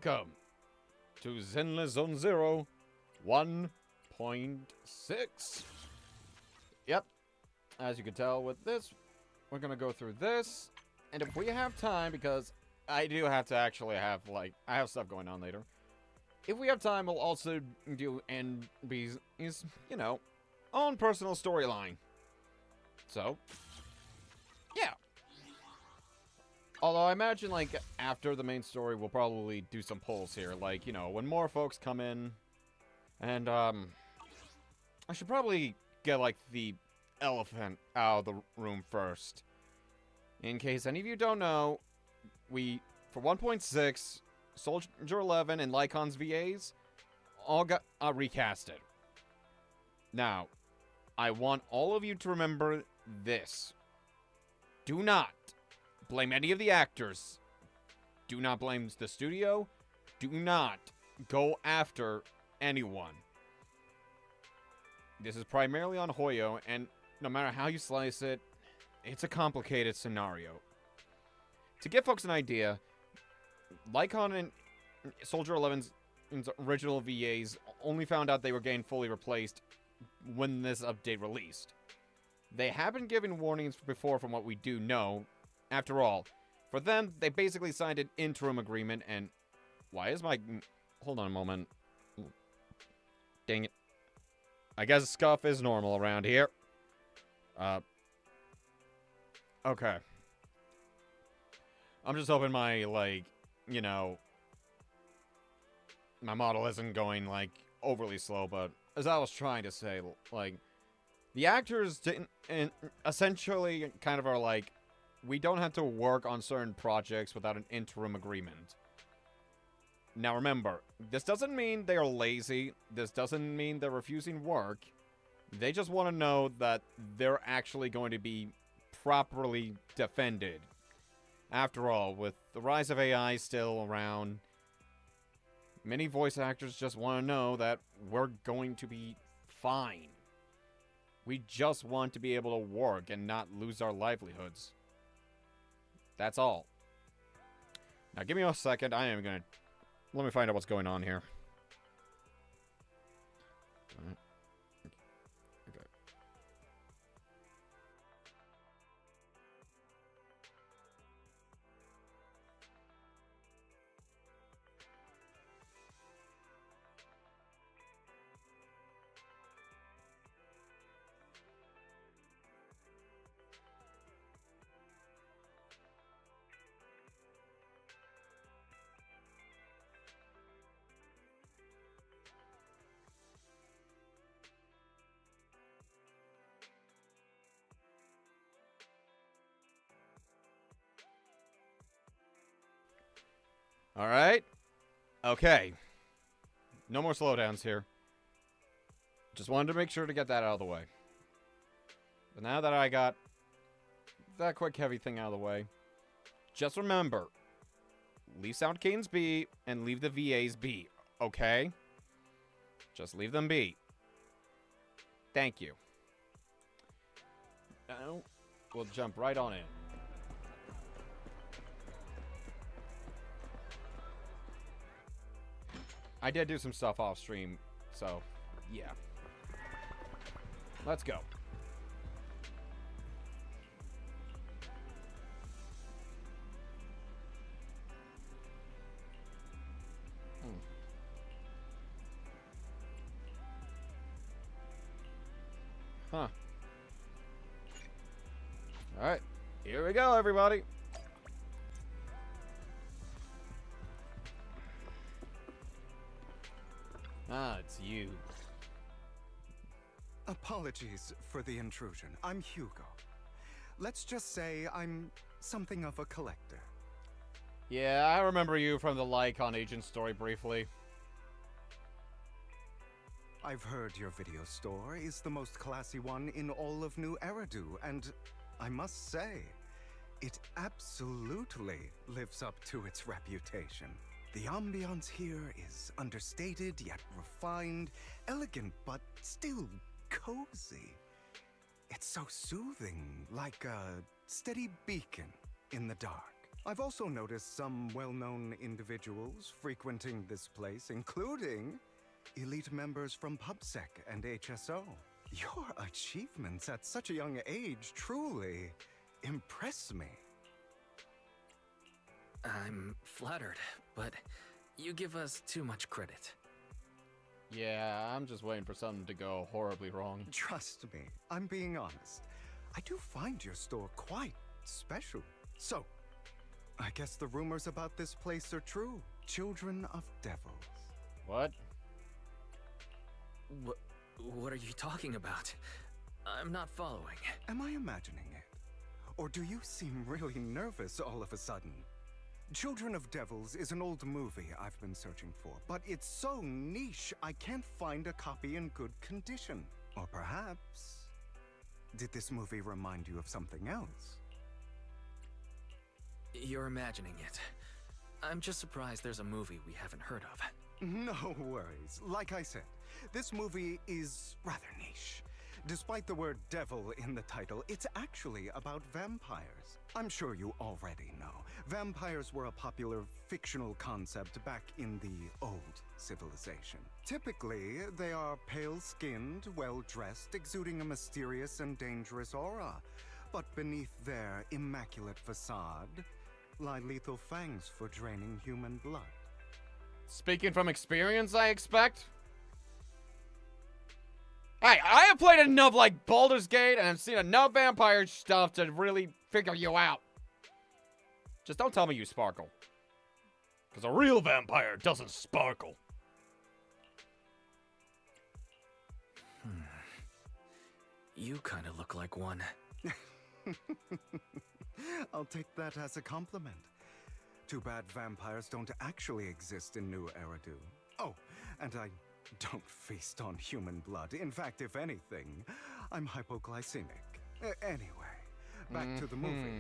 Welcome to Zenless Zone 0 1.6. Yep, as you can tell with this, we're gonna go through this, and if we have time, because I do have to actually have, I have stuff going on later. If we have time, we'll also do Anby's, own personal storyline. So, yeah. Although I imagine, after the main story, we'll probably do some polls here. When more folks come in. And, I should probably get, the elephant out of the room first. In case any of you don't know, for 1.6, Soldier 11 and Lycon's VAs all got recasted. Now, I want all of you to remember this. Do not blame any of the actors. Do not blame the studio. Do not go after anyone. This is primarily on Hoyo, and no matter how you slice it, it's a complicated scenario. To give folks an idea, Lycon and Soldier 11's original VAs only found out they were getting fully replaced when this update released. They have been given warnings before from what we do know. After all, for them, they basically signed an interim agreement, and why is my... Hold on a moment. Dang it. I guess scuff is normal around here. Okay. I'm just hoping my, my model isn't going, overly slow, but as I was trying to say, the actors didn't, essentially kind of are we don't have to work on certain projects without an interim agreement. Now remember, this doesn't mean they are lazy. This doesn't mean they're refusing work. They just want to know that they're actually going to be properly defended. After all, with the rise of AI still around, many voice actors just want to know that we're going to be fine. We just want to be able to work and not lose our livelihoods. That's all. Now, give me a second. I am gonna... Let me find out what's going on here. Okay. Alright. Okay. No more slowdowns here. Just wanted to make sure to get that out of the way. But now that I got that quick heavy thing out of the way, just remember, leave Sound Canes be and leave the VAs be, okay? Just leave them be. Thank you. Now, we'll jump right on in. I did do some stuff off stream, so, yeah. Let's go. Huh. Alright, here we go, everybody. Ah, it's you. Apologies for the intrusion. I'm Hugo. Let's just say I'm something of a collector. Yeah, I remember you from the Lycon agent story briefly. I've heard your video store is the most classy one in all of New Eridu, and I must say, it absolutely lives up to its reputation. The ambiance here is understated yet refined, elegant but still cozy. It's so soothing, like a steady beacon in the dark. I've also noticed some well-known individuals frequenting this place, including elite members from PubSec and HSO. Your achievements at such a young age truly impress me. I'm flattered, but you give us too much credit. Yeah, I'm just waiting for something to go horribly wrong. Trust me, I'm being honest. I do find your store quite special. So, I guess the rumors about this place are true. Children of devils. What? What are you talking about? I'm not following. Am I imagining it? Or do you seem really nervous all of a sudden? Children of Devils is an old movie I've been searching for, but it's so niche I can't find a copy in good condition. Or perhaps, did this movie remind you of something else? You're imagining it. I'm just surprised there's a movie we haven't heard of. No worries. Like I said, this movie is rather niche. Despite the word devil in the title, it's actually about vampires. I'm sure you already know. Vampires were a popular fictional concept back in the old civilization. Typically, they are pale-skinned, well-dressed, exuding a mysterious and dangerous aura. But beneath their immaculate facade lie lethal fangs for draining human blood. Speaking from experience, I expect? Hey, I have played enough like Baldur's Gate and I've seen enough vampire stuff to really figure you out. Just don't tell me you sparkle. Because a real vampire doesn't sparkle. You kind of look like one. I'll take that as a compliment. Too bad vampires don't actually exist in New Eridu. Oh, and I don't feast on human blood. In fact, if anything, I'm hypoglycemic. Anyway, back to the movie.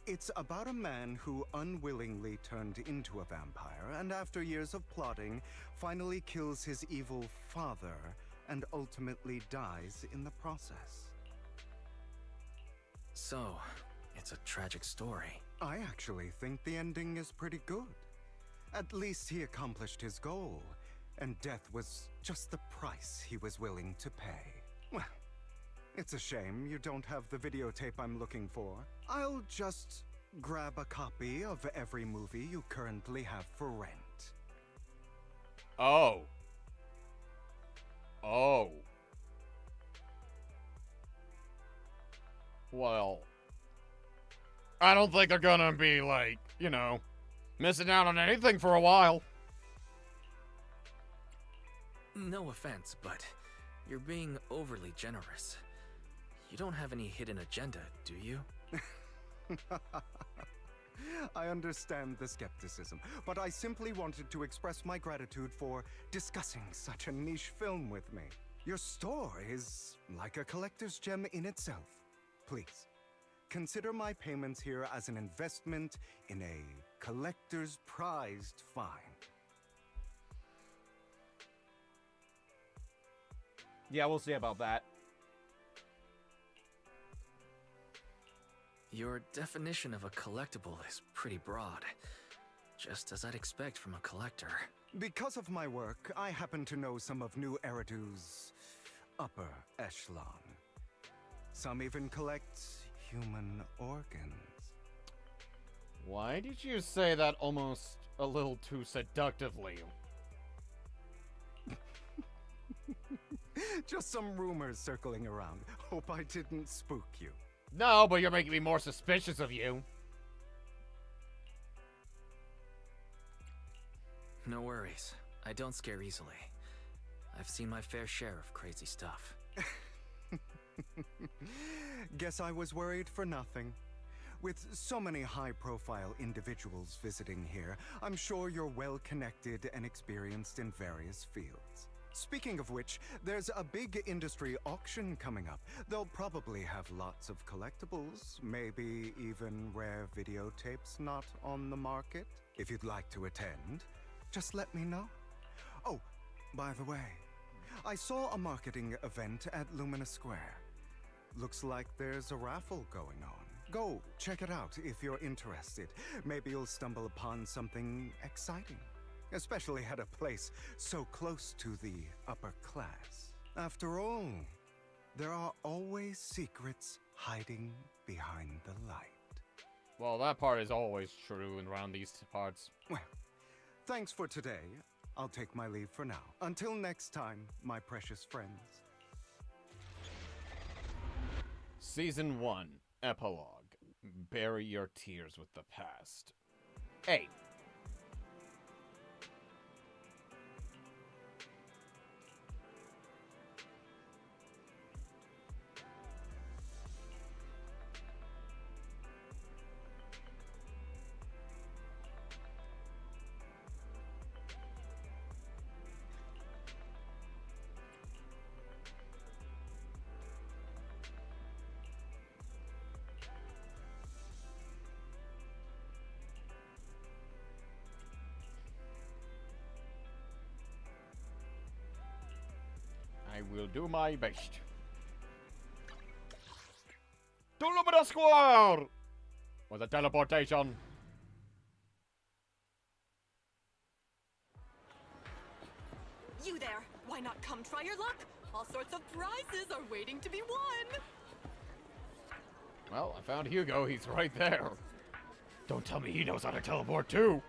It's about a man who unwillingly turned into a vampire, and after years of plotting, finally kills his evil father, and ultimately dies in the process. So, it's a tragic story. I actually think the ending is pretty good. At least he accomplished his goal, and death was just the price he was willing to pay. Well, it's a shame you don't have the videotape I'm looking for. I'll just grab a copy of every movie you currently have for rent. Oh. Oh. Well, I don't think they're gonna be, like, you know, missing out on anything for a while. No offense, but you're being overly generous. You don't have any hidden agenda, do you? I understand the skepticism, but I simply wanted to express my gratitude for discussing such a niche film with me. Your store is like a collector's gem in itself. Please, consider my payments here as an investment in a collector's prized find. Yeah, we'll see about that. Your definition of a collectible is pretty broad, just as I'd expect from a collector. Because of my work, I happen to know some of New Eridu's upper echelon. Some even collect human organs. Why did you say that almost a little too seductively? Just some rumors circling around. Hope I didn't spook you. No, but you're making me more suspicious of you. No worries. I don't scare easily. I've seen my fair share of crazy stuff. Guess I was worried for nothing. With so many high-profile individuals visiting here, I'm sure you're well-connected and experienced in various fields. Speaking of which, there's a big industry auction coming up. They'll probably have lots of collectibles, maybe even rare videotapes not on the market. If you'd like to attend, just let me know. Oh, by the way, I saw a marketing event at Lumina Square. Looks like there's a raffle going on. Go, check it out if you're interested. Maybe you'll stumble upon something exciting. Especially at a place so close to the upper class. After all, there are always secrets hiding behind the light. Well, that part is always true around these parts. Well, thanks for today. I'll take my leave for now. Until next time, my precious friends. Season 1, Epilogue. Bury your tears with the past. 8. I will do my best. To Lumina Square! With a teleportation. You there! Why not come try your luck? All sorts of prizes are waiting to be won! Well, I found Hugo. He's right there. Don't tell me he knows how to teleport too.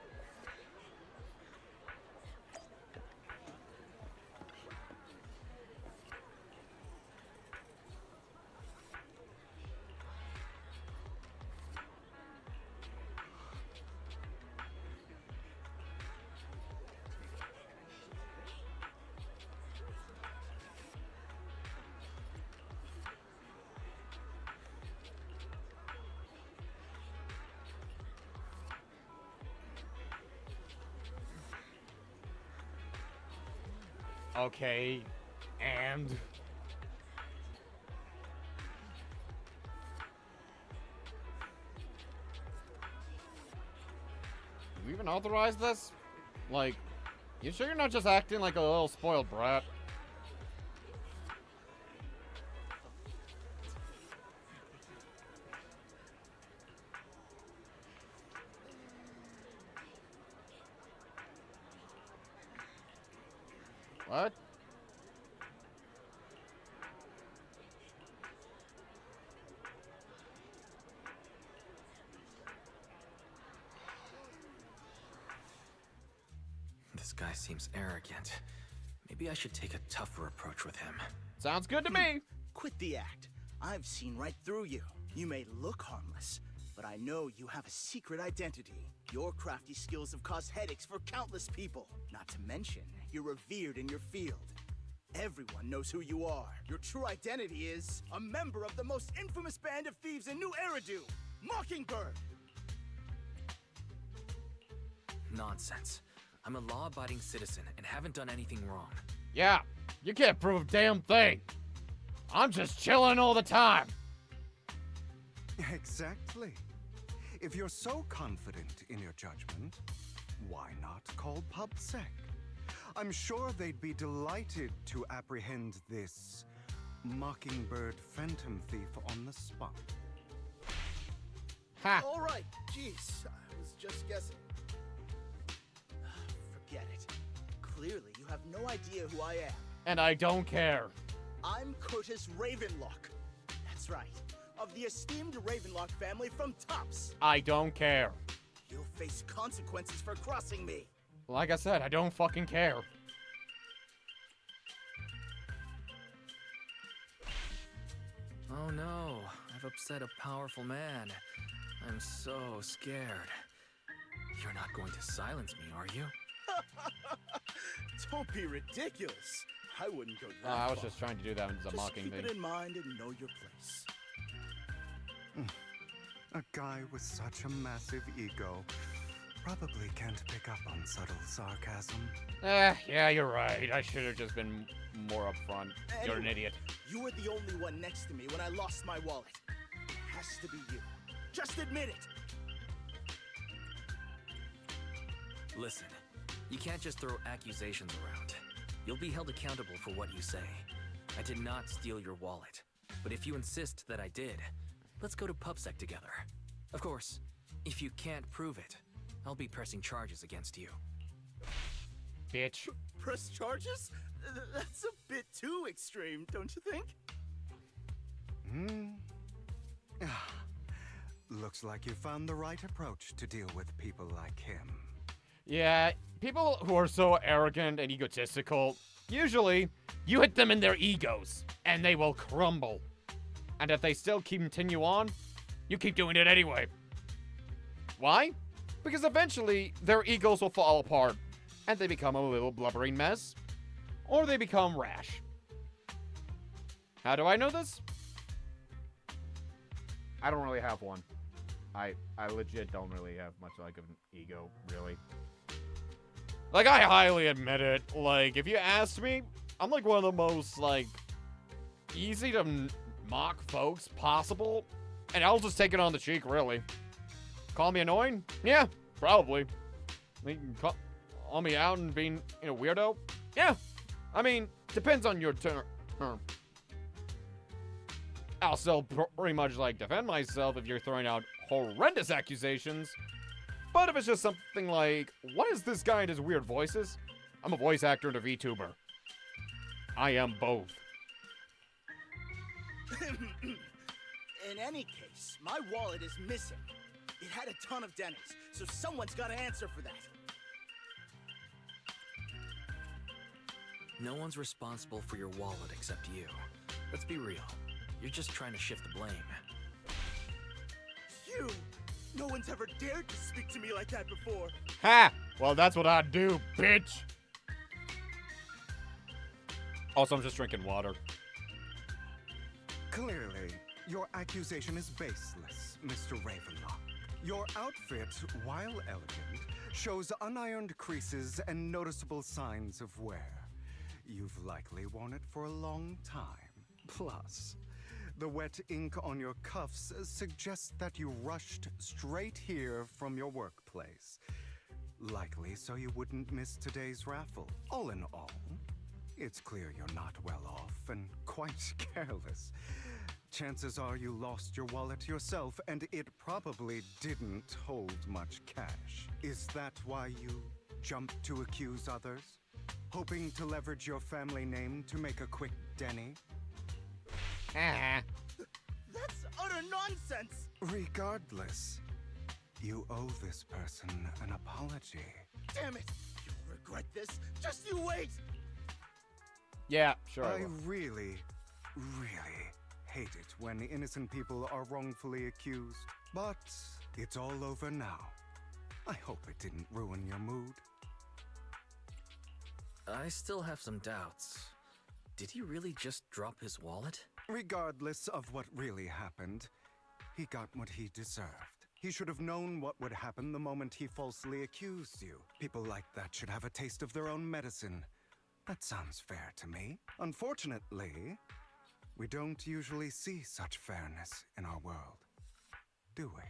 Okay, and... Do you even authorize this? Like, you sure you're not just acting like a little spoiled brat? What? This guy seems arrogant. Maybe I should take a tougher approach with him. Sounds good to me. Quit the act. I've seen right through you. You may look harmless, but I know you have a secret identity. Your crafty skills have caused headaches for countless people. Not to mention, you're revered in your field. Everyone knows who you are. Your true identity is a member of the most infamous band of thieves in New Eridu, Mockingbird. Nonsense. I'm a law-abiding citizen and haven't done anything wrong. Yeah, you can't prove a damn thing. I'm just chilling all the time. Exactly. If you're so confident in your judgment, why not call PubSec? I'm sure they'd be delighted to apprehend this Mockingbird Phantom Thief on the spot. Ha! All right, jeez, I was just guessing. Forget it. Clearly, you have no idea who I am. And I don't care. I'm Curtis Ravenlock. That's right. Of the esteemed Ravenlock family from Tops. I don't care. You'll face consequences for crossing me. Like I said, I don't fucking care. Oh no, I've upset a powerful man. I'm so scared. You're not going to silence me, are you? Don't be ridiculous. I wouldn't go that I was far. just trying to do that as a Just mocking keep thing. it in mind and know your place. A guy with such a massive ego probably can't pick up on subtle sarcasm. Yeah, you're right. I should have just been more upfront. You're an Anyway, idiot. You were the only one next to me when I lost my wallet. It has to be you. Just admit it. Listen, you can't just throw accusations around. You'll be held accountable for what you say. I did not steal your wallet. But if you insist that I did, let's go to PubSec together. Of course, if you can't prove it, I'll be pressing charges against you. Bitch. Press charges? That's a bit too extreme, don't you think? Looks like you found the right approach to deal with people like him. Yeah, people who are so arrogant and egotistical, usually, you hit them in their egos, and they will crumble. And if they still continue on, you keep doing it anyway. Why? Because eventually, their egos will fall apart, and they become a little blubbering mess, or they become rash. How do I know this? I don't really have one. I legit don't really have much like an ego, really. Like, I highly admit it. Like, if you ask me, I'm like one of the most, like, easy to mock folks possible. And I'll just take it on the cheek, really. Call me annoying? Yeah, probably. I mean, call me out and being, weirdo? Yeah. I mean, depends on your term. I'll still pretty much, like, defend myself if you're throwing out horrendous accusations. But if it's just something like, what is this guy and his weird voices? I'm a voice actor and a VTuber. I am both. In any case, my wallet is missing. It had a ton of Denny's, so someone's got to answer for that. No one's responsible for your wallet except you. Let's be real. You're just trying to shift the blame. You! No one's ever dared to speak to me like that before. Ha! Well, that's what I do, bitch! Also, I'm just drinking water. Clearly, your accusation is baseless, Mr. Ravenlock. Your outfit, while elegant, shows unironed creases and noticeable signs of wear. You've likely worn it for a long time. Plus, the wet ink on your cuffs suggests that you rushed straight here from your workplace. Likely so you wouldn't miss today's raffle. All in all, it's clear you're not well off and quite careless. Chances are you lost your wallet yourself, and it probably didn't hold much cash. Is that why you jumped to accuse others? Hoping to leverage your family name to make a quick Denny? Ah. That's utter nonsense! Regardless, you owe this person an apology. Damn it! You'll regret this. Just you wait! Yeah, sure. I really hate it when innocent people are wrongfully accused. But it's all over now. I hope it didn't ruin your mood. I still have some doubts. Did he really just drop his wallet? Regardless of what really happened, he got what he deserved. He should have known what would happen the moment he falsely accused you. People like that should have a taste of their own medicine. That sounds fair to me. Unfortunately, we don't usually see such fairness in our world, do we?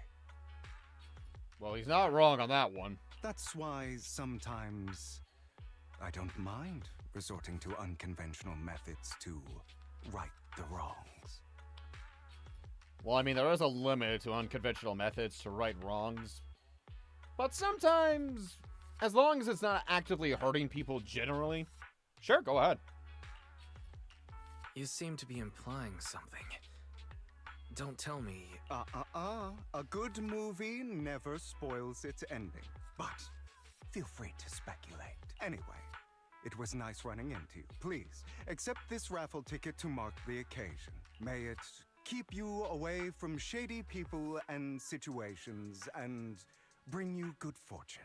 Well, he's not wrong on that one. That's why sometimes I don't mind resorting to unconventional methods to right the wrongs. Well, I mean, there is a limit to unconventional methods to right wrongs. But sometimes, as long as it's not actively hurting people generally, sure, go ahead. You seem to be implying something. Don't tell me... A good movie never spoils its ending. But feel free to speculate. Anyway, it was nice running into you. Please, accept this raffle ticket to mark the occasion. May it keep you away from shady people and situations and bring you good fortune.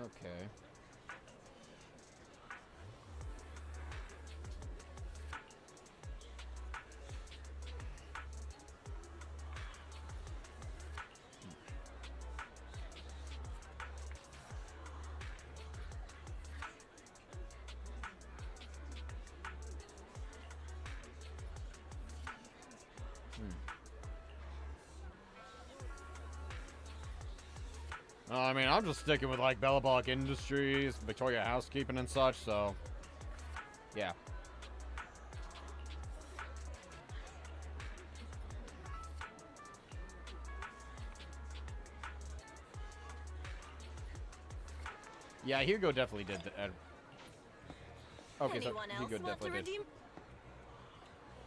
Okay. I mean, I'm just sticking with like Bellabolic Industries, Victoria Housekeeping and such, so yeah. Yeah, Hugo definitely did that. Okay, so Anyone else Hugo want to definitely did. redeem?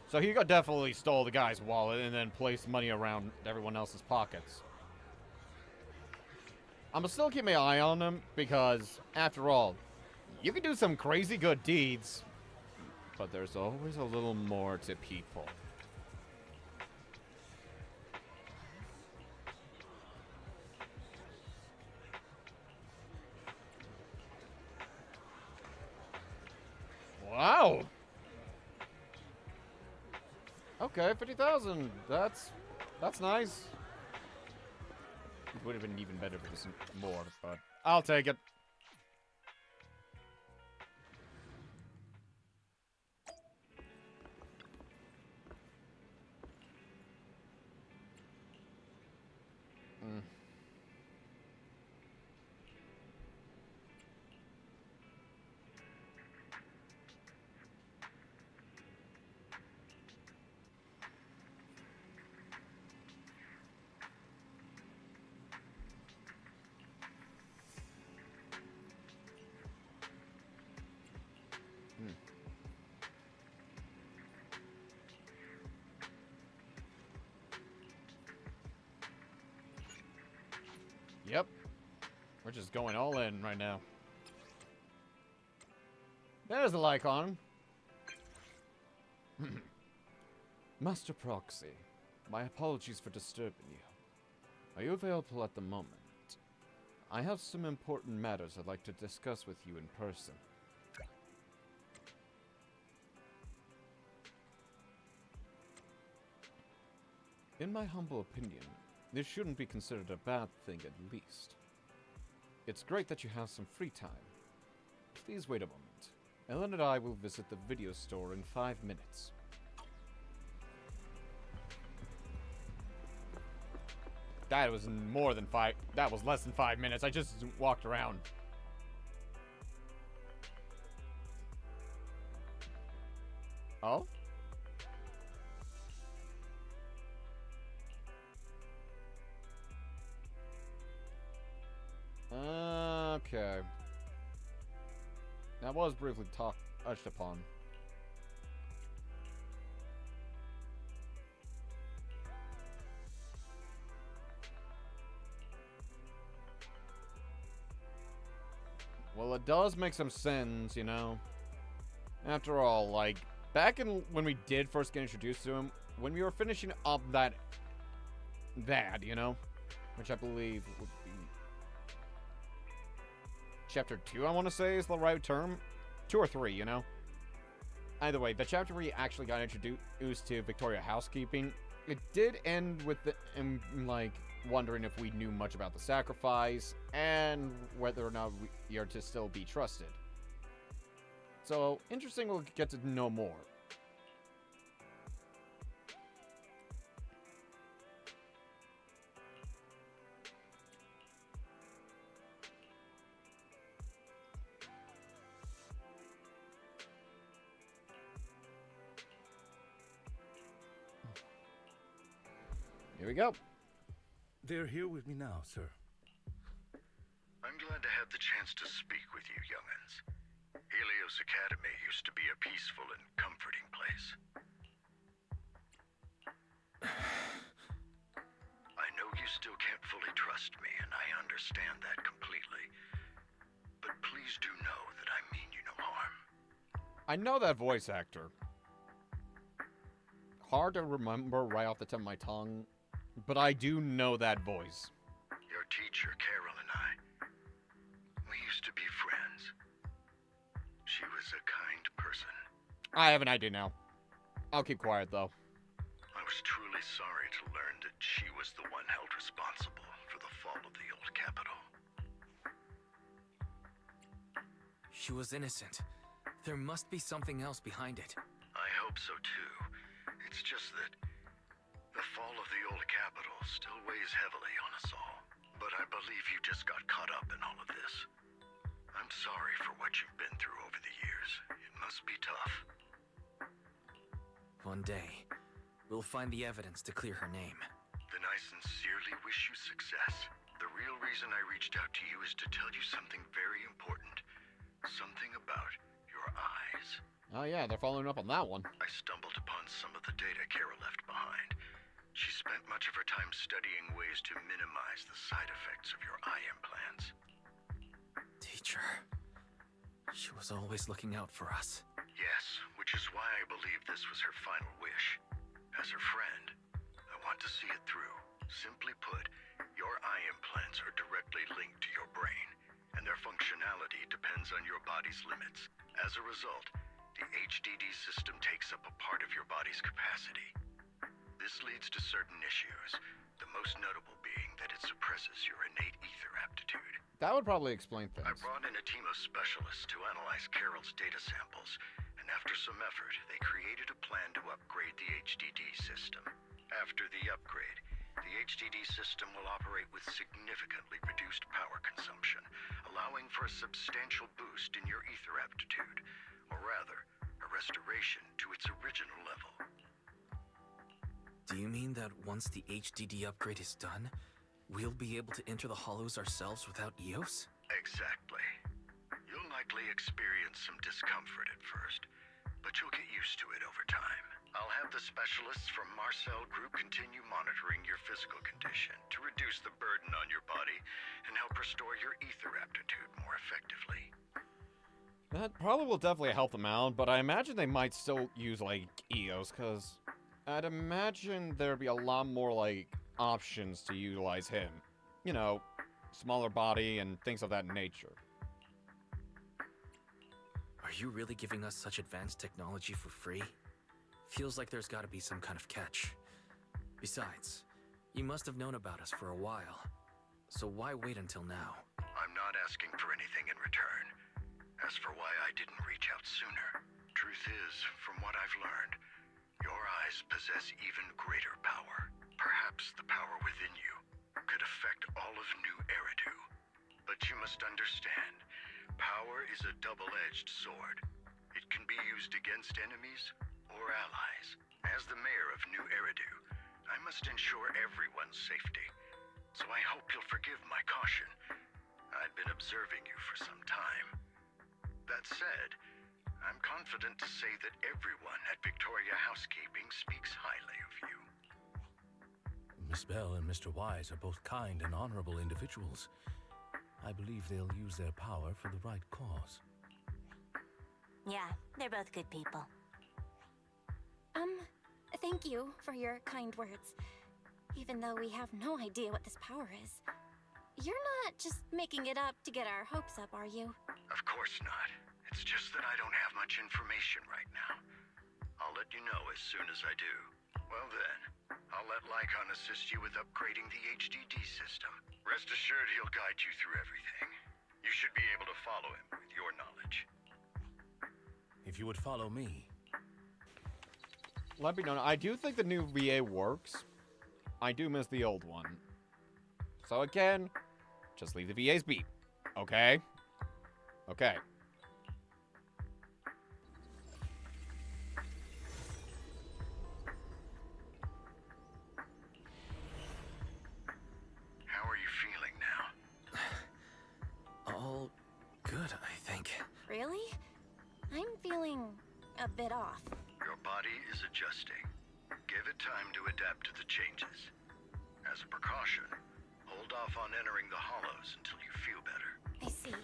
So Hugo definitely stole the guy's wallet and then placed money around everyone else's pockets. I'm gonna still keep my eye on him because, after all, you can do some crazy good deeds, but there's always a little more to people. Wow. Okay, 50,000. That's nice. It would have been even better if it was more, but I'll take it. Yep. We're just going all in right now. There's the Lycon. Master Proxy, my apologies for disturbing you. Are you available at the moment? I have some important matters I'd like to discuss with you in person. In my humble opinion, this shouldn't be considered a bad thing at least. It's great that you have some free time. Please wait a moment. Ellen and I will visit the video store in 5 minutes. That was more than 5. That was less than 5 minutes. I just walked around. Oh? Okay. That was briefly touched upon. Well, it does make some sense, you know. After all, like, back in when we did first get introduced to him, when we were finishing up that, you know, which I believe would be Chapter 2, I want to say, is the right term. 2 or 3, you know? Either way, the chapter where he actually got introduced to Victoria Housekeeping, it did end with him, like, wondering if we knew much about the sacrifice, and whether or not we are to still be trusted. So, interesting, we'll get to know more. Here we go. They're here with me now, sir. I'm glad to have the chance to speak with you, young'uns. Helios Academy used to be a peaceful and comforting place. I know you still can't fully trust me, and I understand that completely. But please do know that I mean you no harm. I know that voice actor. Hard to remember right off the tip of my tongue, but I do know that voice. Your teacher, Carol, and I, we used to be friends. She was a kind person. I have an idea now. I'll keep quiet, though. I was truly sorry to learn that she was the one held responsible for the fall of the old capital. She was innocent. There must be something else behind it. I hope so, too. It's just that the fall of the old capital still weighs heavily on us all. but I believe you just got caught up in all of this. I'm sorry for what you've been through over the years. It must be tough. One day, we'll find the evidence to clear her name. Then I sincerely wish you success. The real reason I reached out to you is to tell you something very important. Something about your eyes. Oh yeah, they're following up on that one. I stumbled upon some of the data Kara left behind. She spent much of her time studying ways to minimize the side effects of your eye implants. Teacher. She was always looking out for us. Yes, which is why I believe this was her final wish. As her friend, I want to see it through. Simply put, your eye implants are directly linked to your brain, and their functionality depends on your body's limits. As a result, the HDD system takes up a part of your body's capacity. This leads to certain issues, the most notable being that it suppresses your innate ether aptitude. That would probably explain I things. brought in a team of specialists to analyze Carol's data samples, and after some effort, they created a plan to upgrade the HDD system. After the upgrade, the HDD system will operate with significantly reduced power consumption, allowing for a substantial boost in your ether aptitude, or rather, a restoration to its original level. Do you mean that once the HDD upgrade is done, we'll be able to enter the hollows ourselves without EOS? Exactly. You'll likely experience some discomfort at first, but you'll get used to it over time. I'll have the specialists from Marcel Group continue monitoring your physical condition to reduce the burden on your body and help restore your ether aptitude more effectively. That probably will definitely help them out, but I imagine they might still use, like, EOS, because I'd imagine there'd be a lot more, like, options to utilize him. You know, smaller body and things of that nature. Are you really giving us such advanced technology for free? Feels like there's gotta be some kind of catch. Besides, you must have known about us for a while. So why wait until now? I'm not asking for anything in return. As for why I didn't reach out sooner, truth is, from what I've learned, your eyes possess even greater power. Perhaps the power within you could affect all of New Eridu. But you must understand, power is a double-edged sword. It can be used against enemies or allies. As the mayor of New Eridu, I must ensure everyone's safety. So I hope you'll forgive my caution. I've been observing you for some time. That said, I'm confident to say that everyone at Victoria Housekeeping speaks highly of you. Miss Bell and Mr. Wise are both kind and honorable individuals. I believe they'll use their power for the right cause. Yeah, they're both good people. Thank you for your kind words. Even though we have no idea what this power is. You're not just making it up to get our hopes up, are you? Of course not. It's just that I don't have much information right now. I'll let you know as soon as I do. Well then, I'll let Lycon assist you with upgrading the HDD system. Rest assured he'll guide you through everything. You should be able to follow him with your knowledge. If you would follow me. Let me know. I do think the new VA works. I do miss the old one. So again, just leave the VAs be. Okay? Okay. How are you feeling now? All good, I think. Really? I'm feeling a bit off. Your body is adjusting. Give it time to adapt to the changes. As a precaution, hold off on entering the hollows until you feel better. I see.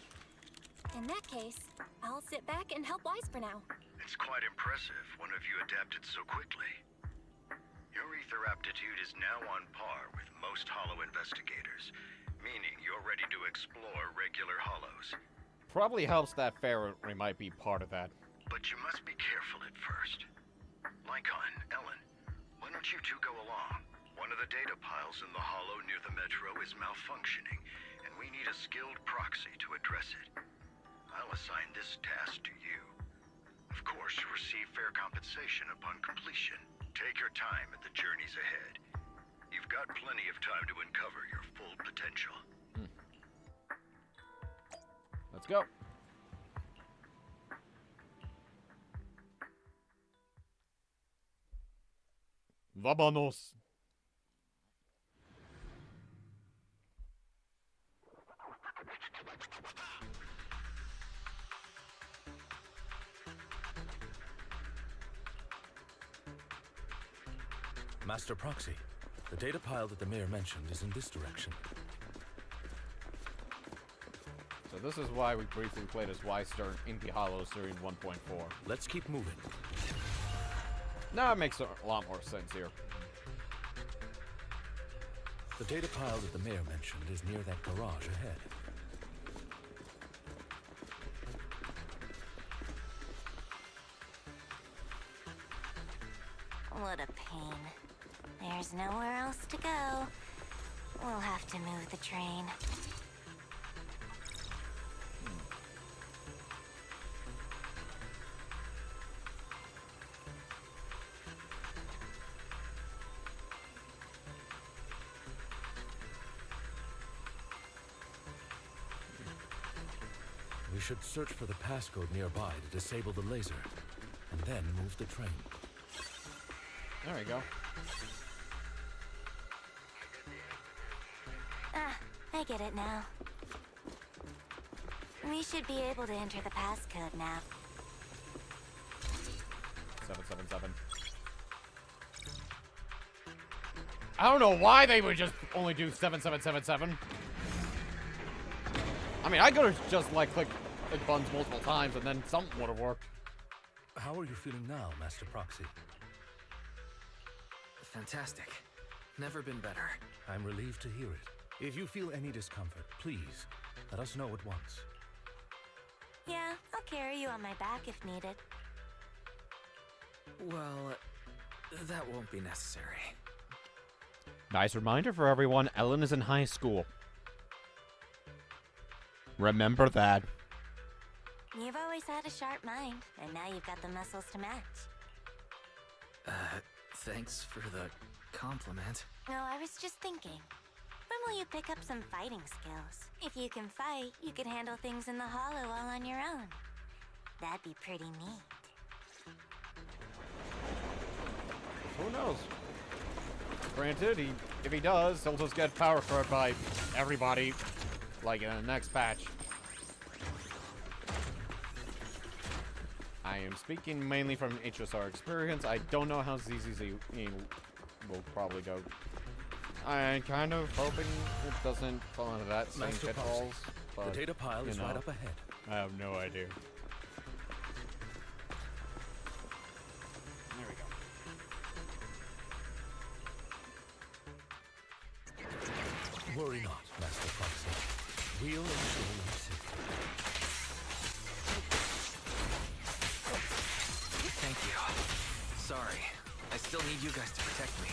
In that case, I'll sit back and help Wise for now. It's quite impressive one of you adapted so quickly. Your ether aptitude is now on par with most hollow investigators, meaning you're ready to explore regular hollows. Probably helps that Pharaoh might be part of that. But you must be careful at first. Lycon, Ellen, why don't you two go along? One of the data piles in the hollow near the metro is malfunctioning, and we need a skilled proxy to address it. I'll assign this task to you. Of course, receive fair compensation upon completion. Take your time at the journeys ahead. You've got plenty of time to uncover your full potential. Let's go. Vámonos. Master Proxy, the data pile that the mayor mentioned is in this direction. So this is why we briefly played as Weister in the Hollow Series 1.4. Let's keep moving. Now it makes a lot more sense here. The data pile that the mayor mentioned is near that garage ahead. What a pain. There's nowhere else to go. We'll have to move the train. We should search for the passcode nearby to disable the laser, and then move the train. There we go. Ah, I get it now. We should be able to enter the passcode now. 777. I don't know why they would just only do 7777. I mean, I could have just like clicked buttons multiple times and then something would have worked. How are you feeling now, Master Proxy? Fantastic. Never been better. I'm relieved to hear it. If you feel any discomfort, please let us know at once. Yeah, I'll carry you on my back if needed. Well, that won't be necessary. Nice reminder for everyone, Ellen is in high school. Remember that. You've always had a sharp mind, and now you've got the muscles to match. Thanks for the compliment. No, I was just thinking. When will you pick up some fighting skills? If you can fight, you can handle things in the hollow all on your own. That'd be pretty neat. Who knows? Granted, if he does, he'll just get power card by everybody, like in the next patch. I am speaking mainly from HSR experience. I don't know how ZZZ will probably go. I'm kind of hoping it doesn't fall into that same Master pitfalls. Proxy, the data pile is right up ahead. I have no idea. There we go. Worry not, Master Proxy. We'll ensure your safety. Thank you. Sorry. I still need you guys to protect me.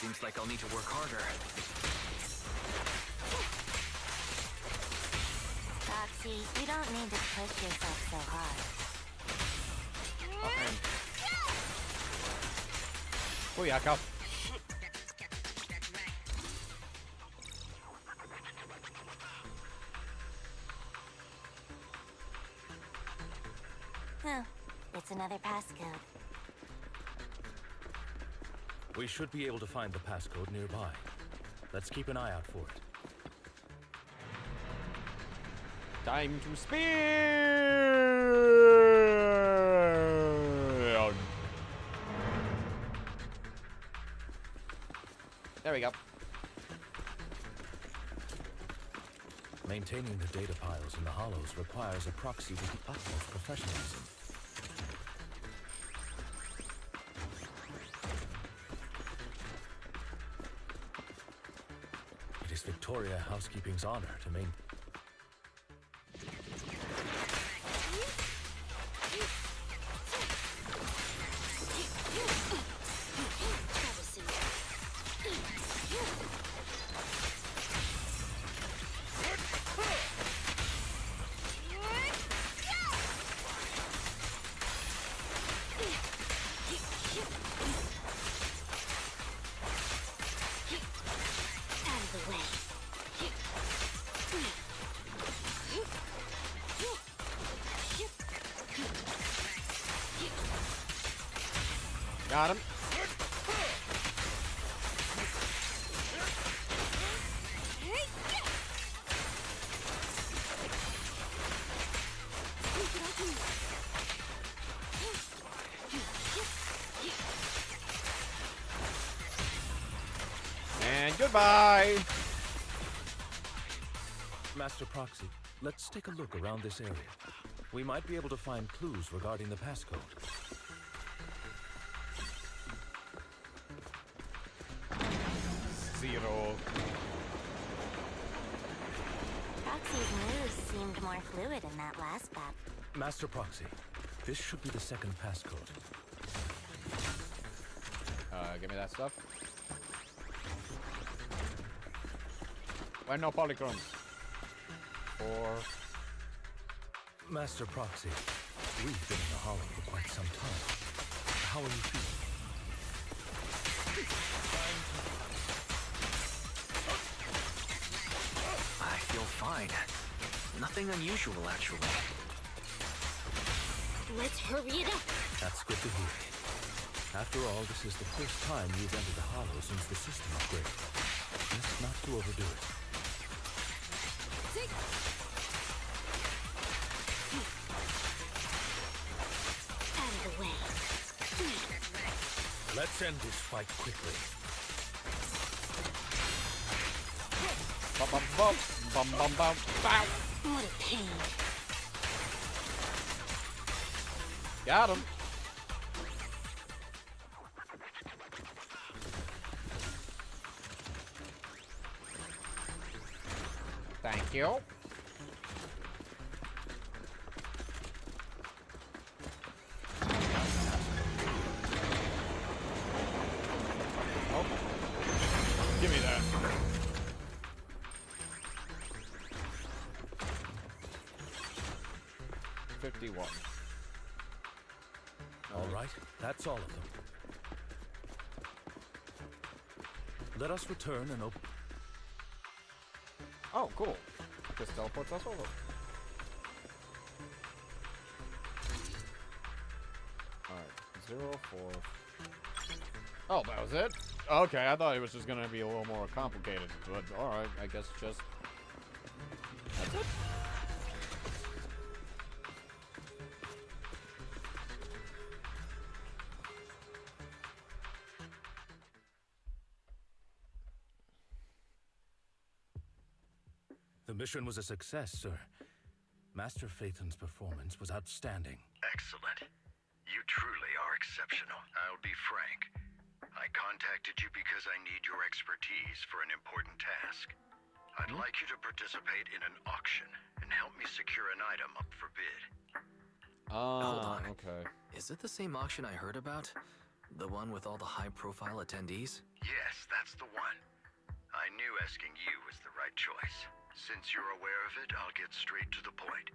Seems like I'll need to work harder. Foxy, you don't need to push yourself so hard. Booyaka. Oh, it's another passcode. We should be able to find the passcode nearby. Let's keep an eye out for it. Time to spin! There we go. Maintaining the data piles in the hollows requires a proxy with the utmost professionalism. It is Victoria Housekeeping's honor to maintain. Got him. And goodbye. Master Proxy, let's take a look around this area. We might be able to find clues regarding the passcode. Zero. Proxy's moves seemed more fluid in that last battle. Master Proxy, this should be the second passcode. Give me that stuff. Why no polychromes? 4. Master Proxy, we've been in the Hollow for quite some time. How are you feeling? I feel fine. Nothing unusual, actually. Let's hurry it up. That's good to hear. After all, this is the first time you've entered the Hollow since the system upgrade. Best not to overdo it. Out of the way. Let's end this fight quickly. Bum bum bum bum bum bum. Bow. What a pain. Got him. Thank you. Oh. Give me that. $51. All right, that's all of them. Let us return and open. Oh, cool. Just teleports us over. Alright, 0, 4. Oh, that was it? Okay, I thought it was just gonna be a little more complicated, but alright, I guess just... That's it? The mission was a success, sir. Master Phaeton's performance was outstanding. Excellent. You truly are exceptional. I'll be frank. I contacted you because I need your expertise for an important task. I'd like you to participate in an auction and help me secure an item up for bid. Hold on. Okay. Is it the same auction I heard about? The one with all the high-profile attendees? Yes, that's the one. I knew asking you was the right choice. Since you're aware of it, I'll get straight to the point.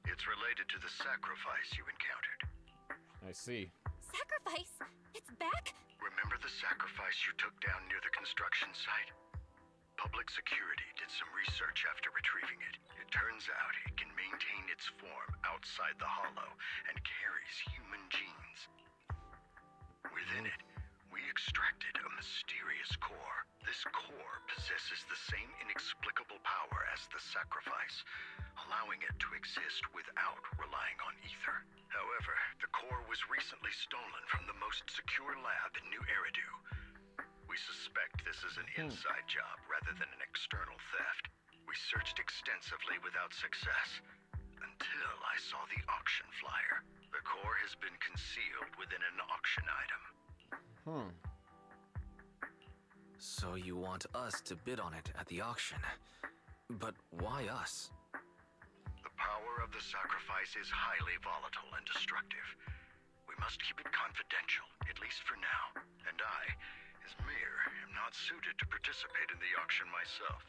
It's related to the sacrifice you encountered. I see. Sacrifice? It's back? Remember the sacrifice you took down near the construction site? Public security did some research after retrieving it. It turns out it can maintain its form outside the Hollow and carries human genes. Within it, we extracted a mysterious core. This core possesses the same inexplicable power as the sacrifice, allowing it to exist without relying on ether. However, the core was recently stolen from the most secure lab in New Eridu. We suspect this is an inside job rather than an external theft. We searched extensively without success, until I saw the auction flyer. The core has been concealed within an auction item. So you want us to bid on it at the auction. But why us? The power of the sacrifice is highly volatile and destructive. We must keep it confidential, at least for now. And I, as mayor, am not suited to participate in the auction myself.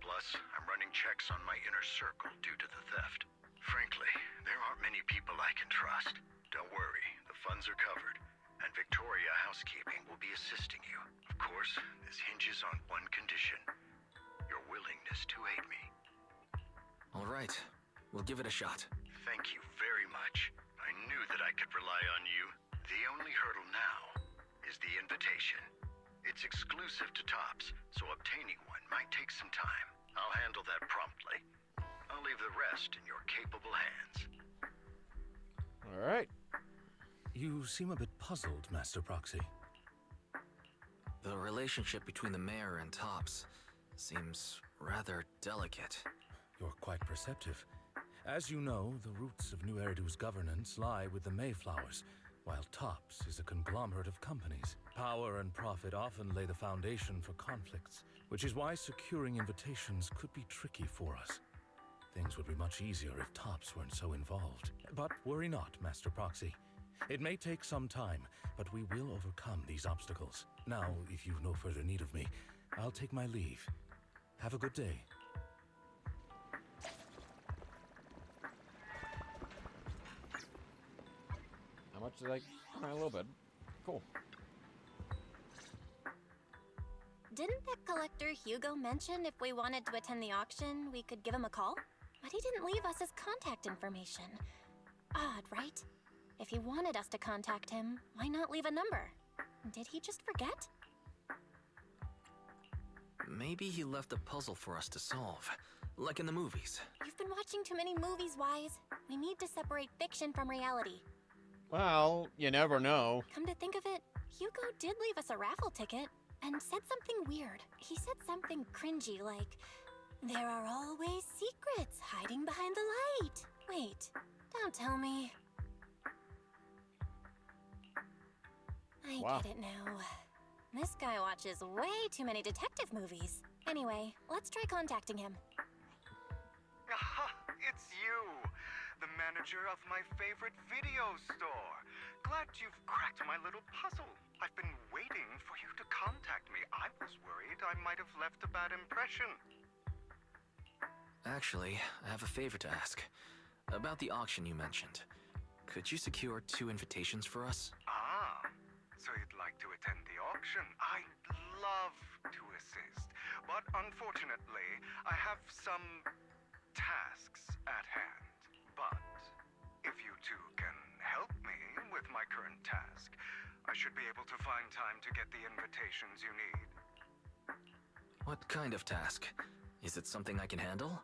Plus, I'm running checks on my inner circle due to the theft. Frankly, there aren't many people I can trust. Don't worry, the funds are covered, and Victoria Housekeeping will be assisting you. Of course, this hinges on one condition: your willingness to aid me. All right, we'll give it a shot. Thank you very much. I knew that I could rely on you. The only hurdle now is the invitation. It's exclusive to Tops, so obtaining one might take some time. I'll handle that promptly. I'll leave the rest in your capable hands. All right. You seem a bit puzzled, Master Proxy. The relationship between the mayor and Tops seems rather delicate. You're quite perceptive. As you know, the roots of New Eridu's governance lie with the Mayflowers, while Tops is a conglomerate of companies. Power and profit often lay the foundation for conflicts, which is why securing invitations could be tricky for us. Things would be much easier if Tops weren't so involved. But worry not, Master Proxy. It may take some time, but we will overcome these obstacles. Now, if you've no further need of me, I'll take my leave. Have a good day. How much did I... A little bit. Cool. Didn't the collector Hugo mention if we wanted to attend the auction, we could give him a call? But he didn't leave us his contact information. Odd, right? If he wanted us to contact him, why not leave a number? Did he just forget? Maybe he left a puzzle for us to solve, like in the movies. You've been watching too many movies, Wise. We need to separate fiction from reality. Well, you never know. Come to think of it, Hugo did leave us a raffle ticket and said something weird. He said something cringy like, "There are always secrets hiding behind the light." Wait, don't tell me. I Wow. get it now. This guy watches way too many detective movies. Anyway, let's try contacting him. Aha, it's you! The manager of my favorite video store. Glad you've cracked my little puzzle. I've been waiting for you to contact me. I was worried I might have left a bad impression. Actually, I have a favor to ask. About the auction you mentioned. Could you secure 2 invitations for us? Ah, so you'd like to attend the auction? I'd love to assist, but unfortunately, I have some tasks at hand. But if you two can help me with my current task, I should be able to find time to get the invitations you need. What kind of task? Is it something I can handle?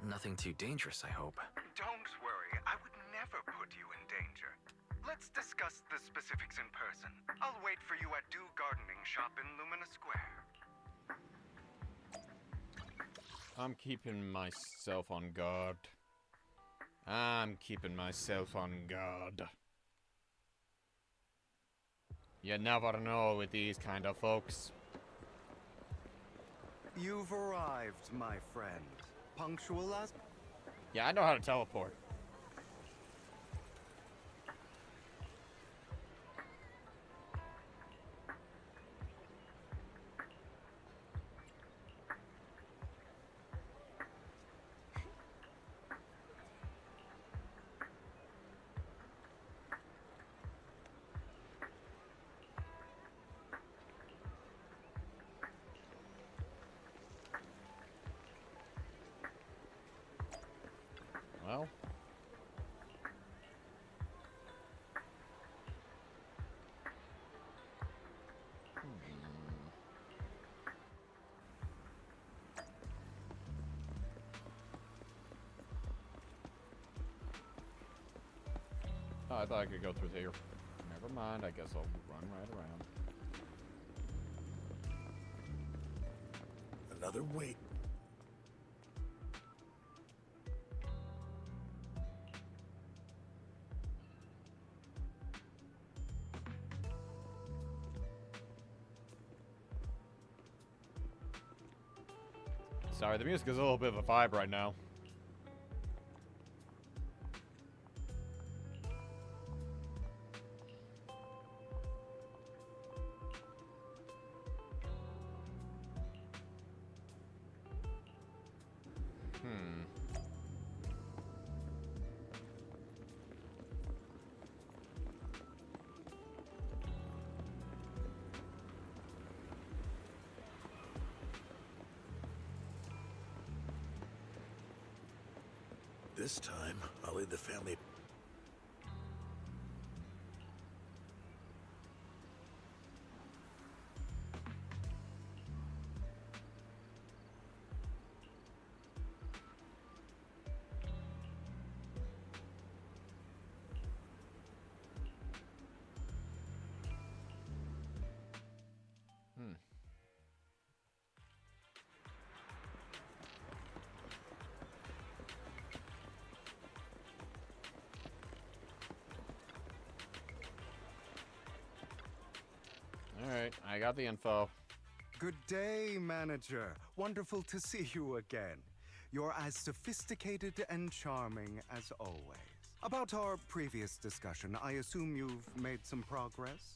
Nothing too dangerous, I hope. Don't worry, I would never put you in danger. Let's discuss the specifics in person. I'll wait for you at Do Gardening Shop in Lumina Square. I'm keeping myself on guard. I'm keeping myself on guard. You never know with these kind of folks. You've arrived, my friend. Punctual as... Yeah, I know how to teleport. Well. Oh, I thought I could go through here. Never mind, I guess I'll run right around. Another wait. Sorry, the music is a little bit of a vibe right now. This time, I'll lead the family. Alright, I got the info. Good day, manager. Wonderful to see you again. You're as sophisticated and charming as always. About our previous discussion, I assume you've made some progress?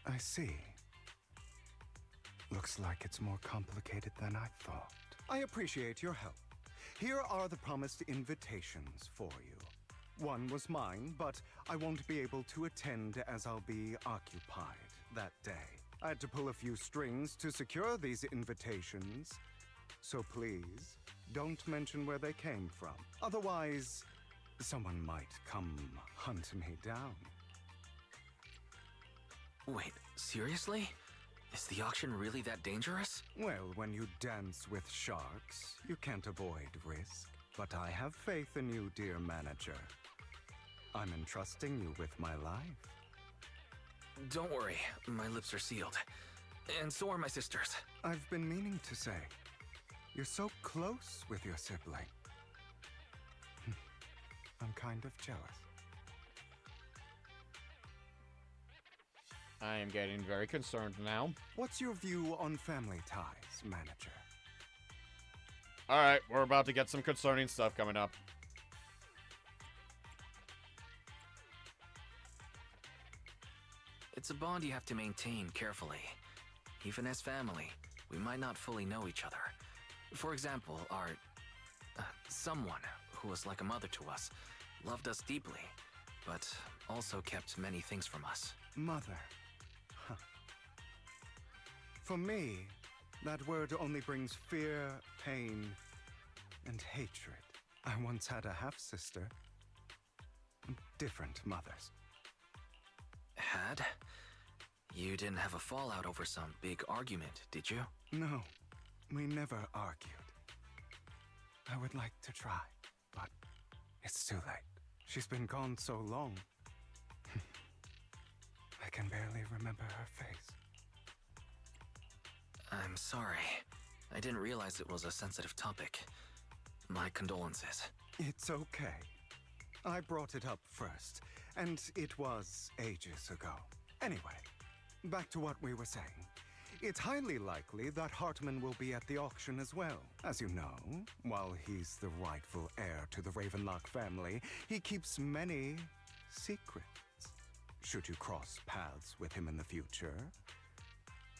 I see. Looks like it's more complicated than I thought. I appreciate your help. Here are the promised invitations for you. One was mine, but I won't be able to attend as I'll be occupied that day. I had to pull a few strings to secure these invitations, so please don't mention where they came from. Otherwise, someone might come hunt me down. Wait, seriously? Is the auction really that dangerous? Well, when you dance with sharks, you can't avoid risk. But I have faith in you, dear manager. I'm entrusting you with my life. Don't worry, my lips are sealed. And so are my sisters. I've been meaning to say, you're so close with your sibling. I'm kind of jealous. I am getting very concerned now. What's your view on family ties, manager? Alright, we're about to get some concerning stuff coming up. It's a bond you have to maintain carefully. Even as family, we might not fully know each other. For example, our... someone who was like a mother to us, loved us deeply, but also kept many things from us. Mother. Huh. For me, that word only brings fear, pain, and hatred. I once had a half-sister. Different mothers. Had? You didn't have a fallout over some big argument, did you? No, we never argued. I would like to try, but it's too late. She's been gone so long. I can barely remember her face. I'm sorry. I didn't realize it was a sensitive topic. My condolences. It's okay. I brought it up first, and it was ages ago. Anyway, back to what we were saying. It's highly likely that Hartman will be at the auction as well. As you know, while he's the rightful heir to the Ravenlock family, he keeps many secrets. Should you cross paths with him in the future,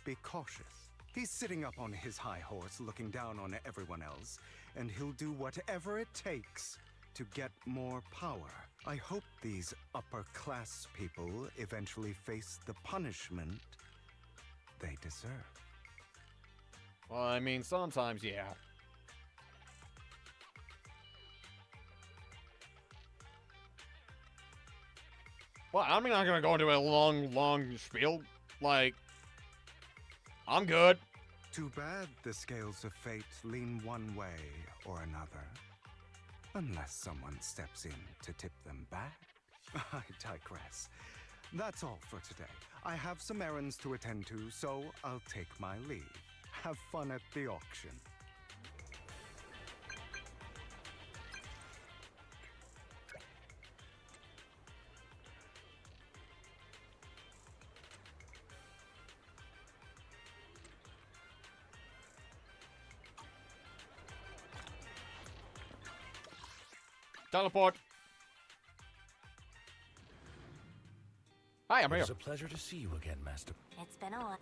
be cautious. He's sitting up on his high horse looking down on everyone else, and he'll do whatever it takes to get more power. I hope these upper-class people eventually face the punishment they deserve. Well, I mean, sometimes, yeah. Well, I'm not gonna go into a long spiel. Like, I'm good. Too bad the scales of fate lean one way or another. Unless someone steps in to tip them back. I digress. That's all for today. I have some errands to attend to, so I'll take my leave. Have fun at the auction. Teleport. Hi, I'm here. It's a pleasure to see you again, Master. It's been a while.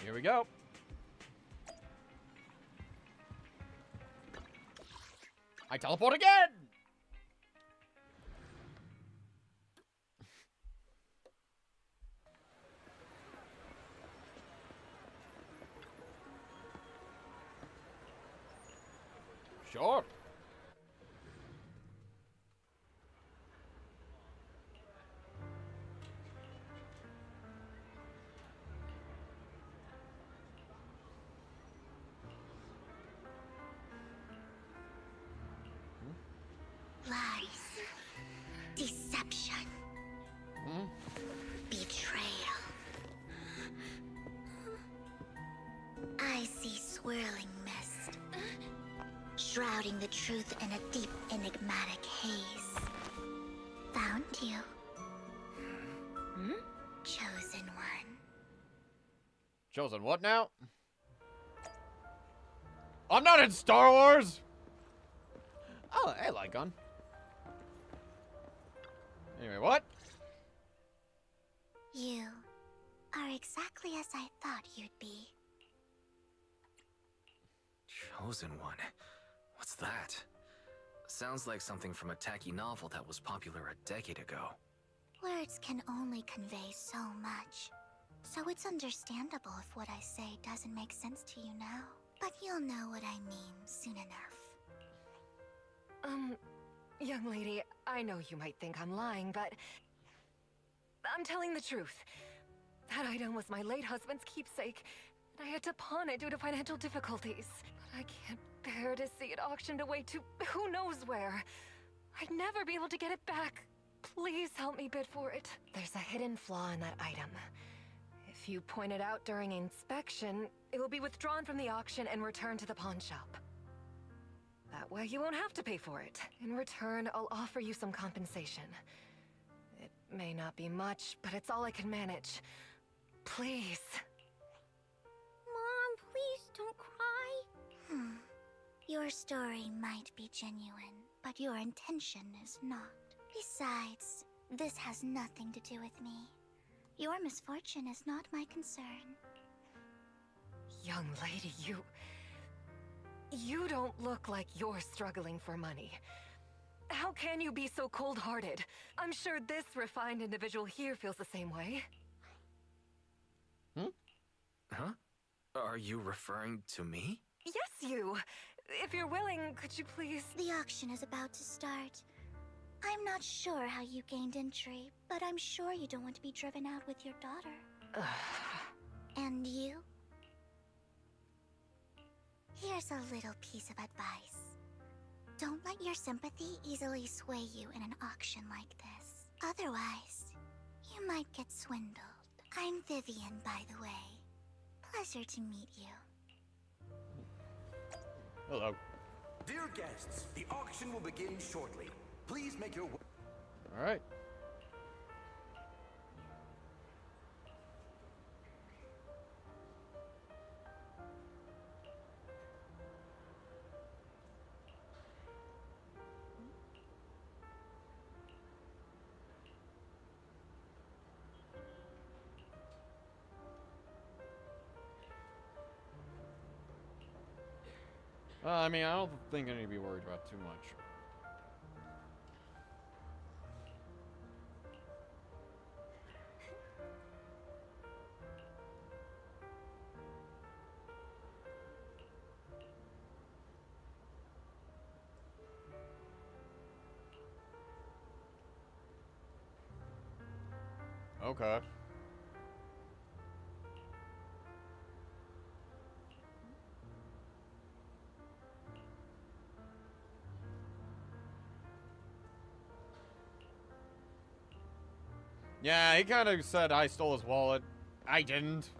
Here we go. I teleport again! Sure. Lies. Deception. Betrayal. I see swirling mist, shrouding the truth in a deep, enigmatic haze. Found you. Chosen one. Chosen what now? I'm not in Star Wars! Oh, hey, light gun. Anyway, what? You are exactly as I thought you'd be. Chosen one? What's that? Sounds like something from a tacky novel that was popular a decade ago. Words can only convey so much, so it's understandable if what I say doesn't make sense to you now. But you'll know what I mean soon enough. Young lady, I know you might think I'm lying, but I'm telling the truth. That item was my late husband's keepsake, and I had to pawn it due to financial difficulties. But I can't bear to see it auctioned away to who knows where. I'd never be able to get it back. Please help me bid for it. There's a hidden flaw in that item. If you point it out during inspection, it will be withdrawn from the auction and returned to the pawn shop. That way you won't have to pay for it. In return, I'll offer you some compensation. It may not be much, but it's all I can manage. Please. Mom, please don't cry. Your story might be genuine, but your intention is not. Besides, this has nothing to do with me. Your misfortune is not my concern. Young lady, you don't look like you're struggling for money. How can you be so cold-hearted? I'm sure this refined individual here feels the same way. Huh? Are you referring to me? Yes, you! If you're willing, could you please... The auction is about to start. I'm not sure how you gained entry, but I'm sure you don't want to be driven out with your daughter. And you? Here's a little piece of advice. Don't let your sympathy easily sway you in an auction like this. Otherwise, you might get swindled. I'm Vivian, by the way. Pleasure to meet you. Hello. Dear guests, the auction will begin shortly. Please make your way. All right. I mean, I don't think I need to be worried about too much. Okay. Yeah, he kind of said I stole his wallet. I didn't.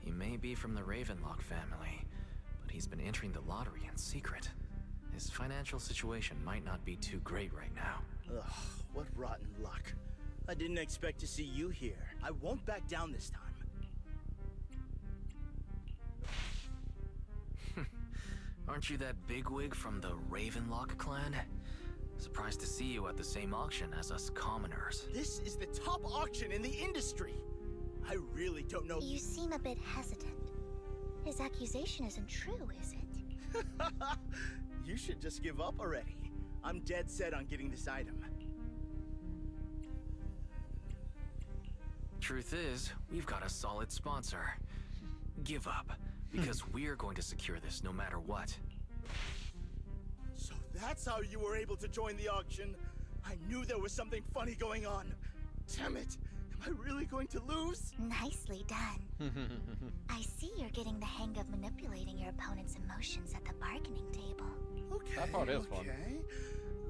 He may be from the Ravenlock family, but he's been entering the lottery in secret. His financial situation might not be too great right now. Ugh, what rotten luck. I didn't expect to see you here. I won't back down this time. Aren't you that bigwig from the Ravenlock clan? Surprised to see you at the same auction as us commoners. This is the top auction in the industry. I really don't know. You seem a bit hesitant. His accusation isn't true, is it? You should just give up already. I'm dead set on getting this item. Truth is, we've got a solid sponsor. Give up. Because we're going to secure this no matter what. So that's how you were able to join the auction. I knew there was something funny going on. Damn it! Am I really going to lose? Nicely done. I see you're getting the hang of manipulating your opponent's emotions at the bargaining table. Okay, That part is fun.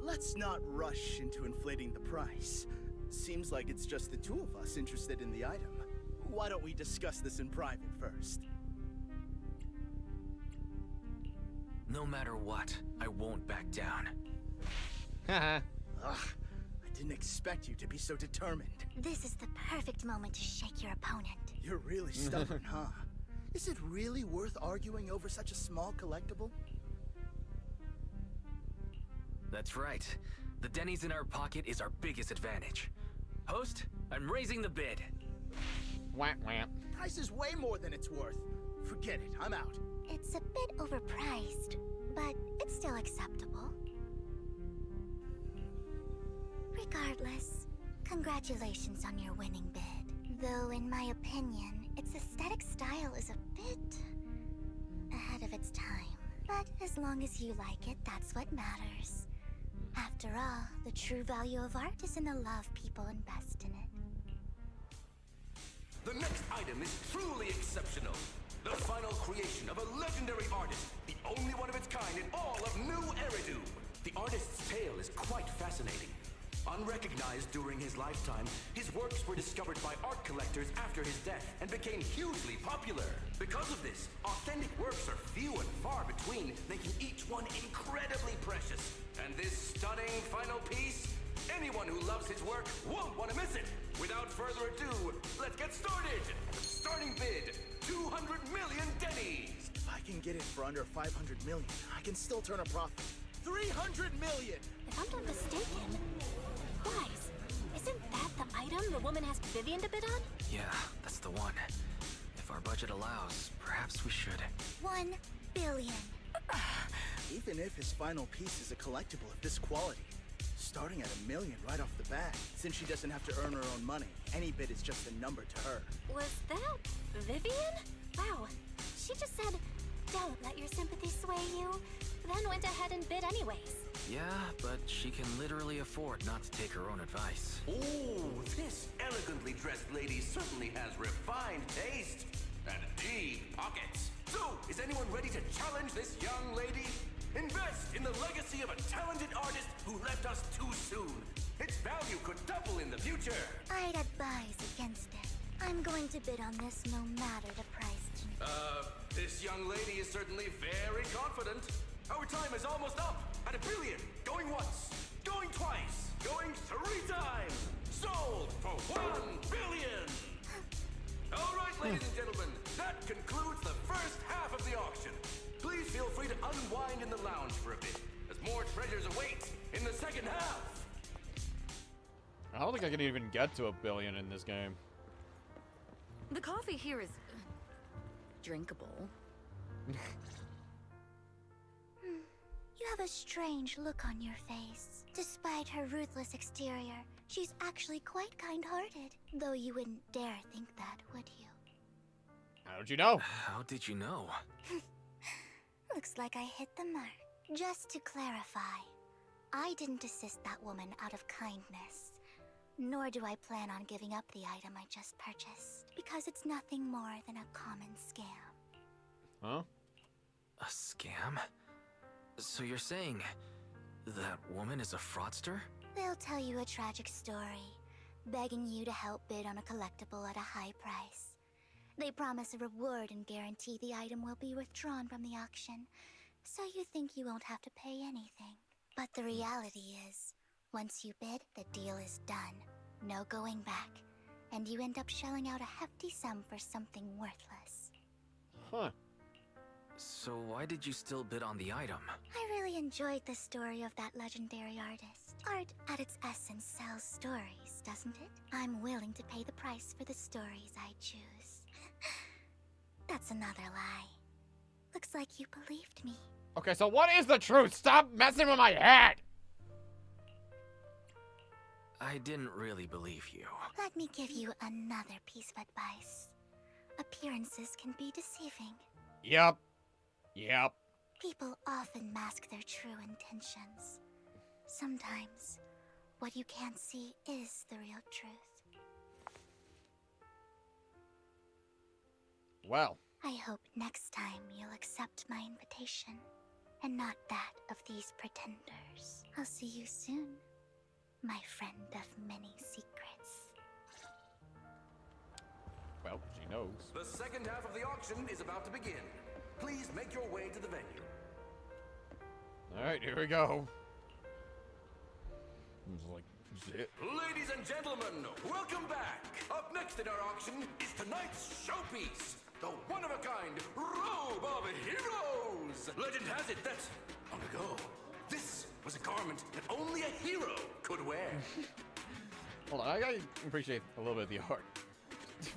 Let's not rush into inflating the price. Seems like it's just the two of us interested in the item. Why don't we discuss this in private first? No matter what, I won't back down. Ugh, I didn't expect you to be so determined. This is the perfect moment to shake your opponent. You're really stubborn, huh? Is it really worth arguing over such a small collectible? That's right. The Denny's in our pocket is our biggest advantage. Host, I'm raising the bid. Wah, wah. Price is way more than it's worth. Forget it, I'm out. It's a bit overpriced, but it's still acceptable. Regardless, congratulations on your winning bid. Though, in my opinion, its aesthetic style is a bit ahead of its time. But as long as you like it, that's what matters. After all, the true value of art is in the love people invest in it. The next item is truly exceptional. The final creation of a legendary artist, the only one of its kind in all of New Eridu. The artist's tale is quite fascinating. Unrecognized during his lifetime, his works were discovered by art collectors after his death and became hugely popular. Because of this, authentic works are few and far between, making each one incredibly precious. And this stunning final piece, anyone who loves his work won't want to miss it. Without further ado, let's get started. Starting bid, 200 million Denny's. If I can get it for under 500 million, I can still turn a profit. 300 million! If I'm not mistaken, guys, isn't that the item the woman asked Vivian to bid on? Yeah, that's the one. If our budget allows, perhaps we should. 1 billion. Even if his final piece is a collectible of this quality, starting at $1 million right off the bat, since she doesn't have to earn her own money, any bid is just a number to her. Was that Vivian? Wow, she just said, don't let your sympathy sway you, then went ahead and bid anyways. Yeah, but she can literally afford not to take her own advice. Oh, this elegantly dressed lady certainly has refined taste and deep pockets. So, is anyone ready to challenge this young lady? Invest in the legacy of a talented artist who left us too soon. Its value could double in the future. I'd advise against it. I'm going to bid on this no matter the price to me. This young lady is certainly very confident. Our time is almost up at $1 billion. Going once, going twice, going 3 times. Sold for $1 billion. All right, ladies and gentlemen, that concludes the first half of the auction. Please feel free to unwind in the lounge for a bit, as more treasures await in the second half. I don't think I can even get to $1 billion in this game. The coffee here is drinkable. You have a strange look on your face. Despite her ruthless exterior, she's actually quite kind-hearted. Though you wouldn't dare think that, would you? How'd you know? How did you know? Looks like I hit the mark. Just to clarify, I didn't assist that woman out of kindness. Nor do I plan on giving up the item I just purchased, because it's nothing more than a common scam. Huh? A scam? So you're saying that woman is a fraudster? They'll tell you a tragic story, begging you to help bid on a collectible at a high price. They promise a reward and guarantee the item will be withdrawn from the auction, so you think you won't have to pay anything. But the reality is, once you bid, the deal is done. No going back. And you end up shelling out a hefty sum for something worthless. Huh. So why did you still bid on the item? I really enjoyed the story of that legendary artist. Art, at its essence, sells stories, doesn't it? I'm willing to pay the price for the stories I choose. That's another lie. Looks like you believed me. Okay, so what is the truth? Stop messing with my head! I didn't really believe you. Let me give you another piece of advice. Appearances can be deceiving. Yep. Yep. People often mask their true intentions. Sometimes, what you can't see is the real truth. Well. I hope next time you'll accept my invitation, and not that of these pretenders. I'll see you soon, my friend of many secrets. Well, she knows. The second half of the auction is about to begin. Please make your way to the venue. Alright, here we go. It's like, shit. Ladies and gentlemen, welcome back. Up next in our auction is tonight's showpiece, the one-of-a-kind Robe of Heroes. Legend has it that, long ago, this was a garment that only a hero could wear. Hold on, I appreciate a little bit of the art.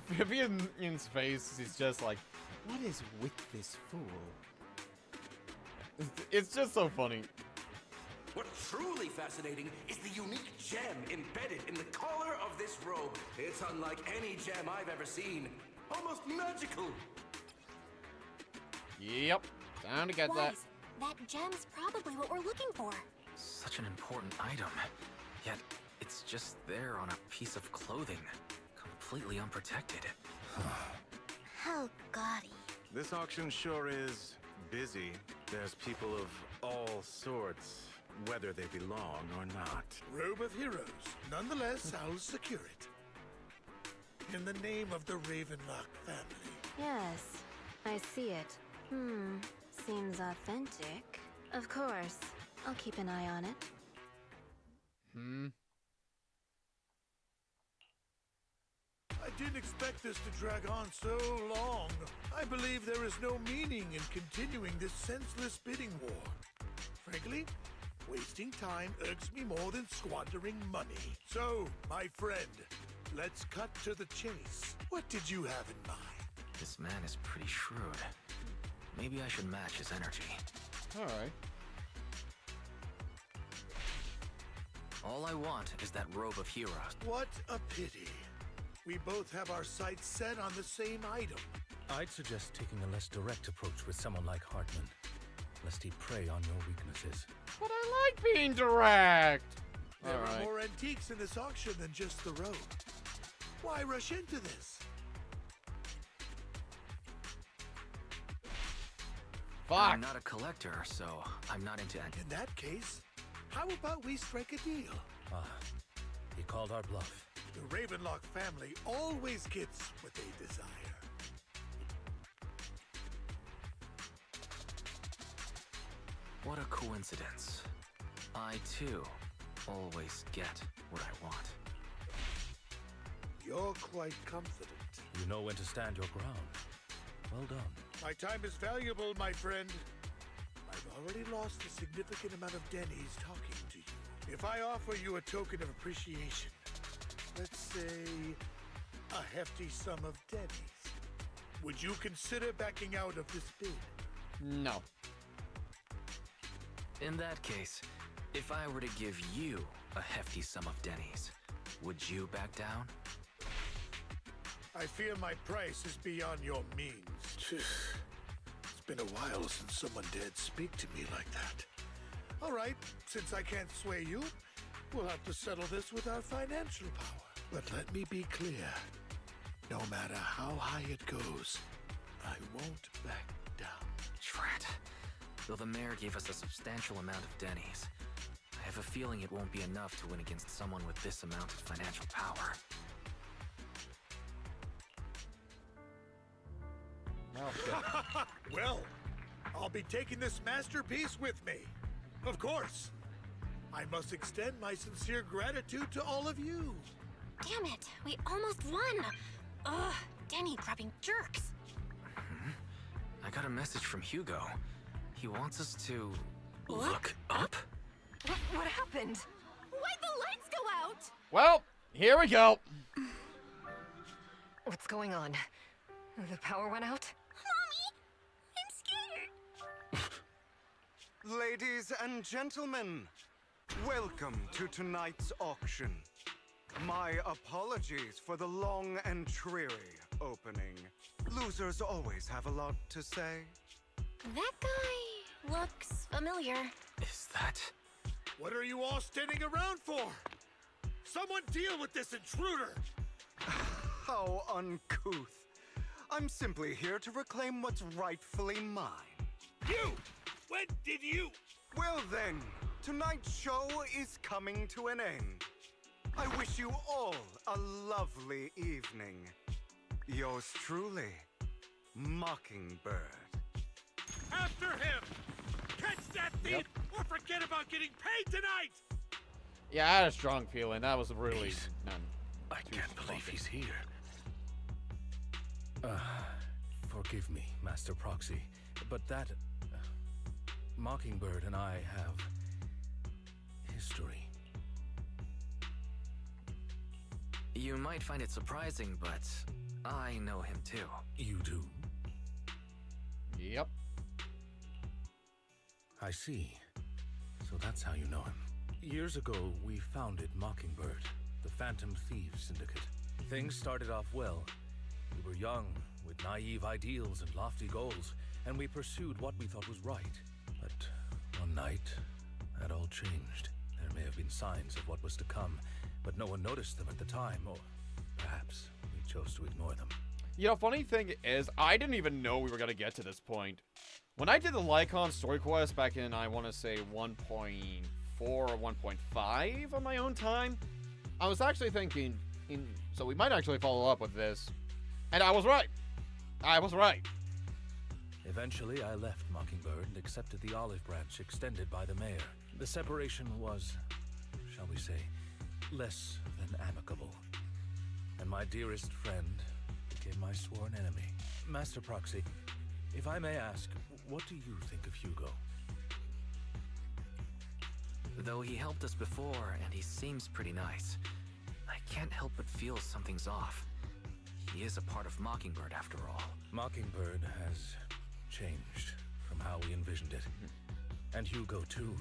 Vivian's face is just like, what is with this fool? It's just so funny. What's truly fascinating is the unique gem embedded in the collar of this robe. It's unlike any gem I've ever seen. Almost magical. Yep, time to get Wise, that. that gem's probably what we're looking for. Such an important item, yet it's just there on a piece of clothing, completely unprotected. How gaudy. This auction sure is busy. There's people of all sorts, whether they belong or not. Robe of Heroes. Nonetheless, I'll secure it. In the name of the Ravenlock family. Yes, I see it. Seems authentic. Of course, I'll keep an eye on it. I didn't expect this to drag on so long. I believe there is no meaning in continuing this senseless bidding war. Frankly, wasting time irks me more than squandering money. So, my friend, let's cut to the chase. What did you have in mind? This man is pretty shrewd. Maybe I should match his energy. Alright. All I want is that Robe of Heroes. What a pity. We both have our sights set on the same item. I'd suggest taking a less direct approach with someone like Hartman, lest he prey on your weaknesses. But I like being direct! There Alright. are more antiques in this auction than just the robe. Why rush into this? Fuck! I'm not a collector, so I'm not into In that case, how about we strike a deal? He called our bluff. The Ravenlock family always gets what they desire. What a coincidence. I, too, always get what I want. You're quite confident. You know when to stand your ground. Well done. My time is valuable, my friend. I've already lost a significant amount of Denny's talking to you. If I offer you a token of appreciation, let's say a hefty sum of Denny's, would you consider backing out of this bid? No. In that case, if I were to give you a hefty sum of Denny's, would you back down? I fear my price is beyond your means. It's been a while since someone dared speak to me like that. All right, since I can't sway you, we'll have to settle this with our financial power. But let me be clear. No matter how high it goes, I won't back down. Drat. Though the mayor gave us a substantial amount of Denny's, I have a feeling it won't be enough to win against someone with this amount of financial power. Well, I'll be taking this masterpiece with me. Of course. I must extend my sincere gratitude to all of you. Damn it, we almost won! Ugh, Denny grabbing jerks. I got a message from Hugo. He wants us to look up? What happened? Why'd the lights go out? Well, here we go. What's going on? The power went out? Mommy, I'm scared. Ladies and gentlemen, welcome to tonight's auction. My apologies for the long and dreary opening. Losers always have a lot to say. That guy looks familiar. Is that... What are you all standing around for? Someone deal with this intruder! How uncouth. I'm simply here to reclaim what's rightfully mine. You! When did you? Well then, tonight's show is coming to an end. I wish you all a lovely evening. Yours truly, Mockingbird. After him! Catch that thief or forget about getting paid tonight! Yeah, I had a strong feeling. That was really... I can't believe he's here. Forgive me, Master Proxy, but that... Mockingbird and I have... history. You might find it surprising, but I know him too. You do? Yep. I see. So that's how you know him. Years ago, we founded Mockingbird, the Phantom Thieves Syndicate. Things started off well. We were young, with naive ideals and lofty goals, and we pursued what we thought was right. But one night, that all changed. There may have been signs of what was to come, but no one noticed them at the time, or perhaps we chose to ignore them. You know, funny thing is, I didn't even know we were going to get to this point. When I did the Lycon story quest back in, I want to say 1.4 or 1.5 on my own time, I was actually thinking, so we might actually follow up with this. And I was right. I was right. Eventually, I left Mockingbird and accepted the olive branch extended by the mayor. The separation was, shall we say, less than amicable. And my dearest friend became my sworn enemy. Master Proxy, if I may ask, what do you think of Hugo? Though he helped us before, and he seems pretty nice, I can't help but feel something's off. He is a part of Mockingbird, after all. Mockingbird has changed from how we envisioned it. And Hugo, too,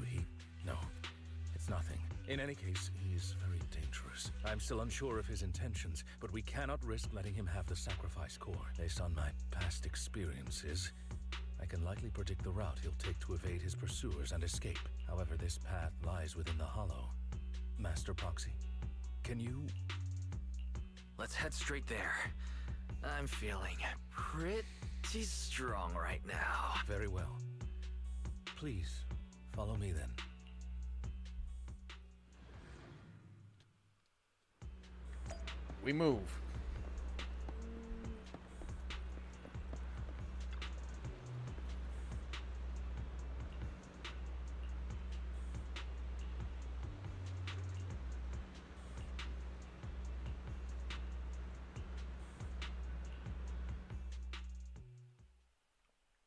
No, it's nothing. In any case, he is very dangerous. I'm still unsure of his intentions, but we cannot risk letting him have the sacrifice core. Based on my past experiences, I can likely predict the route he'll take to evade his pursuers and escape. However, this path lies within the Hollow. Master Proxy, can you... Let's head straight there. I'm feeling pretty strong right now. Very well. Please, follow me then. We move.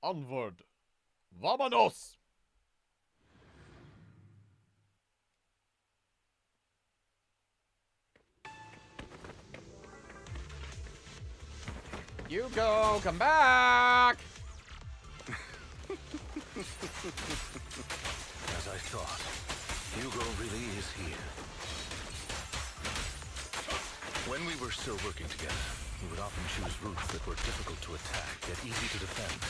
Onward. Vamonos! Hugo, come back! As I thought, Hugo really is here. When we were still working together, he would often choose routes that were difficult to attack, yet easy to defend.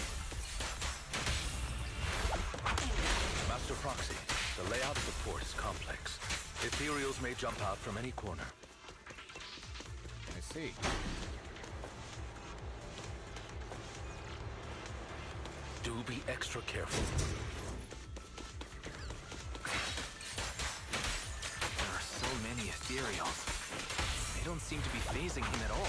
Master Proxy, the layout of the fort is complex. Ethereals may jump out from any corner. I see. Do be extra careful. There are so many ethereals. They don't seem to be phasing him at all.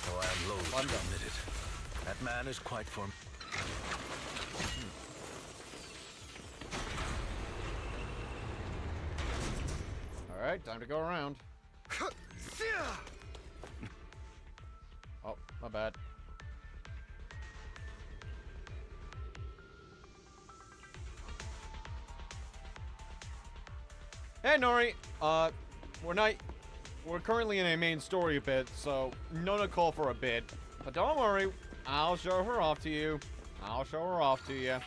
Though I am loath to admit it, that man is quite form... Alright, time to go around. Oh, my bad. Hey, Nori. We're currently in a main story bit, so no Nicole for a bit. But don't worry, I'll show her off to you. I'll show her off to you.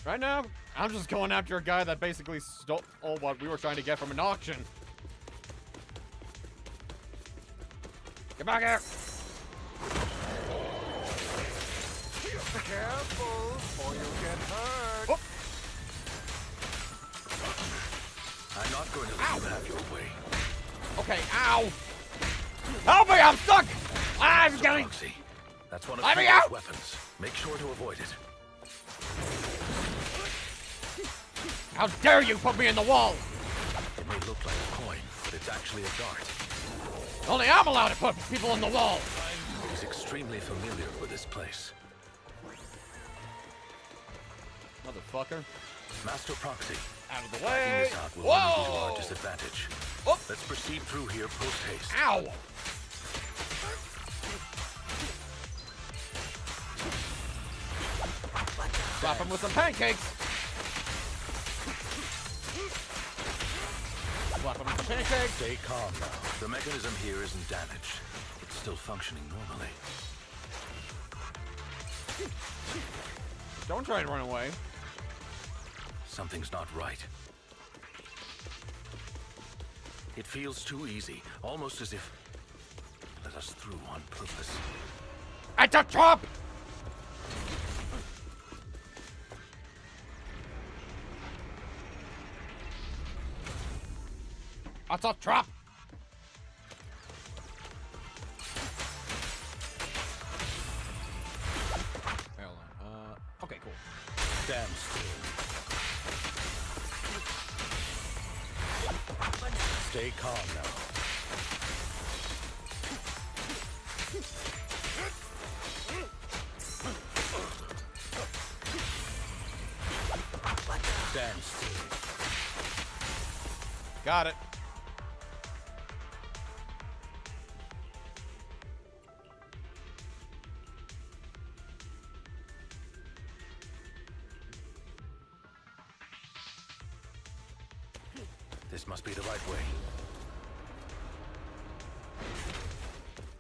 Right now, I'm just going after a guy that basically stole what we were trying to get from an auction. Get back here! Careful, or you'll get hurt. Oh. I'm not going to let you have your way. Okay, ow! Help me, I'm stuck! I'm getting... Proxy. That's one of Let me Hugo's out! weapons. Make sure to avoid it. How dare you put me in the wall! It may look like a coin, but it's actually a dart. Only I'm allowed to put people in the wall! He's extremely familiar with this place. Motherfucker. Master Proxy. Out of the Backing way! this out will run into Whoa! our disadvantage. Oh. Let's proceed through here post-haste. Ow! Slap him with some pancakes! Slap him with some pancakes! Stay calm now. The mechanism here isn't damaged. It's still functioning normally. Don't try to run away. Something's not right. It feels too easy, almost as if let us through on purpose. It's a trap! It's a trap! Hold on. Okay, cool. Stand still. Stay calm now. Stand still. Got it. This must be the right way.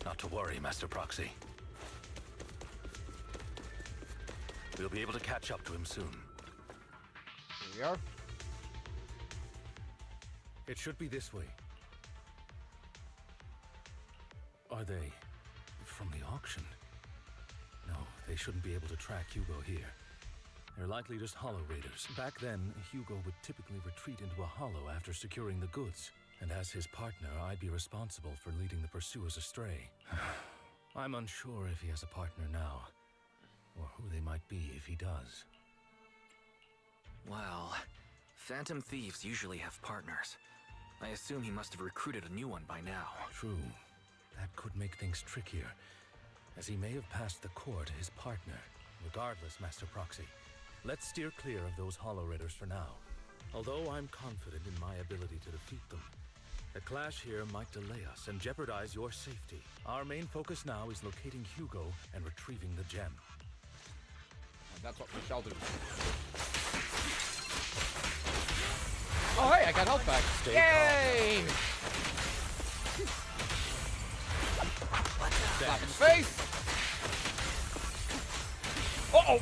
Not to worry, Master Proxy. We'll be able to catch up to him soon. Here we are. It should be this way. Are they from the auction? No, they shouldn't be able to track Hugo here. They're likely just hollow raiders. Back then, Hugo would typically retreat into a hollow after securing the goods. And as his partner, I'd be responsible for leading the pursuers astray. I'm unsure if he has a partner now, or who they might be if he does. Well, Phantom Thieves usually have partners. I assume he must have recruited a new one by now. True. That could make things trickier, as he may have passed the core to his partner. Regardless, Master Proxy, let's steer clear of those hollow raiders for now. Although I'm confident in my ability to defeat them, a clash here might delay us and jeopardize your safety. Our main focus now is locating Hugo and retrieving the gem. And that's what we shall do. Oh, hey, I got health back. Stay Yay! Slap in the face. Uh-oh.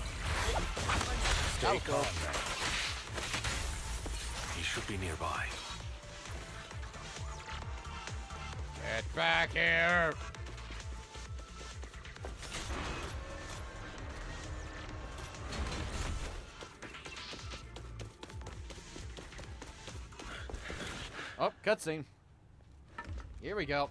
Stay calm now. He should be nearby. Get back here. Oh, cutscene. Here we go.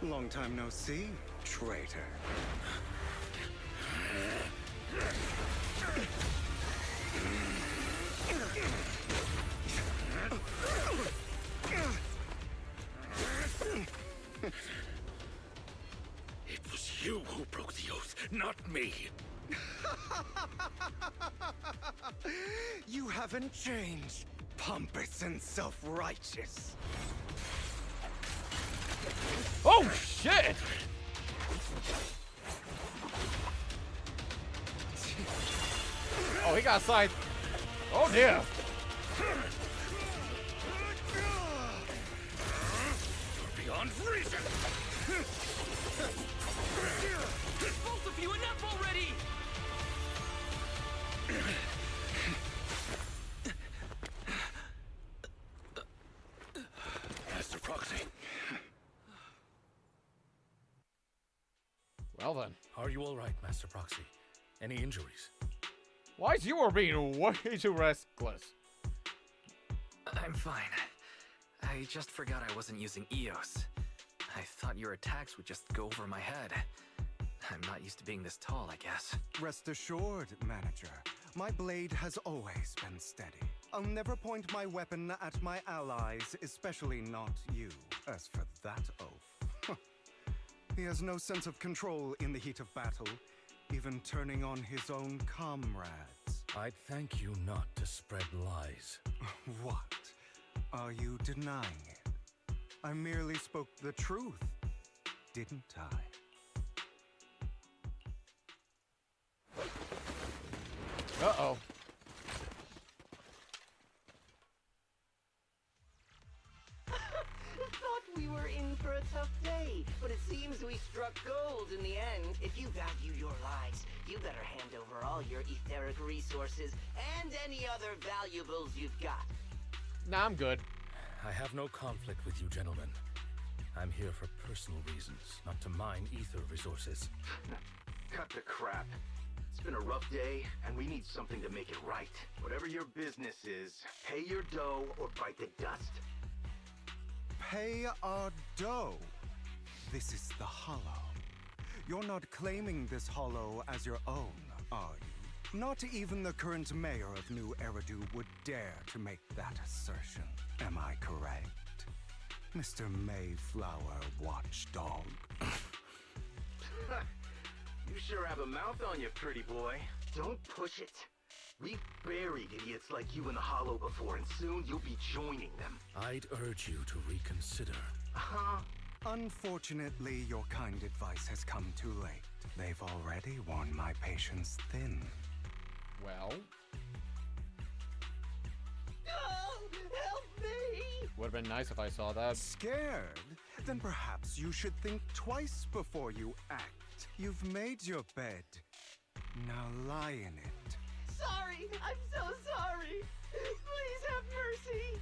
Long time no see, traitor. It was you who broke the oath, not me. You haven't changed, pompous and self-righteous. Oh, shit! Oh, he got scythed. Oh, dear. You're beyond reason. Both of you, enough already! Master Proxy. Well then. Are you all right, Master Proxy? Any injuries? Why is you being way too restless? I'm fine. I just forgot I wasn't using EOS. I thought your attacks would just go over my head. I'm not used to being this tall, I guess. Rest assured, Manager. My blade has always been steady. I'll never point my weapon at my allies, especially not you. As for that oaf, he has no sense of control in the heat of battle, even turning on his own comrades. I'd thank you not to spread lies. What? Are you denying it? I merely spoke the truth, didn't I? Uh-oh. Thought we were in for a tough day, but it seems we struck gold in the end. If you value your lives, you better hand over all your etheric resources and any other valuables you've got. Nah, I'm good. I have no conflict with you, gentlemen. I'm here for personal reasons, not to mine ether resources. Cut the crap. It's been a rough day, and we need something to make it right. Whatever your business is, pay your dough or bite the dust. Pay our dough. This is the Hollow. You're not claiming this Hollow as your own, are you? Not even the current mayor of New Eridu would dare to make that assertion. Am I correct, Mr. Mayflower Watchdog? You sure have a mouth on you, pretty boy. Don't push it. We've buried idiots like you in the Hollow before, and soon you'll be joining them. I'd urge you to reconsider. Huh? Unfortunately, your kind advice has come too late. They've already worn my patience thin. Well? Oh, help me! Would have been nice if I saw that. Scared? Then perhaps you should think twice before you act. You've made your bed. Now lie in it. Sorry, I'm so sorry. Please have mercy.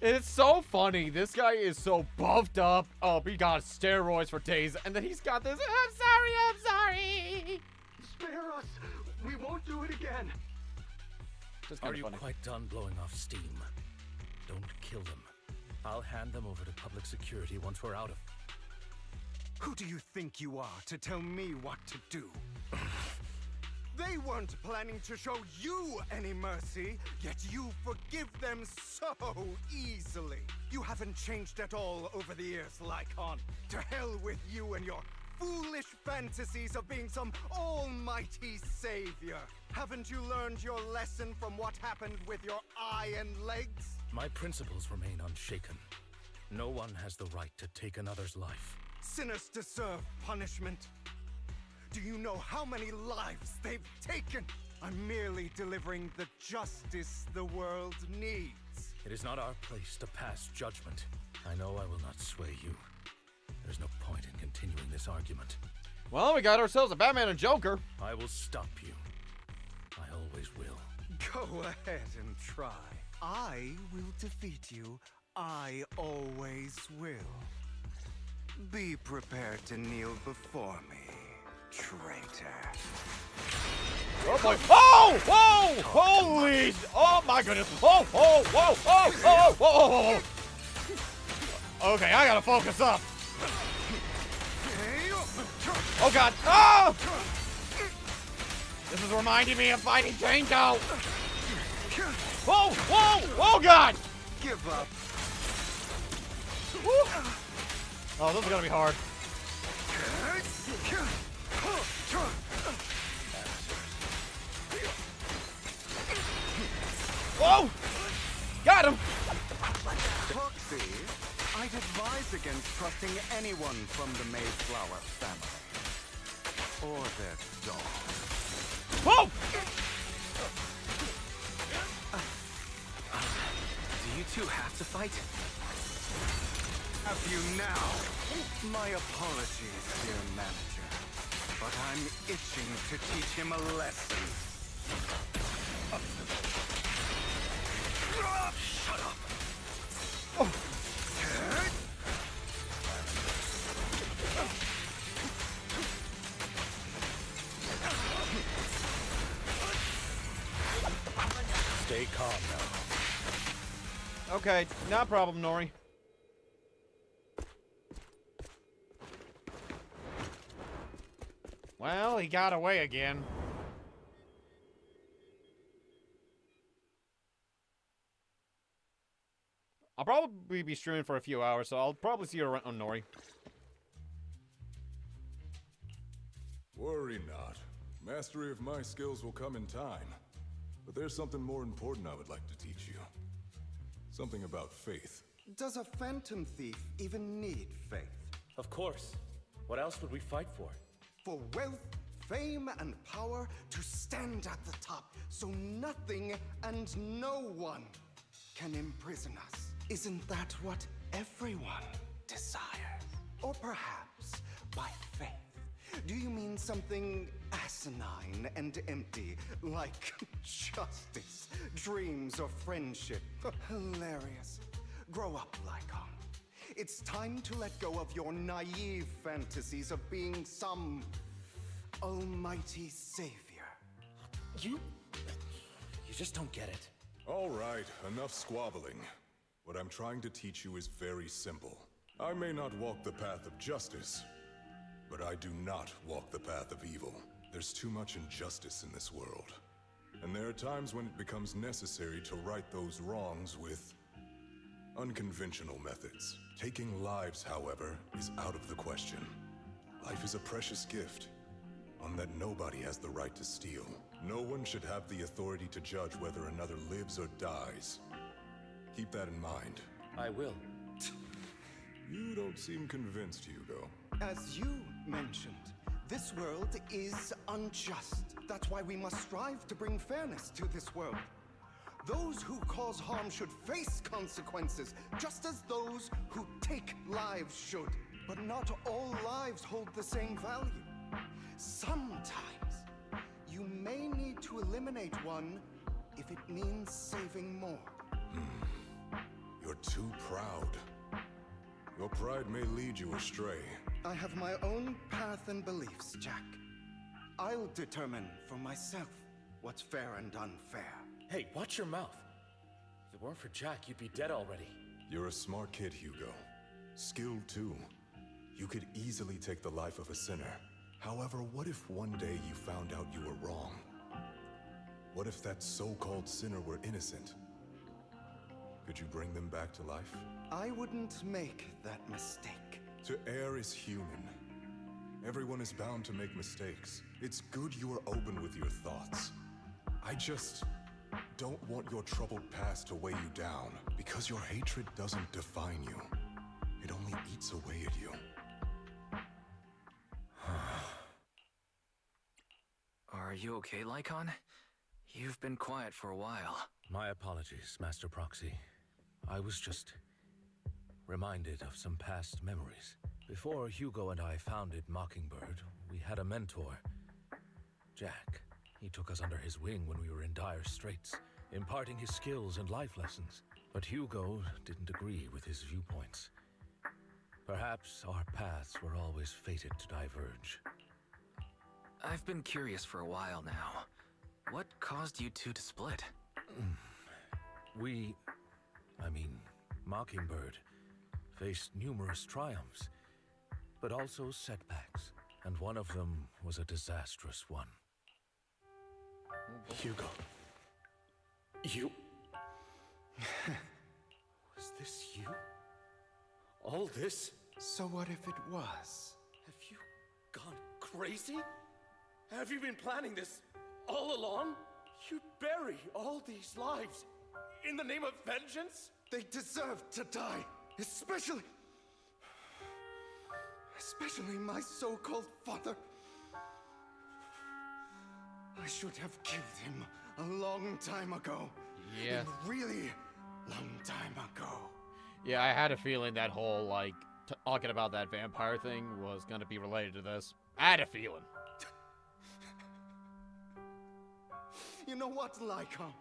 It's so funny. This guy is so buffed up. Oh, he got steroids for days, and then he's got this. I'm sorry. Spare us. We won't do it again. Just Are kind you of funny. quite done blowing off steam? Don't kill them. I'll hand them over to public security once we're out of. Who do you think you are to tell me what to do? They weren't planning to show you any mercy, yet you forgive them so easily. You haven't changed at all over the years, Lycon. To hell with you and your foolish fantasies of being some almighty savior. Haven't you learned your lesson from what happened with your eye and legs? My principles remain unshaken. No one has the right to take another's life. Sinners deserve punishment. Do you know how many lives they've taken? I'm merely delivering the justice the world needs. It is not our place to pass judgment. I know I will not sway you. There's no point in continuing this argument. Well, we got ourselves a Batman and Joker. I will stop you. I always will. Go ahead and try. I will defeat you. I always will. Be prepared to kneel before me, traitor. Oh boy! Oh! Whoa! Holy! Oh my goodness! Whoa! Whoa! Whoa! Whoa! Whoa! Whoa! Whoa! Okay, I gotta focus up. Oh god! Oh! This is reminding me of fighting Tango. Whoa! Whoa! Oh god! Give up. Woo. Oh, this is gonna be hard. Whoa! Got him! Foxy, I'd advise against trusting anyone from the Mayflower family. Or their dog. Whoa! Do you two have to fight? Have you now? My apologies, dear manager. But I'm itching to teach him a lesson. Shut up! Stay calm now. Okay, no problem, Nori. Well, he got away again. I'll probably be streaming for a few hours, so I'll probably see you around on Nori. Worry not. Mastery of my skills will come in time. But there's something more important I would like to teach you. Something about faith. Does a phantom thief even need faith? Of course. What else would we fight for? For wealth, fame, and power to stand at the top, so nothing and no one can imprison us. Isn't that what everyone desires? Or perhaps by faith? Do you mean something asinine and empty, like justice, dreams, or friendship? Hilarious. Grow up, Lycon. It's time to let go of your naive fantasies of being some almighty savior. You just don't get it. All right, enough squabbling. What I'm trying to teach you is very simple. I may not walk the path of justice, but I do not walk the path of evil. There's too much injustice in this world. And there are times when it becomes necessary to right those wrongs with unconventional methods. Taking lives, however, is out of the question. Life is a precious gift, one that nobody has the right to steal. No one should have the authority to judge whether another lives or dies. Keep that in mind. I will. You don't seem convinced, Hugo. As you mentioned, this world is unjust. That's why we must strive to bring fairness to this world. Those who cause harm should face consequences, just as those who take lives should. But not all lives hold the same value. Sometimes, you may need to eliminate one if it means saving more. You're too proud. Your pride may lead you astray. I have my own path and beliefs, Jack. I'll determine for myself what's fair and unfair. Hey, watch your mouth. If it weren't for Jack, you'd be dead already. You're a smart kid, Hugo. Skilled too. You could easily take the life of a sinner. However, what if one day you found out you were wrong? What if that so-called sinner were innocent? Could you bring them back to life? I wouldn't make that mistake. To err is human. Everyone is bound to make mistakes. It's good you are open with your thoughts. I just don't want your troubled past to weigh you down, because your hatred doesn't define you. It only eats away at you. Are you okay, Lycon? You've been quiet for a while. My apologies, Master Proxy. I was just reminded of some past memories. Before Hugo and I founded Mockingbird, we had a mentor, Jack. He took us under his wing when we were in dire straits, imparting his skills and life lessons. But Hugo didn't agree with his viewpoints. Perhaps our paths were always fated to diverge. I've been curious for a while now. What caused you two to split? Mockingbird, faced numerous triumphs, but also setbacks, and one of them was a disastrous one. Hugo. You... Was this you? All this? So what if it was? Have you gone crazy? Have you been planning this all along? You'd bury all these lives in the name of vengeance? They deserve to die, especially my so-called father. I should have killed him a long time ago. Yeah. A really long time ago. Yeah, I had a feeling that whole, like, talking about that vampire thing was gonna be related to this. I had a feeling. You know what, Lycon?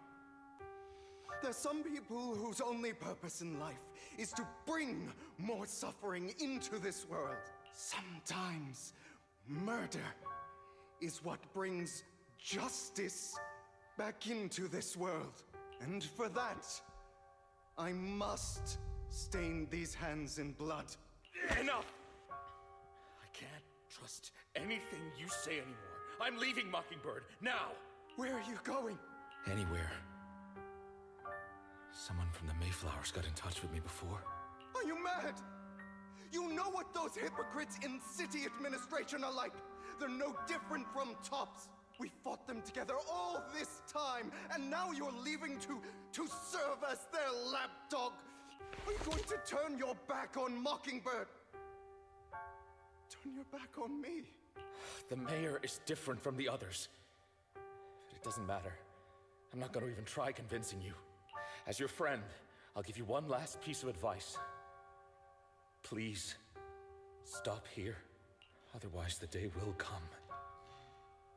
There's some people whose only purpose in life is to bring more suffering into this world. Sometimes murder is what brings justice back into this world. And for that, I must stain these hands in blood. Enough! I can't trust anything you say anymore. I'm leaving Mockingbird, now! Where are you going? Anywhere. Someone from the Mayflowers got in touch with me before. Are you mad? You know what those hypocrites in city administration are like. They're no different from tops. We fought them together all this time, and now you're leaving to serve as their lapdog. Are you going to turn your back on Mockingbird? Turn your back on me. The mayor is different from the others. But it doesn't matter. I'm not going to even try convincing you. As your friend, I'll give you one last piece of advice. Please, stop here. Otherwise, the day will come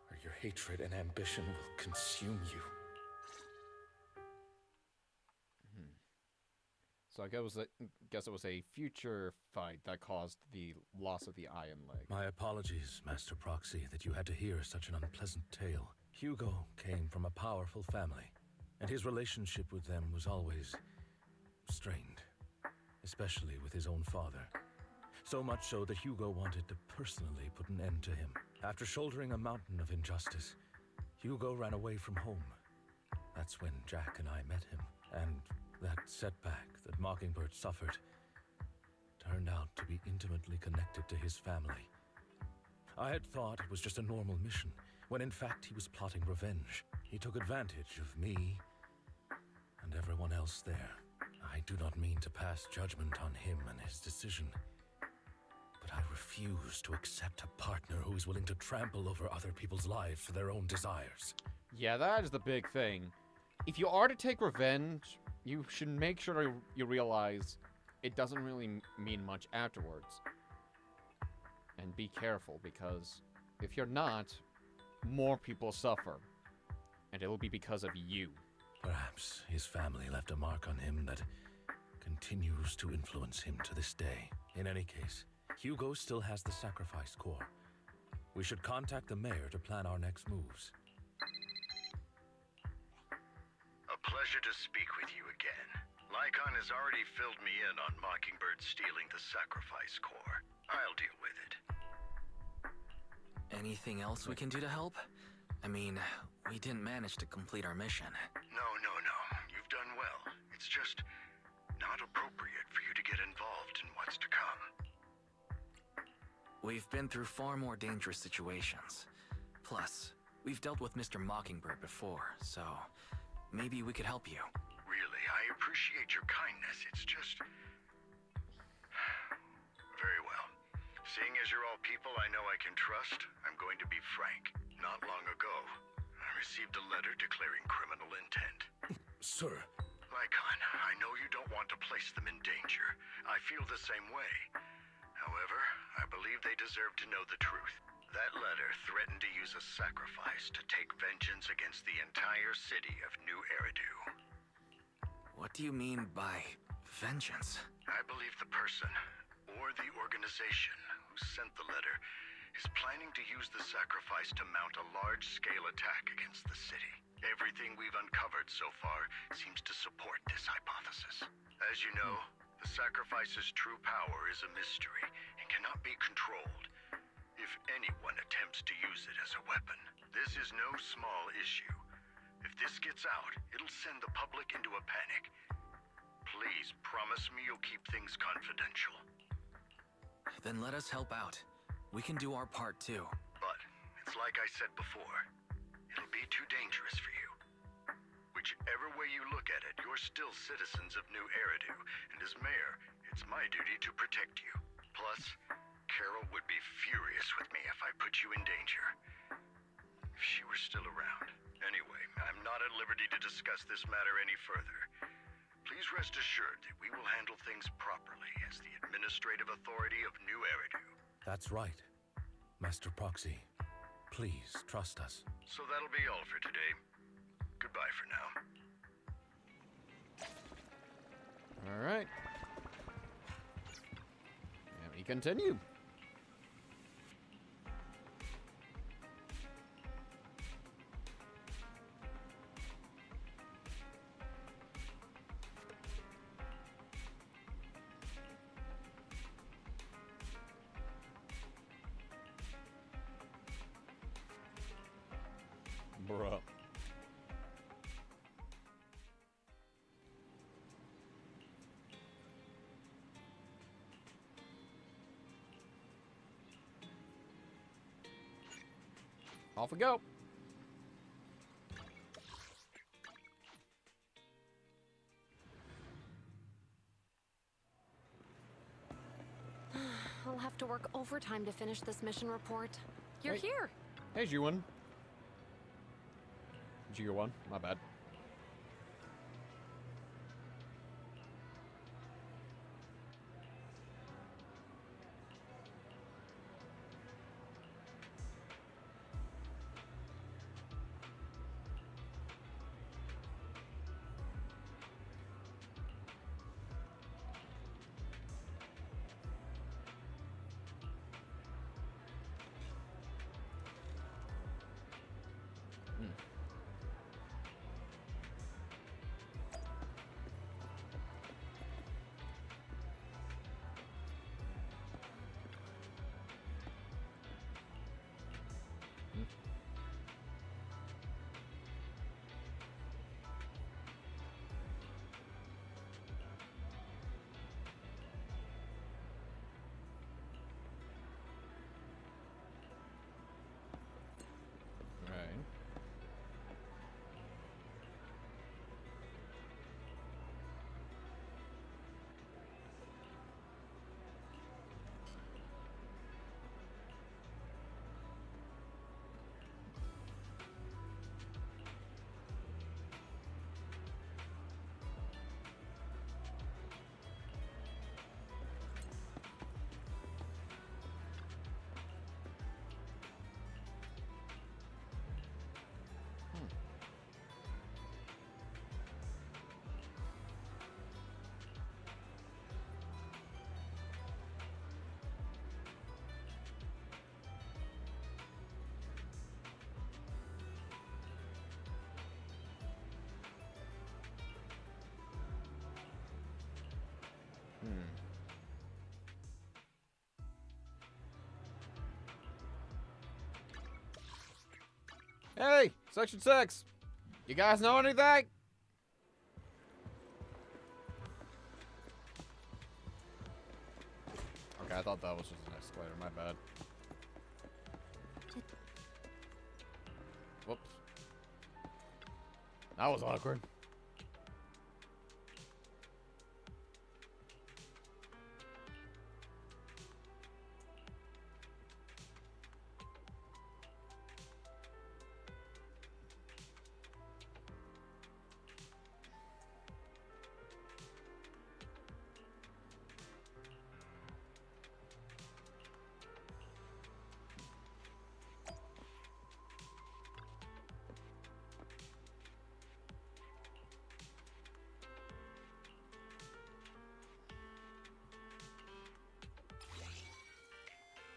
where your hatred and ambition will consume you. So I guess it was a future fight that caused the loss of the eye and leg. My apologies, Master Proxy, that you had to hear such an unpleasant tale. Hugo came from a powerful family, and his relationship with them was always strained, especially with his own father. So much so that Hugo wanted to personally put an end to him. After shouldering a mountain of injustice, Hugo ran away from home. That's when Jack and I met him, and that setback that Mockingbird suffered turned out to be intimately connected to his family. I had thought it was just a normal mission, when in fact he was plotting revenge. He took advantage of me and everyone else there. I do not mean to pass judgment on him and his decision, but I refuse to accept a partner who is willing to trample over other people's lives for their own desires. Yeah, that is the big thing. If you are to take revenge, you should make sure you realize it doesn't really mean much afterwards. And be careful, because if you're not, more people suffer. And it'll be because of you. Perhaps his family left a mark on him that continues to influence him to this day. In any case, Hugo still has the sacrifice core. We should contact the mayor to plan our next moves. A pleasure to speak with you again. Lycon has already filled me in on Mockingbird stealing the sacrifice core. I'll deal with it. Anything else we can do to help? I mean, we didn't manage to complete our mission. No. You've done well. It's just not appropriate for you to get involved in what's to come. We've been through far more dangerous situations. Plus, we've dealt with Mr. Mockingbird before, so maybe we could help you. Really, I appreciate your kindness. It's just... Very well. Seeing as you're all people I know I can trust, I'm going to be frank. Not long ago, I received a letter declaring criminal intent. Sir. Lycon, I know you don't want to place them in danger. I feel the same way. However, I believe they deserve to know the truth. That letter threatened to use a sacrifice to take vengeance against the entire city of New Eridu. What do you mean by vengeance? I believe the person, or the organization, who sent the letter is planning to use the sacrifice to mount a large-scale attack against the city. Everything we've uncovered so far seems to support this hypothesis. As you know, the sacrifice's true power is a mystery and cannot be controlled. If anyone attempts to use it as a weapon, this is no small issue. If this gets out, it'll send the public into a panic. Please promise me you'll keep things confidential. Then let us help out. We can do our part too. But, it's like I said before, it'll be too dangerous for you. Whichever way you look at it, you're still citizens of New Eridu, and as mayor, it's my duty to protect you. Plus, Carol would be furious with me if I put you in danger. If she were still around. Anyway, I'm not at liberty to discuss this matter any further. Please rest assured that we will handle things properly as the administrative authority of New Eridu. That's right. Master Proxy, please trust us. So that'll be all for today. Goodbye for now. All right. And we continue. Bruh. Off we go. I'll have to work overtime to finish this mission report. You're Hey. here. Hey, G1. G1, my bad. Hey, Section 6! You guys know anything? Okay, I thought that was just an escalator, my bad. Whoops. That was awkward.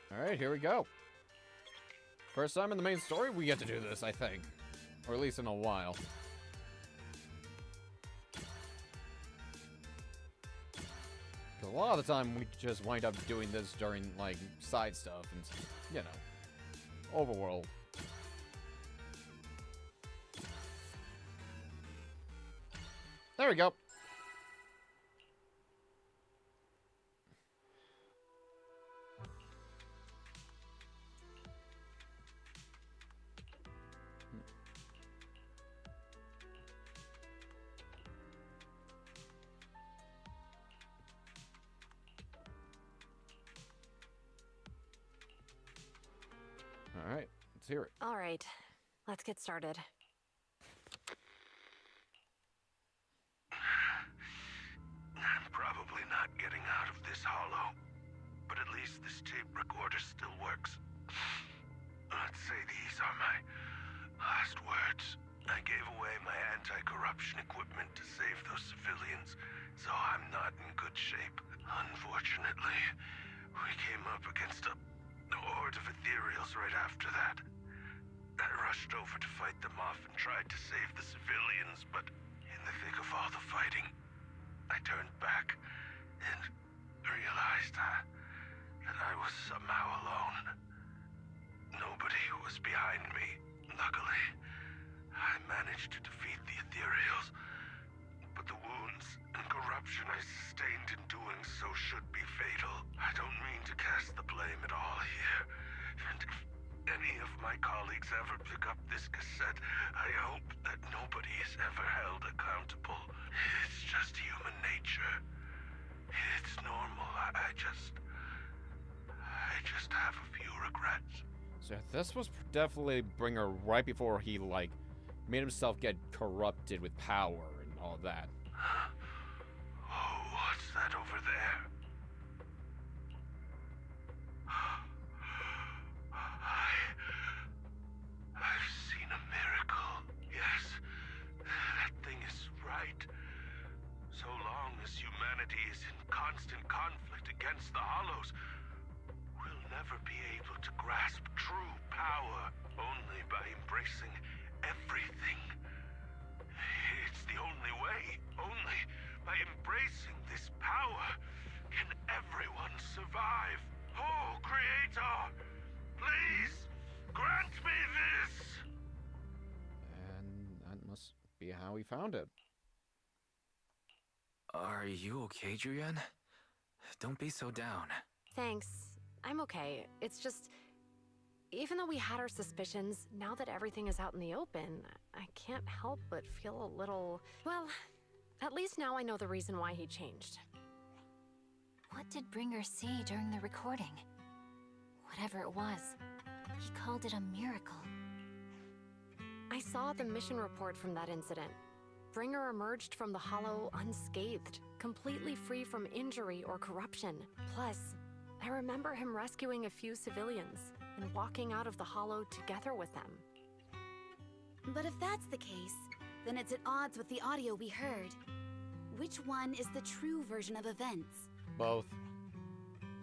Alright, here we go. First time in the main story, we get to do this, I think. Or at least in a while. Because a lot of the time, we just wind up doing this during, like, side stuff and, you know, overworld. There we go. All right, let's hear it. All right, let's get started. hollow. But at least this tape recorder still works. Let's say these are my last words. I gave away my anti-corruption equipment to save those civilians, so I'm not in good shape. Unfortunately, we came up against a horde of ethereals right after that. I rushed over to fight them off and tried to save the civilians, but in the thick of all the fighting, I turned back and realized that I was somehow alone. Nobody was behind me. Luckily, I managed to defeat the ethereals, but the wounds and corruption I sustained in doing so should be fatal. I don't mean to cast the blame at all here, and if any of my colleagues ever pick up this cassette, I hope that nobody is ever held accountable. It's just human nature. It's normal. I just have a few regrets. So this was definitely Bringer right before he, like, made himself get corrupted with power and all that. Oh, what's that over there? I've seen a miracle. Yes, that thing is right. So long as humanity is in constant conflict against the Hollows, we'll never be able to grasp true power. Only by embracing everything. It's the only way. Only by embracing this power can everyone survive. Oh, Creator, please grant me this. And that must be how he found it. Are you okay, Julian? Don't be so down. Thanks. I'm okay. It's just, even though we had our suspicions, now that everything is out in the open, I can't help but feel a little... Well, at least now I know the reason why he changed. What did Bringer see during the recording? Whatever it was, he called it a miracle. I saw the mission report from that incident. Bringer emerged from the Hollow unscathed, completely free from injury or corruption. Plus, I remember him rescuing a few civilians and walking out of the Hollow together with them. But if that's the case, then it's at odds with the audio we heard. Which one is the true version of events? Both.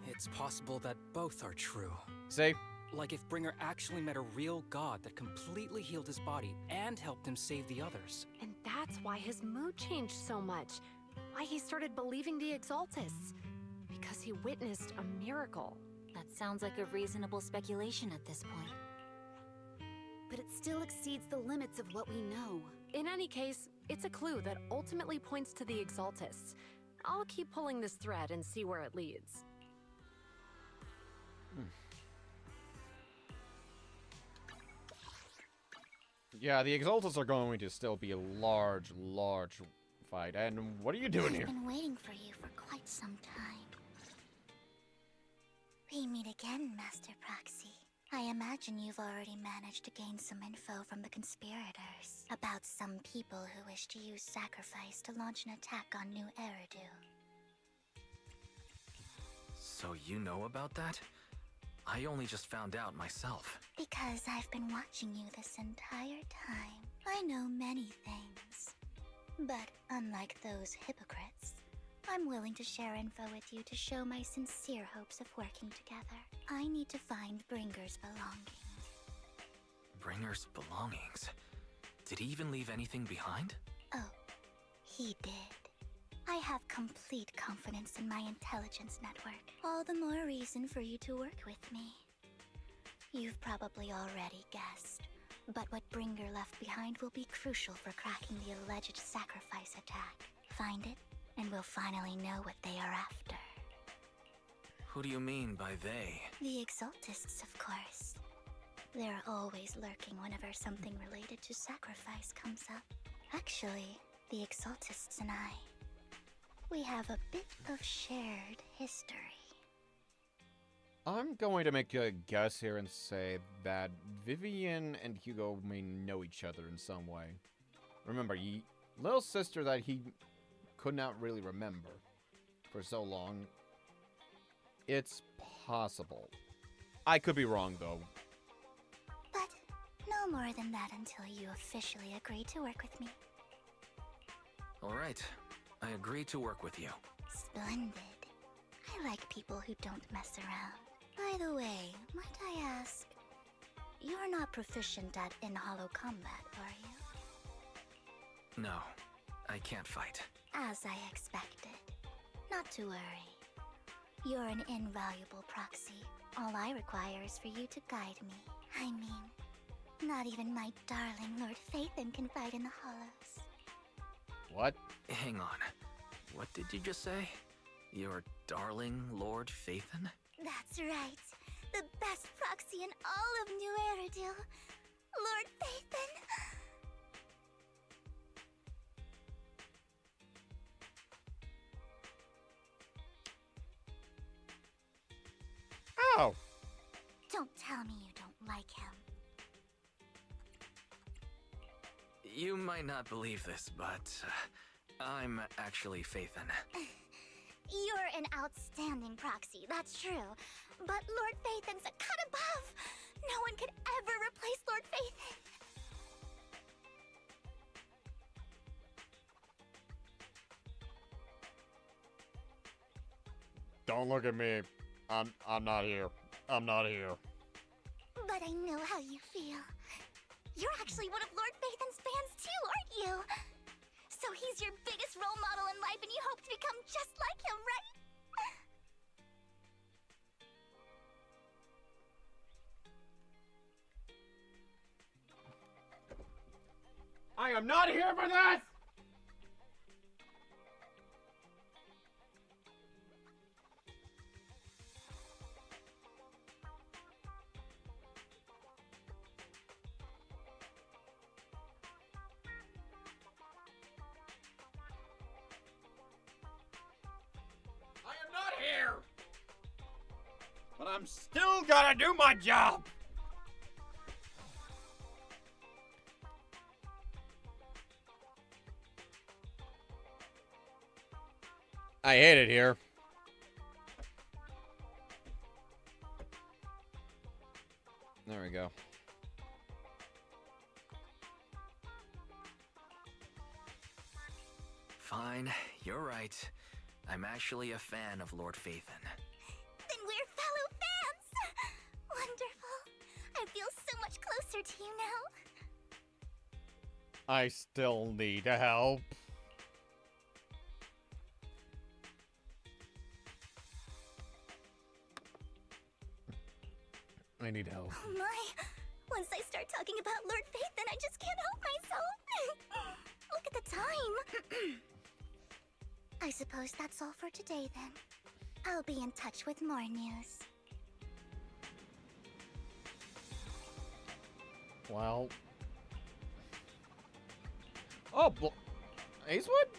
It's possible that both are true. See? Like if Bringer actually met a real god that completely healed his body and helped him save the others. And that's why his mood changed so much. Why he started believing the Exaltists. Because he witnessed a miracle. That sounds like a reasonable speculation at this point. But it still exceeds the limits of what we know. In any case, it's a clue that ultimately points to the Exaltists. I'll keep pulling this thread and see where it leads. Yeah, the Exaltists are going to still be a large fight. And what are you doing here? I've been waiting for you for quite some time. We meet again, Master Proxy. I imagine you've already managed to gain some info from the conspirators about some people who wish to use sacrifice to launch an attack on New Eridu. So you know about that? I only just found out myself. Because I've been watching you this entire time. I know many things. But unlike those hypocrites, I'm willing to share info with you to show my sincere hopes of working together. I need to find Bringer's belongings. Bringer's belongings? Did he even leave anything behind? Oh, he did. I have complete confidence in my intelligence network. All the more reason for you to work with me. You've probably already guessed, but what Bringer left behind will be crucial for cracking the alleged sacrifice attack. Find it, and we'll finally know what they are after. Who do you mean by they? The Exaltists, of course. They're always lurking whenever something related to sacrifice comes up. Actually, the Exaltists and I, we have a bit of shared history. I'm going to make a guess here and say that Vivian and Hugo may know each other in some way. Remember, little sister that he could not really remember for so long. It's possible. I could be wrong, though. But no more than that until you officially agree to work with me. Alright, I agree to work with you. Splendid. I like people who don't mess around. By the way, might I ask, you're not proficient at in-hollow combat, are you? No, I can't fight. As I expected. Not to worry. You're an invaluable proxy. All I require is for you to guide me. I mean, not even my darling Lord Phaethon can fight in the hollows. What? Hang on. What did you just say? Your darling Lord Phaethon? That's right. The best proxy in all of New Eridu. Lord Phaethon. Oh! Don't tell me you don't like him. You might not believe this, but I'm actually Phaethon. You're an outstanding proxy, that's true. But Lord Phaethon's a cut above. No one could ever replace Lord Phaethon. Don't look at me. I'm not here. I'm not here. But I know how you feel. You're actually one of Lord Phaethon's fans too, aren't you? So he's your biggest role model in life and you hope to become just like him, right? I am not here for this! Here. But I'm still gonna do my job. I hate it here. There we go. Fine, you're right. I'm actually a fan of Lord Phaethon. Then we're fellow fans! Wonderful. I feel so much closer to you now. I still need help. I need help. Oh my! Once I start talking about Lord Phaethon, I just can't help myself. Look at the time. I suppose that's all for today then. I'll be in touch with more news. Well. Oh, Acewood?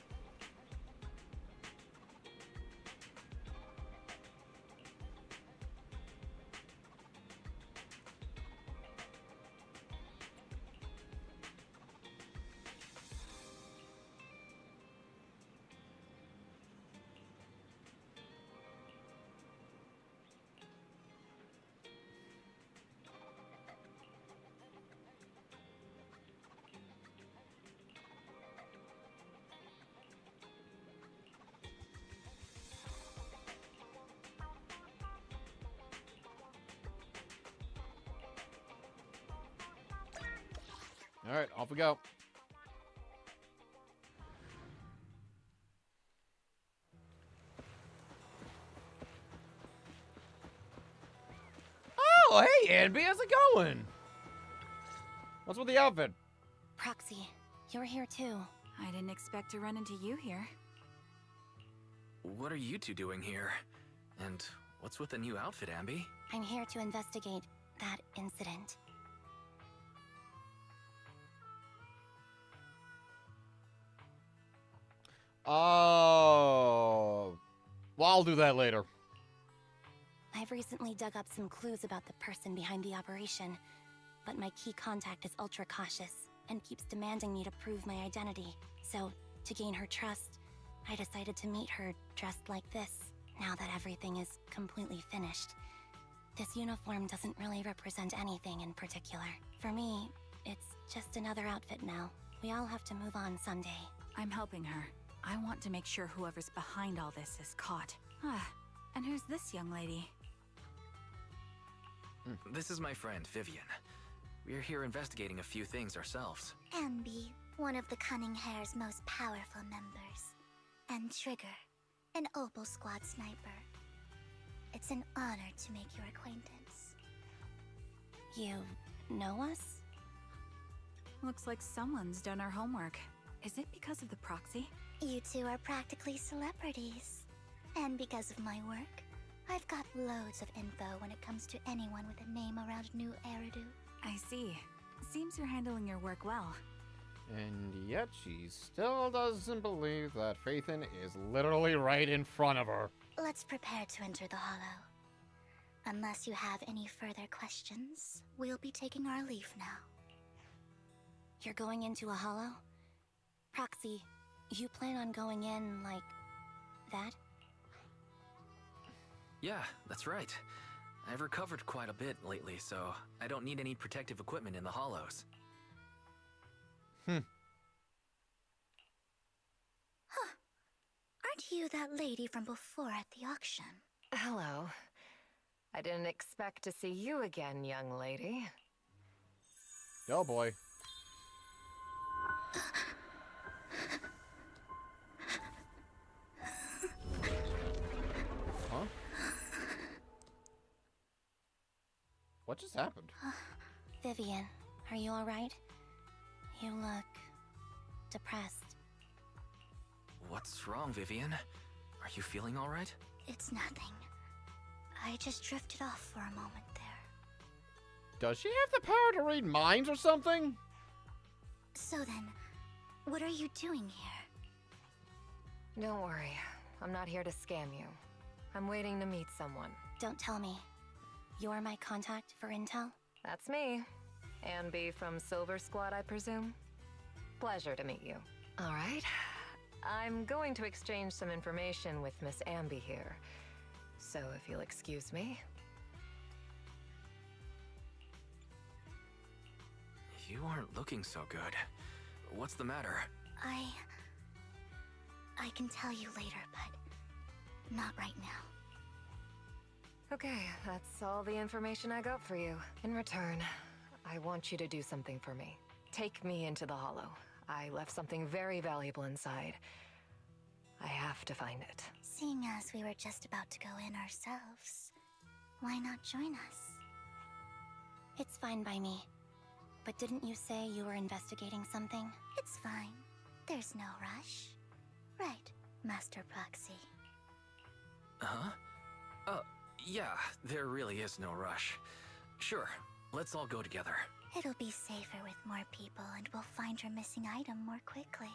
Alright, off we go. Oh, hey, Anby, how's it going? What's with the outfit? Proxy, you're here too. I didn't expect to run into you here. What are you two doing here? And what's with the new outfit, Anby? I'm here to investigate that incident. Oh. Well, I'll do that later. I've recently dug up some clues about the person behind the operation, but my key contact is ultra cautious and keeps demanding me to prove my identity. So, to gain her trust, I decided to meet her dressed like this. now that everything is completely finished. This uniform doesn't really represent anything in particular. For me, it's just another outfit now. We all have to move on someday. I'm helping her. I want to make sure whoever's behind all this is caught. Ah, and who's this young lady? This is my friend, Vivian. We're here investigating a few things ourselves. Anby, one of the Cunning Hair's most powerful members. And Trigger, an Opal Squad sniper. It's an honor to make your acquaintance. You know us? Looks like someone's done our homework. Is it because of the proxy? You two are practically celebrities. And because of my work, I've got loads of info when it comes to anyone with a name around New Eridu. I see. Seems you're handling your work well. And yet she still doesn't believe that Phaethon is literally right in front of her. Let's prepare to enter the Hollow. Unless you have any further questions, we'll be taking our leave now. You're going into a hollow? Proxy, you plan on going in like that? Yeah, that's right. I've recovered quite a bit lately, so I don't need any protective equipment in the hollows. Huh. Aren't you that lady from before at the auction? Hello. I didn't expect to see you again, young lady. Oh boy. Huh? What just happened? Vivian, are you alright? You look depressed. What's wrong, Vivian? Are you feeling all right? It's nothing. I just drifted off for a moment there. Does she have the power to read minds or something? So then, what are you doing here? Don't worry. I'm not here to scam you. I'm waiting to meet someone. Don't tell me. You're my contact for intel? That's me. Anby from Silver Squad, I presume? Pleasure to meet you. All right. I'm going to exchange some information with Miss Anby here. So if you'll excuse me. You aren't looking so good. What's the matter? I can tell you later, but not right now. Okay, that's all the information I got for you. In return, I want you to do something for me. Take me into the Hollow. I left something very valuable inside. I have to find it. Seeing as we were just about to go in ourselves, why not join us? It's fine by me. But didn't you say you were investigating something? It's fine. There's no rush. Right, Master Proxy. Huh? Yeah, there really is no rush. Sure, let's all go together. It'll be safer with more people, and we'll find your missing item more quickly.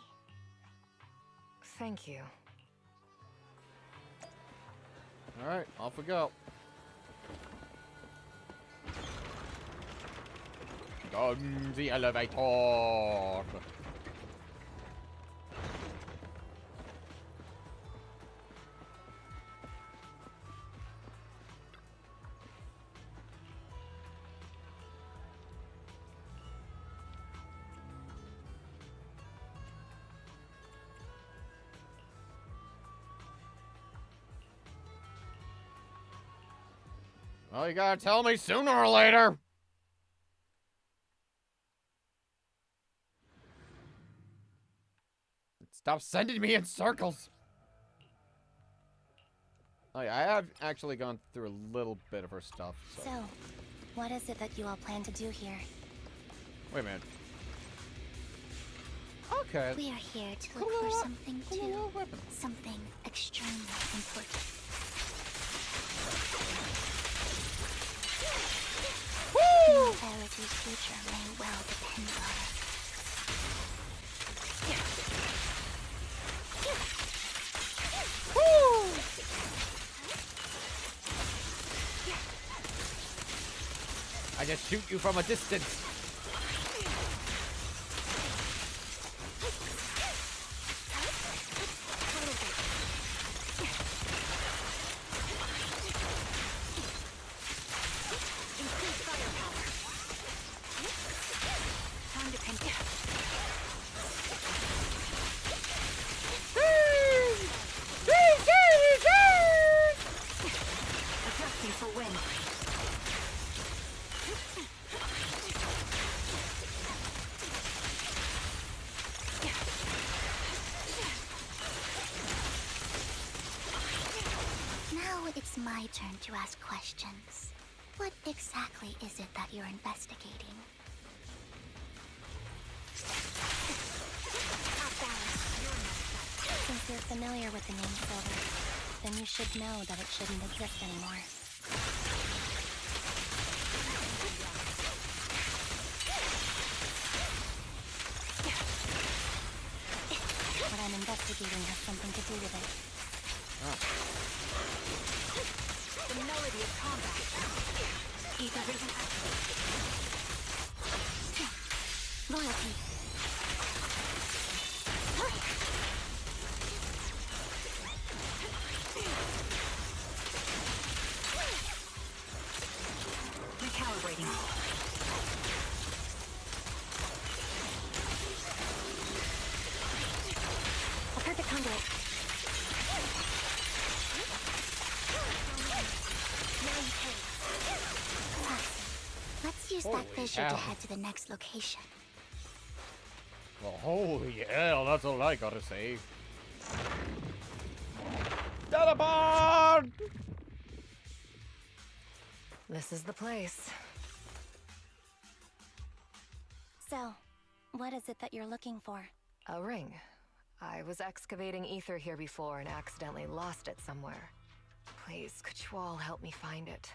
Thank you. Alright, off we go. On the elevator. Well, you gotta tell me sooner or later. Stop sending me in circles. Oh, yeah, I have actually gone through a little bit of her stuff. So, what is it that you all plan to do here? Wait a minute. Okay. We are here to look for something too. Something extremely important. Woo! Eridu's future may well depend on it. Woo! I just shoot you from a distance. my turn to ask questions. What exactly is it that you're investigating? Since you're familiar with the name Silver, then you should know that it shouldn't exist anymore. What I'm investigating has something to do with it. The melody of combat. Ether vision activated. Loyalty. Recalibrating. A perfect conduit. Now you pay. Classy. Let's use that Holy fissure to hell. head to the next location. Well, holy hell, that's all I gotta say. Teleport! This is the place. So, what is it that you're looking for? A ring. I was excavating ether here before and accidentally lost it somewhere. Please, could you all help me find it?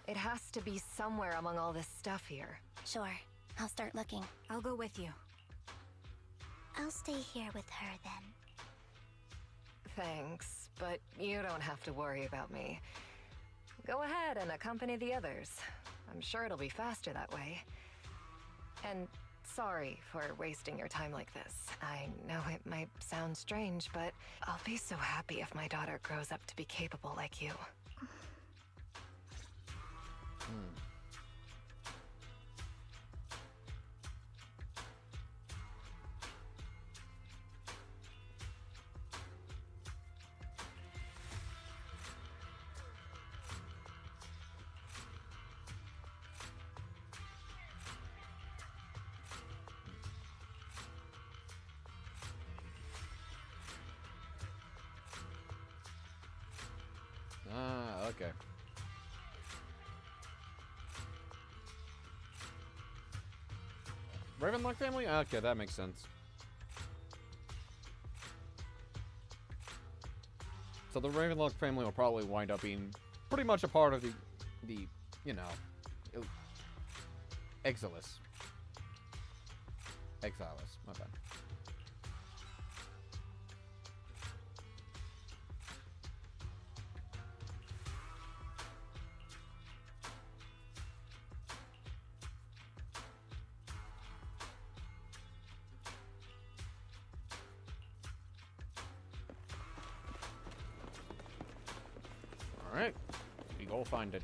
It has to be somewhere among all this stuff here. Sure, I'll start looking. I'll go with you. I'll stay here with her then. Thanks, but you don't have to worry about me. Go ahead and accompany the others. I'm sure it'll be faster that way. And sorry for wasting your time like this. I know it might sound strange, but I'll be so happy if my daughter grows up to be capable like you. Okay. Ravenlock family? Okay, that makes sense. So the Ravenlock family will probably wind up being pretty much a part of the you know, Exilis. Exilis, my bad. Alright, we go find it.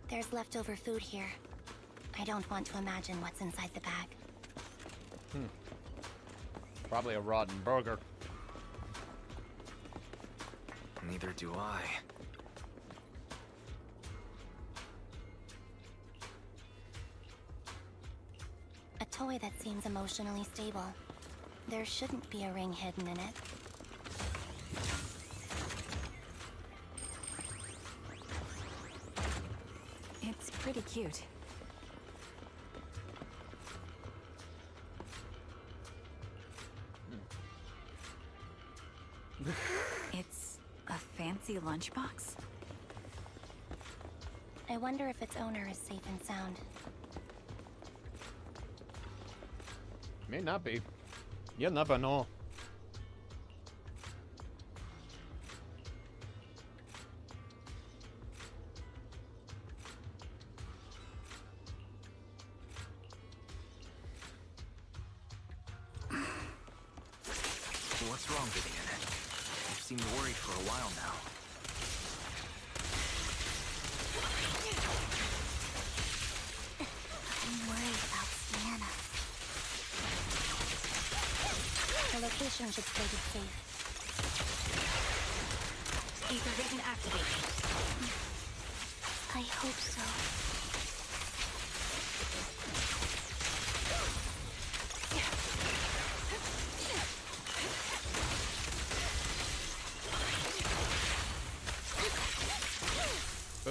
There's leftover food here. I don't want to imagine what's inside the bag. Probably a rotten burger. Neither do I. A toy that seems emotionally stable. There shouldn't be a ring hidden in it. It's pretty cute. It's a fancy lunchbox? I wonder if its owner is safe and sound. May not be. You never know. What's wrong, Vivian? You seem worried for a while now. I'm worried about Sienna. The location should still be safe. Ether vision activated. I hope so.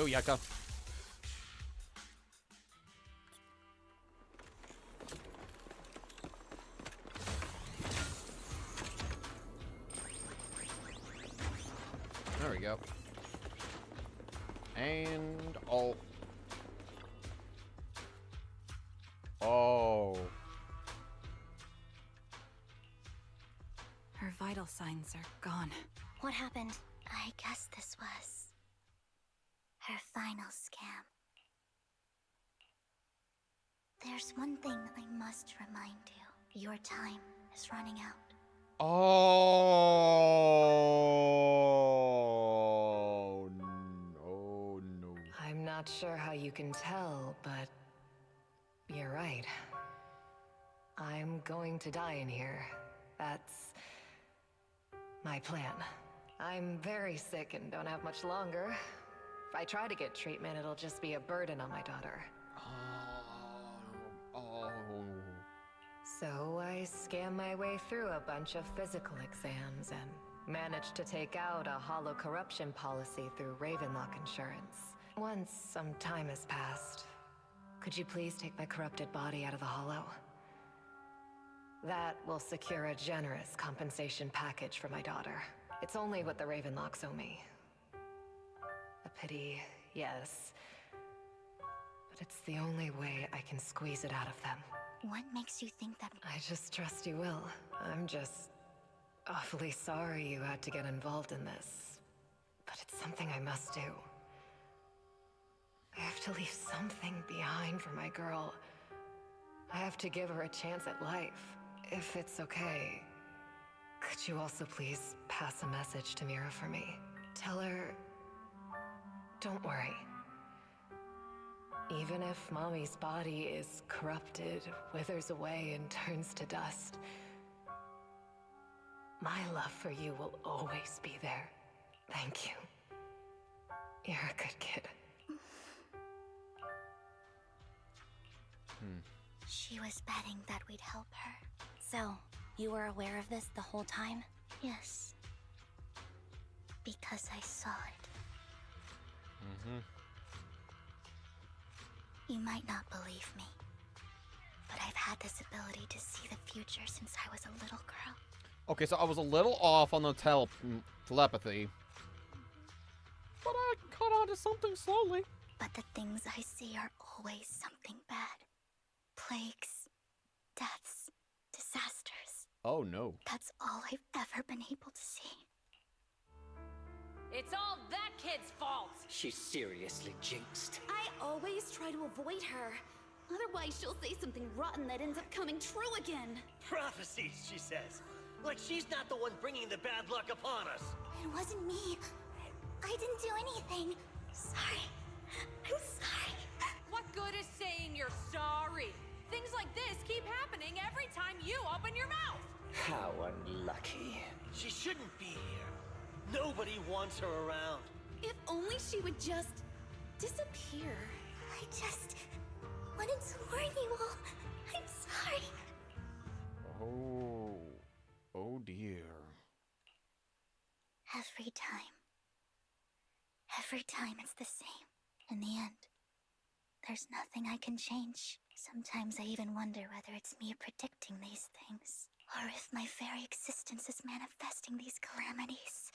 Booyaka. There we go. And all. Oh. Her vital signs are gone. What happened? I guess this was her final scam. There's one thing I must remind you. Your time is running out. Oh no. I'm not sure how you can tell, but you're right. I'm going to die in here. That's my plan. I'm very sick and don't have much longer. If I try to get treatment, it'll just be a burden on my daughter. Oh. So I scam my way through a bunch of physical exams and managed to take out a hollow corruption policy through Ravenlock Insurance. Once some time has passed, could you please take my corrupted body out of the hollow? That will secure a generous compensation package for my daughter. It's only what the Ravenlocks owe me. A pity, yes. But it's the only way I can squeeze it out of them. What makes you think that? I just trust you will. I'm just awfully sorry you had to get involved in this. But it's something I must do. I have to leave something behind for my girl. I have to give her a chance at life. If it's okay, could you also please pass a message to Mira for me? Tell her, don't worry. Even if Mommy's body is corrupted, withers away, and turns to dust, my love for you will always be there. Thank you. You're a good kid. She was betting that we'd help her. So, you were aware of this the whole time? Yes. Because I saw it. You might not believe me, but I've had this ability to see the future since I was a little girl. Okay, so I was a little off on the telepathy. But I caught on to something slowly. But the things I see are always something bad. Plagues, deaths, disasters. Oh no. That's all I've ever been able to see. It's all that kid's fault! She's seriously jinxed. I always try to avoid her. Otherwise, she'll say something rotten that ends up coming true again. Prophecies, she says. Like she's not the one bringing the bad luck upon us. It wasn't me. I didn't do anything. Sorry. I'm sorry. What good is saying you're sorry? Things like this keep happening every time you open your mouth. How unlucky. She shouldn't be here. Nobody wants her around. If only she would just disappear. I just wanted to warn you all. I'm sorry. Oh dear. Every time it's the same. In the end, there's nothing I can change. Sometimes I even wonder whether it's me predicting these things, or if my very existence is manifesting these calamities.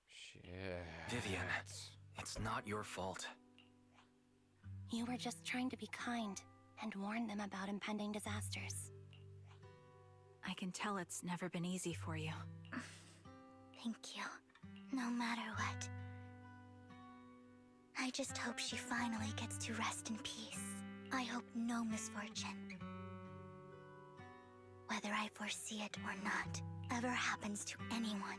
Shit. Vivian, it's not your fault. You were just trying to be kind and warn them about impending disasters. I can tell it's never been easy for you. Thank you. No matter what. I just hope she finally gets to rest in peace. I hope no misfortune, whether I foresee it or not, ever happens to anyone.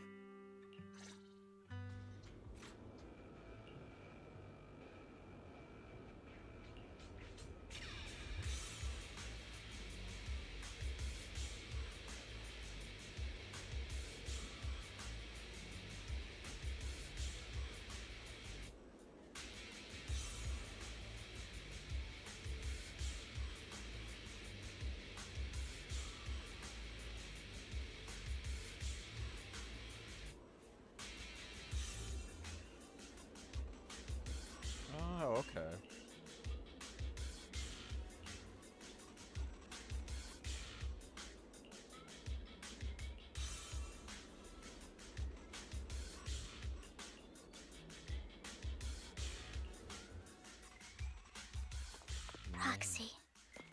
Proxy,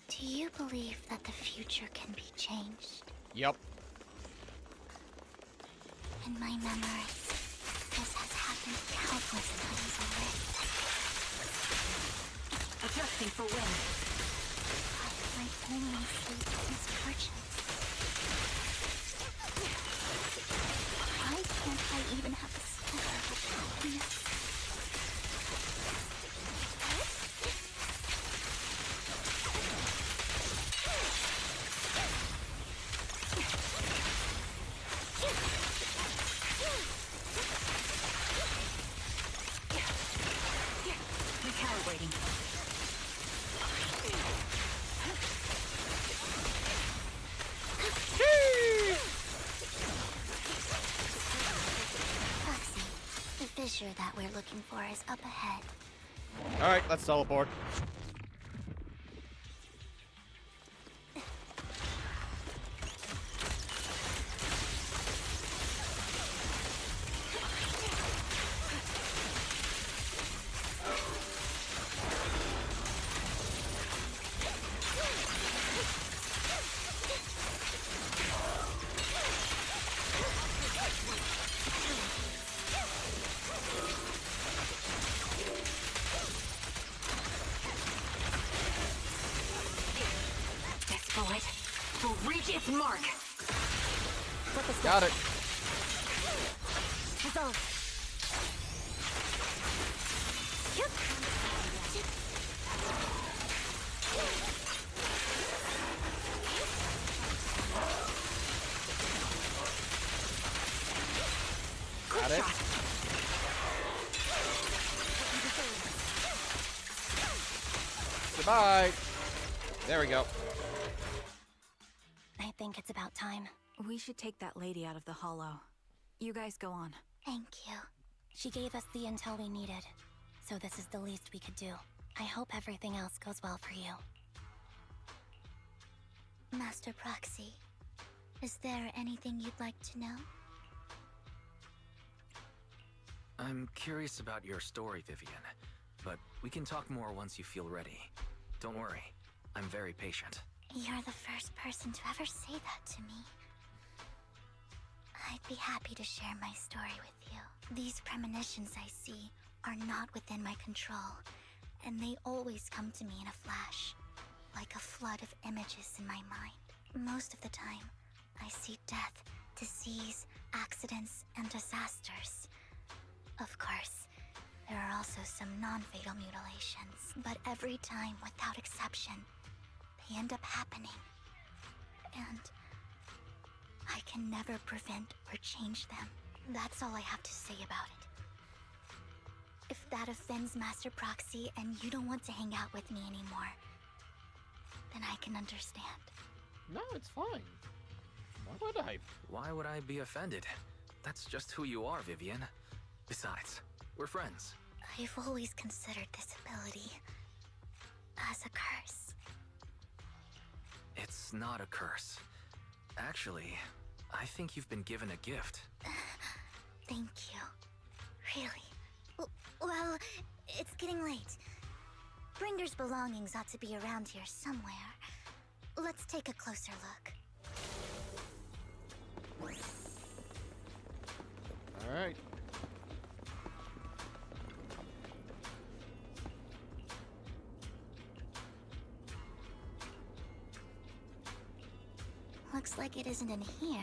do you believe that the future can be changed? Yep. In my memories, this has happened countless times already. Adjusting for wind. I only see misfortunes. Why can't I even have a sliver of happiness? Recalibrating. Proxy, the fissure that we're looking for is up ahead. Alright, let's teleport. This bullet will reach its mark. Got it. Resolve. Got it. Goodbye. There we go. I think it's about time. We should take that lady out of the hollow. You guys go on. Thank you. She gave us the intel we needed, so this is the least we could do. I hope everything else goes well for you. Master Proxy, is there anything you'd like to know? I'm curious about your story, Vivian, but we can talk more once you feel ready. Don't worry, I'm very patient. You're the first person to ever say that to me. I'd be happy to share my story with you. These premonitions I see are not within my control, and they always come to me in a flash, like a flood of images in my mind. Most of the time, I see death, disease, accidents, and disasters. Of course, there are also some non-fatal mutilations, but every time, without exception, they end up happening. And I can never prevent or change them. That's all I have to say about it. If that offends Master Proxy and you don't want to hang out with me anymore, then I can understand. No, it's fine. Why would I? Why would I be offended? That's just who you are, Vivian. Besides, we're friends. I've always considered this ability as a curse. It's not a curse. Actually, I think you've been given a gift. Thank you. Really? Well, it's getting late. Bringer's belongings ought to be around here somewhere. Let's take a closer look. Alright. Looks like it isn't in here.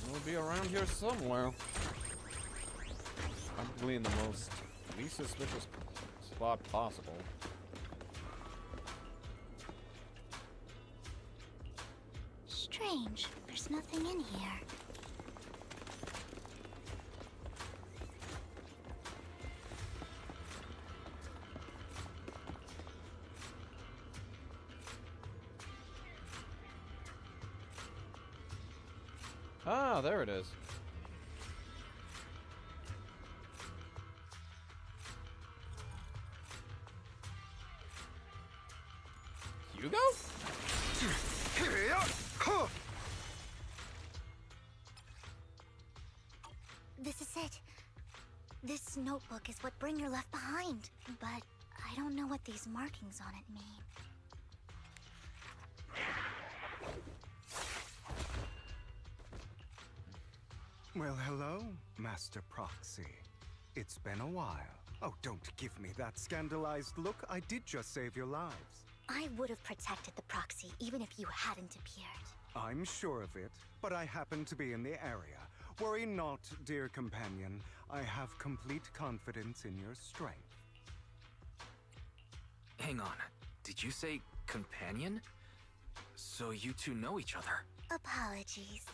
It'll be around here somewhere. Probably in the most least suspicious spot possible. Strange. There's nothing in here. Ah, there it is. Hugo? This is it. This notebook is what Bringer left behind, but I don't know what these markings on it mean. Well, hello, Master Proxy. It's been a while. Oh, don't give me that scandalized look. I did just save your lives. I would have protected the proxy even if you hadn't appeared. I'm sure of it, but I happen to be in the area. Worry not, dear companion. I have complete confidence in your strength. Hang on. Did you say companion? So you two know each other? Apologies.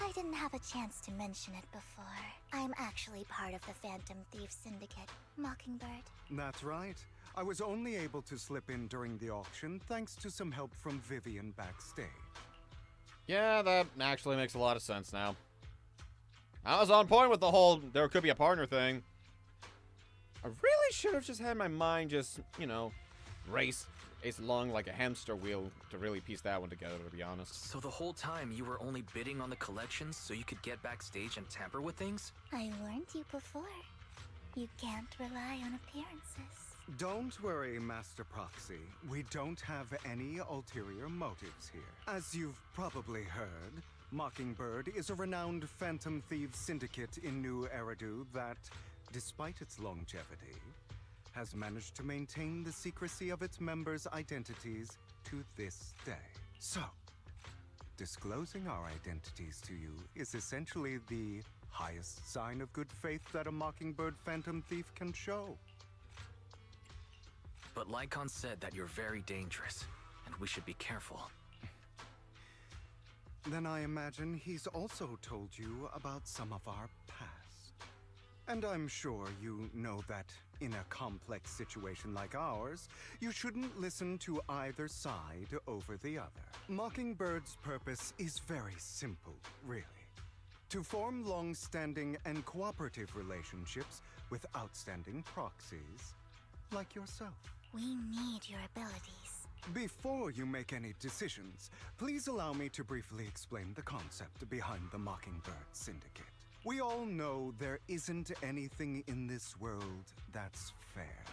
I didn't have a chance to mention it before. I'm actually part of the Phantom Thief Syndicate, Mockingbird. That's right. I was only able to slip in during the auction thanks to some help from Vivian backstage. Yeah, that actually makes a lot of sense now. I was on point with the whole there could be a partner thing. I really should have just had my mind just, you know, race along like a hamster wheel to really piece that one together, to be honest. So the whole time you were only bidding on the collections so you could get backstage and tamper with things? I warned you before. You can't rely on appearances. Don't worry, Master Proxy. We don't have any ulterior motives here. As you've probably heard, Mockingbird is a renowned Phantom Thieves syndicate in New Eridu that, despite its longevity, has managed to maintain the secrecy of its members' identities to this day. So, disclosing our identities to you is essentially the highest sign of good faith that a Mockingbird Phantom Thief can show. But Lycon said that you're very dangerous, and we should be careful. Then I imagine he's also told you about some of our past. And I'm sure you know that in a complex situation like ours, you shouldn't listen to either side over the other. Mockingbird's purpose is very simple, really. To form long-standing and cooperative relationships with outstanding proxies like yourself. We need your abilities. Before you make any decisions, please allow me to briefly explain the concept behind the Mockingbird Syndicate. We all know there isn't anything in this world that's fair.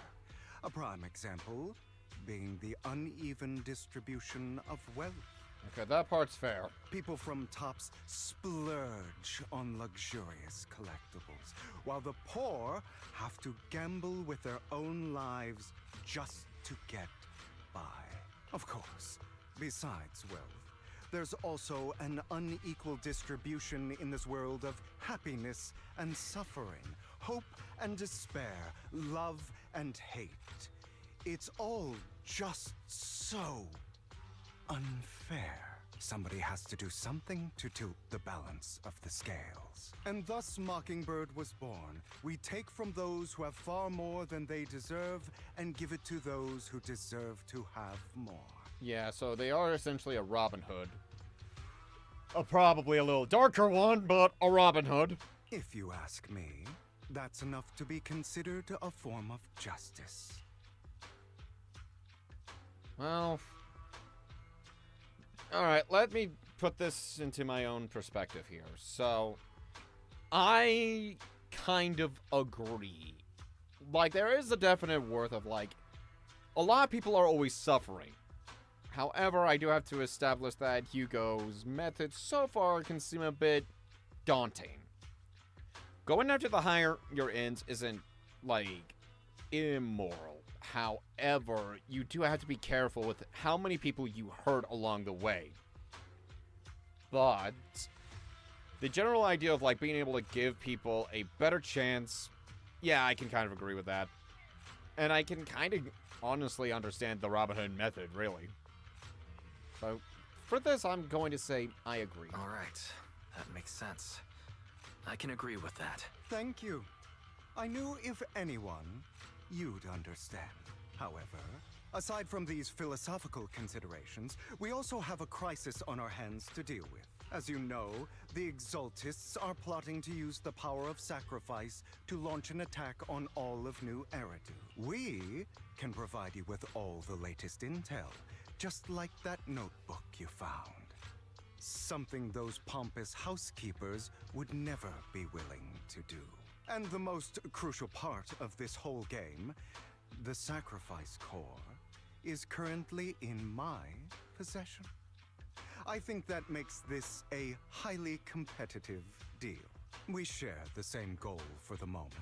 A prime example being the uneven distribution of wealth. Okay, that part's fair. People from tops splurge on luxurious collectibles, while the poor have to gamble with their own lives just to get by. Of course, besides wealth, there's also an unequal distribution in this world of happiness and suffering, hope and despair, love and hate. It's all just so unfair. Somebody has to do something to tilt the balance of the scales. And thus Mockingbird was born. We take from those who have far more than they deserve and give it to those who deserve to have more. Yeah, so they are essentially a Robin Hood. Probably a little darker one, but a Robin Hood. If you ask me, that's enough to be considered a form of justice. Well, alright, let me put this into my own perspective here. So, I kind of agree. Like, there is a definite worth of, like, a lot of people are always suffering. However, I do have to establish that Hugo's methods so far can seem a bit daunting. Going after the higher your ends isn't, like, immoral. However, you do have to be careful with how many people you hurt along the way. But the general idea of, like, being able to give people a better chance, yeah, I can kind of agree with that. And I can kind of honestly understand the Robin Hood method, really. So, for this, I'm going to say I agree. Alright, that makes sense. I can agree with that. Thank you. I knew if anyone, you'd understand. However, aside from these philosophical considerations, we also have a crisis on our hands to deal with. As you know, the Exaltists are plotting to use the power of sacrifice to launch an attack on all of New Eridu. We can provide you with all the latest intel, just like that notebook you found. Something those pompous housekeepers would never be willing to do. And the most crucial part of this whole game, the sacrifice core, is currently in my possession. I think that makes this a highly competitive deal. We share the same goal for the moment,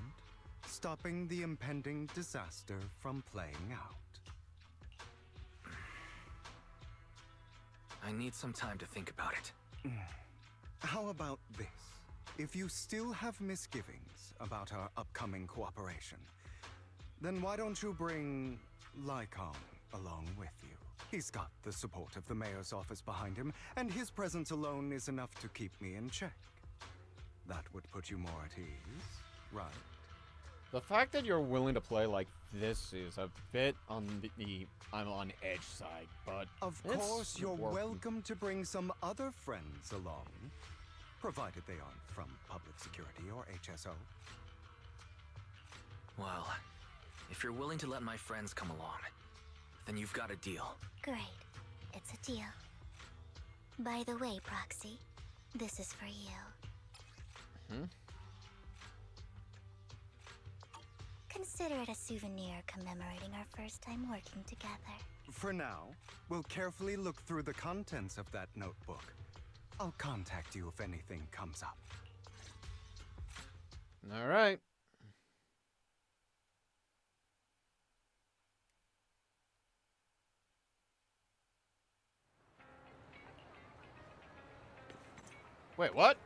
stopping the impending disaster from playing out. I need some time to think about it. How about this? If you still have misgivings about our upcoming cooperation, then why don't you bring Lycon along with you? He's got the support of the mayor's office behind him, and his presence alone is enough to keep me in check. That would put you more at ease, right? The fact that you're willing to play like this is a bit on the I'm on edge side, but of course you're welcome to bring some other friends along, provided they aren't from public security or HSO. Well, if you're willing to let my friends come along, then you've got a deal. Great. It's a deal. By the way, Proxy, this is for you. Consider it a souvenir commemorating our first time working together. For now, we'll carefully look through the contents of that notebook. I'll contact you if anything comes up. All right. Wait, what?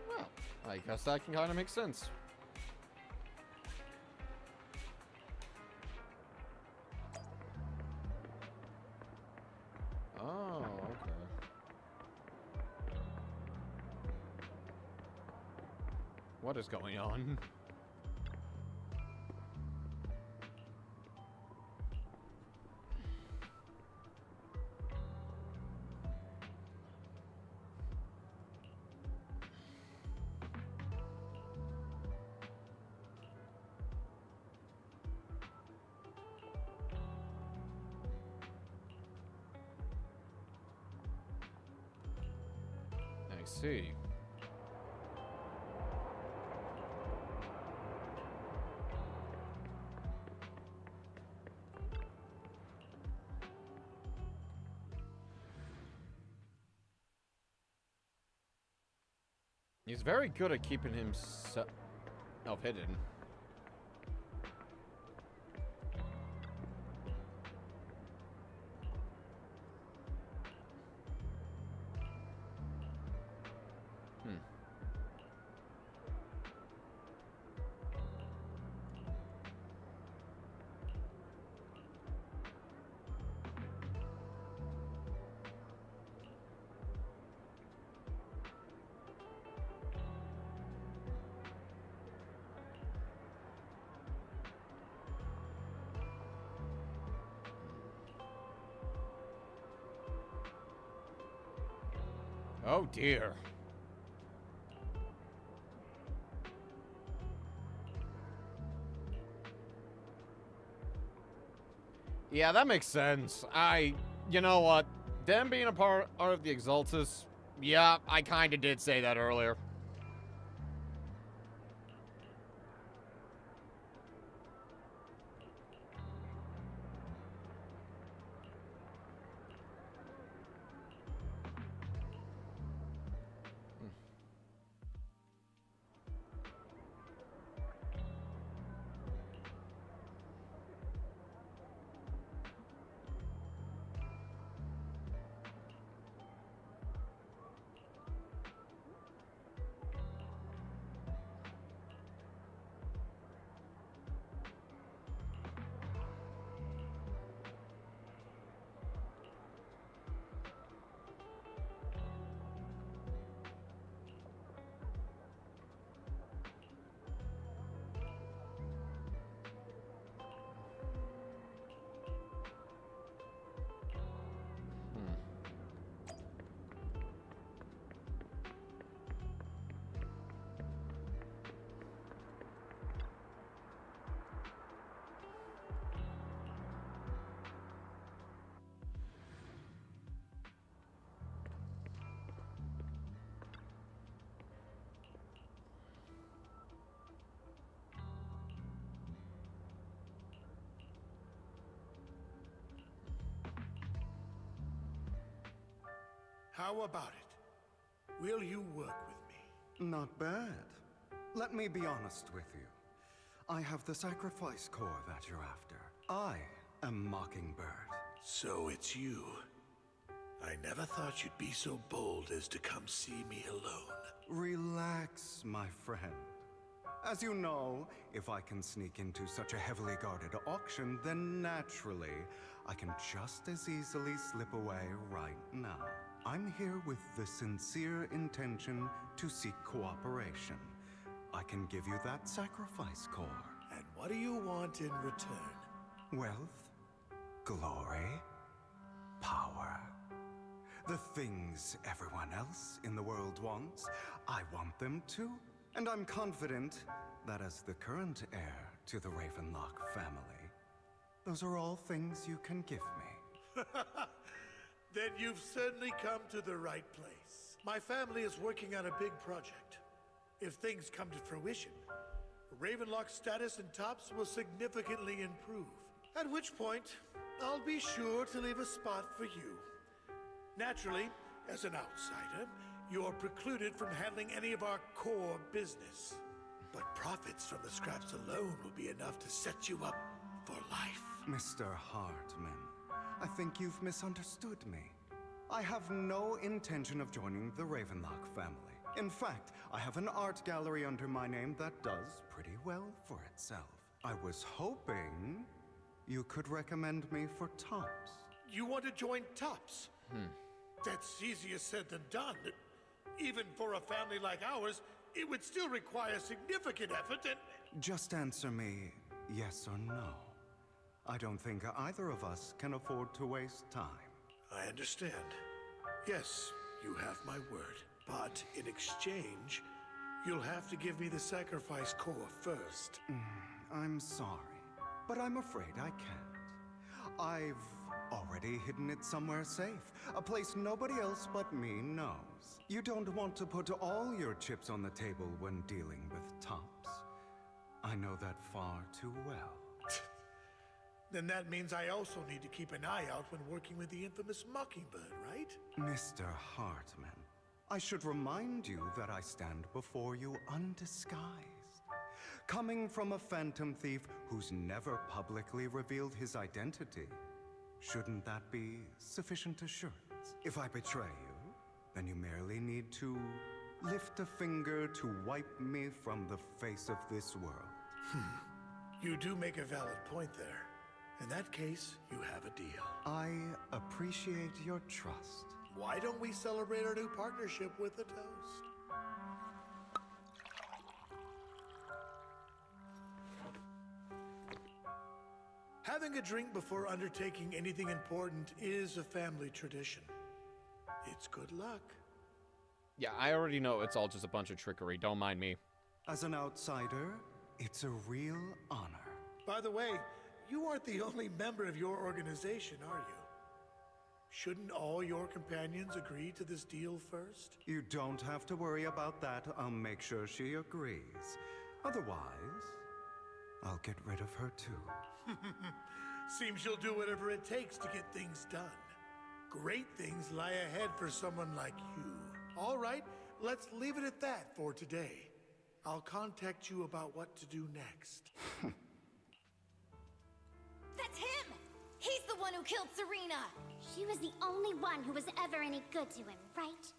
Well, I guess that can kind of make sense. Oh, okay. What is going on? I see. He's very good at keeping himself hidden. Oh dear. Yeah, that makes sense. You know what? Them being a part of the Exaltus, yeah, I kinda did say that earlier. How about it? Will you work with me? Not bad. Let me be honest with you. I have the sacrifice core that you're after. I am Mockingbird. So it's you. I never thought you'd be so bold as to come see me alone. Relax, my friend. As you know, if I can sneak into such a heavily guarded auction, then naturally, I can just as easily slip away right now. I'm here with the sincere intention to seek cooperation. I can give you that sacrifice core. And what do you want in return? Wealth, glory, power. The things everyone else in the world wants, I want them too. And I'm confident that as the current heir to the Ravenlock family, those are all things you can give me. Then you've certainly come to the right place. My family is working on a big project. If things come to fruition, Ravenlock's status in Tops will significantly improve. At which point, I'll be sure to leave a spot for you. Naturally, as an outsider, you're precluded from handling any of our core business. But profits from the scraps alone will be enough to set you up for life. Mr. Hartman, I think you've misunderstood me. I have no intention of joining the Ravenlock family. In fact, I have an art gallery under my name that does pretty well for itself. I was hoping you could recommend me for Tops. You want to join Tops? That's easier said than done. Even for a family like ours, it would still require significant effort and... Just answer me yes or no. I don't think either of us can afford to waste time. I understand. Yes, you have my word. But in exchange, you'll have to give me the sacrifice core first. I'm sorry, but I'm afraid I can't. I've already hidden it somewhere safe, a place nobody else but me knows. You don't want to put all your chips on the table when dealing with Tops. I know that far too well. Then that means I also need to keep an eye out when working with the infamous Mockingbird, right? Mr. Hartman, I should remind you that I stand before you undisguised. Coming from a phantom thief who's never publicly revealed his identity, shouldn't that be sufficient assurance? If I betray you, then you merely need to lift a finger to wipe me from the face of this world. You do make a valid point there. In that case, you have a deal. I appreciate your trust. Why don't we celebrate our new partnership with a toast? Having a drink before undertaking anything important is a family tradition. It's good luck. Yeah, I already know it's all just a bunch of trickery. Don't mind me. As an outsider, it's a real honor. By the way, you aren't the only member of your organization, are you? Shouldn't all your companions agree to this deal first? You don't have to worry about that. I'll make sure she agrees. Otherwise, I'll get rid of her too. Seems you'll do whatever it takes to get things done. Great things lie ahead for someone like you. All right, let's leave it at that for today. I'll contact you about what to do next. That's him! He's the one who killed Serena! She was the only one who was ever any good to him, right?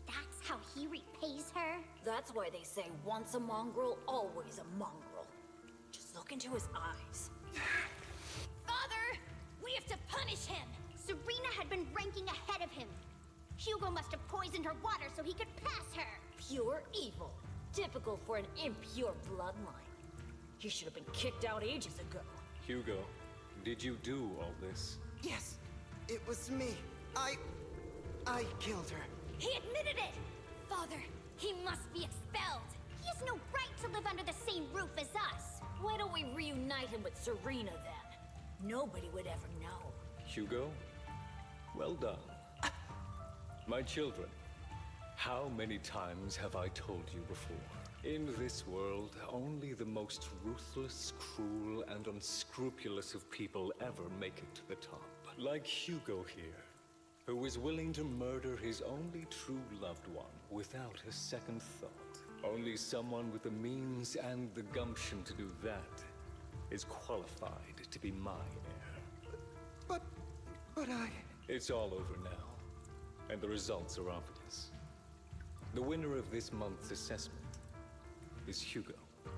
That's how he repays her? That's why they say once a mongrel, always a mongrel. Just look into his eyes. Father! We have to punish him! Serena had been ranking ahead of him. Hugo must have poisoned her water so he could pass her. Pure evil. Typical for an impure bloodline. He should have been kicked out ages ago. Hugo, did you do all this? Yes, it was me. I killed her. He admitted it! Father, he must be expelled. He has no right to live under the same roof as us. Why don't we reunite him with Serena then? Nobody would ever know. Hugo, well done. My children, how many times have I told you before? In this world, only the most ruthless, cruel, and unscrupulous of people ever make it to the top. Like Hugo here. who is willing to murder his only true loved one without a second thought. Only someone with the means and the gumption to do that is qualified to be my heir. But I... It's all over now, and the results are obvious. The winner of this month's assessment is Hugo.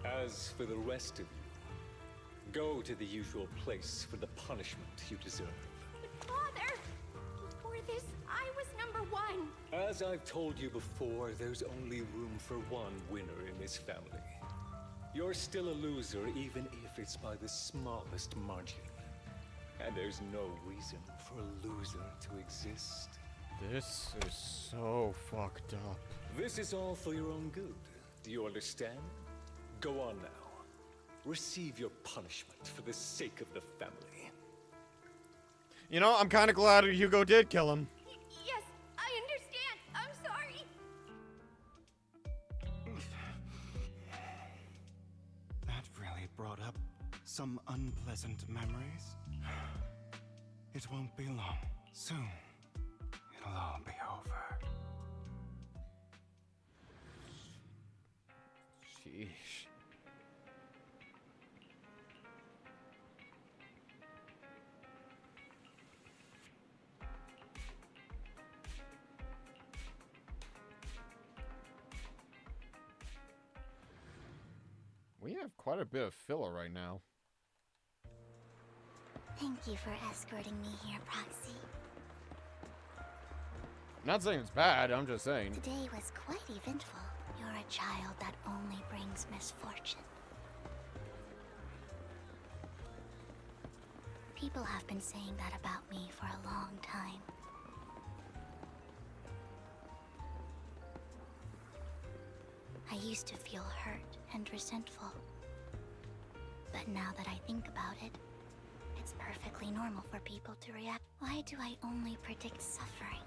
As for the rest of you, go to the usual place for the punishment you deserve. Father! Before this, I was number one. As I've told you before, there's only room for one winner in this family. You're still a loser, even if it's by the smallest margin. And there's no reason for a loser to exist. This is so fucked up. This is all for your own good. Do you understand? Go on now. Receive your punishment for the sake of the family. You know, I'm kind of glad Hugo did kill him. Yes, I understand. I'm sorry. That really brought up some unpleasant memories. It won't be long. Soon, it'll all be over. Sheesh. We have quite a bit of filler right now. Thank you for escorting me here, Proxy. Not saying it's bad, I'm just saying. Today was quite eventful. You're a child that only brings misfortune. People have been saying that about me for a long time. I used to feel hurt and resentful. But now that I think about it, it's perfectly normal for people to react. Why do I only predict suffering?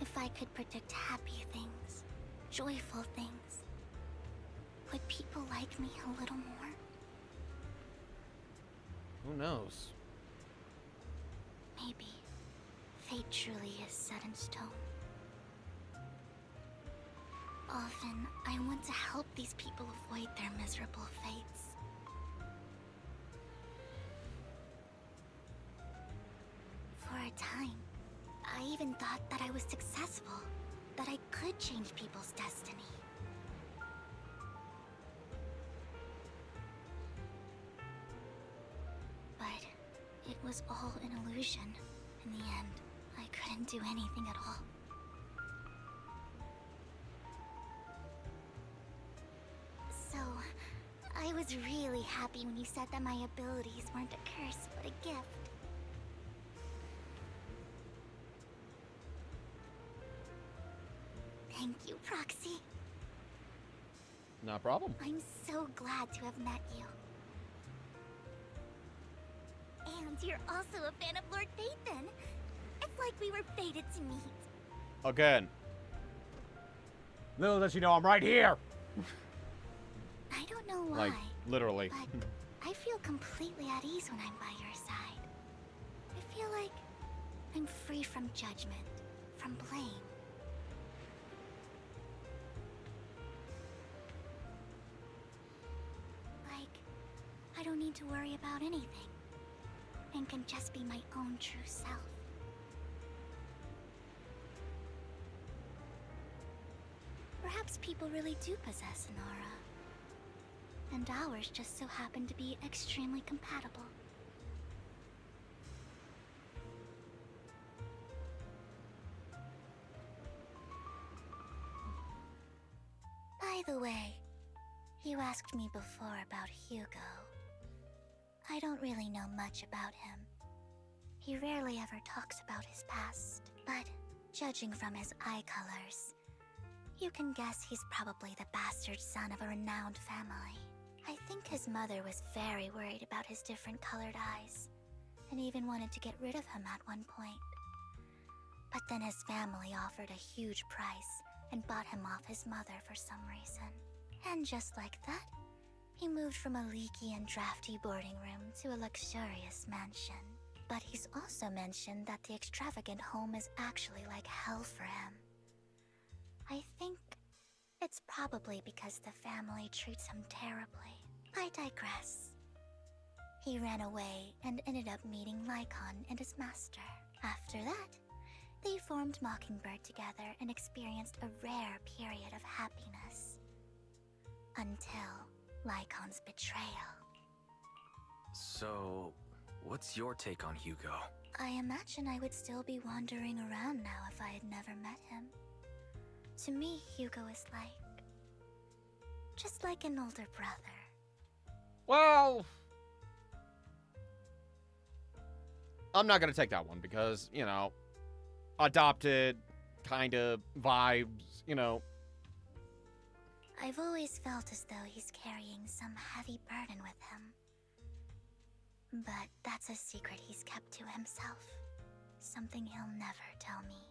If I could predict happy things, joyful things, would people like me a little more? Who knows? Maybe fate truly is set in stone. Often, I want to help these people avoid their miserable fates. For a time, I even thought that I was successful, that I could change people's destiny. But it was all an illusion. In the end, I couldn't do anything at all. So, I was really happy when you said that my abilities weren't a curse, but a gift. Thank you, Proxy. No problem. I'm so glad to have met you. And you're also a fan of Lord Phaethon. It's like we were fated to meet. Again. Little does she know I'm right here. I don't know why. Like, literally. But I feel completely at ease when I'm by your side. I feel like I'm free from judgment, from blame. Like, I don't need to worry about anything, and can just be my own true self. Perhaps people really do possess an aura, and ours just so happen to be extremely compatible. By the way, you asked me before about Hugo. I don't really know much about him. He rarely ever talks about his past, but judging from his eye colors, you can guess he's probably the bastard son of a renowned family. I think his mother was very worried about his different colored eyes, and even wanted to get rid of him at one point. But then his family offered a huge price and bought him off his mother for some reason. And just like that, he moved from a leaky and drafty boarding room to a luxurious mansion. But he's also mentioned that the extravagant home is actually like hell for him. I think it's probably because the family treats him terribly. I digress. He ran away and ended up meeting Lycon and his master. After that, they formed Mockingbird together and experienced a rare period of happiness. Until Lycon's betrayal. So, what's your take on Hugo? I imagine I would still be wandering around now if I had never met him. To me, Hugo is just like an older brother. Well, I'm not gonna take that one because, you know, adopted kind of vibes, you know. I've always felt as though he's carrying some heavy burden with him. But that's a secret he's kept to himself. Something he'll never tell me.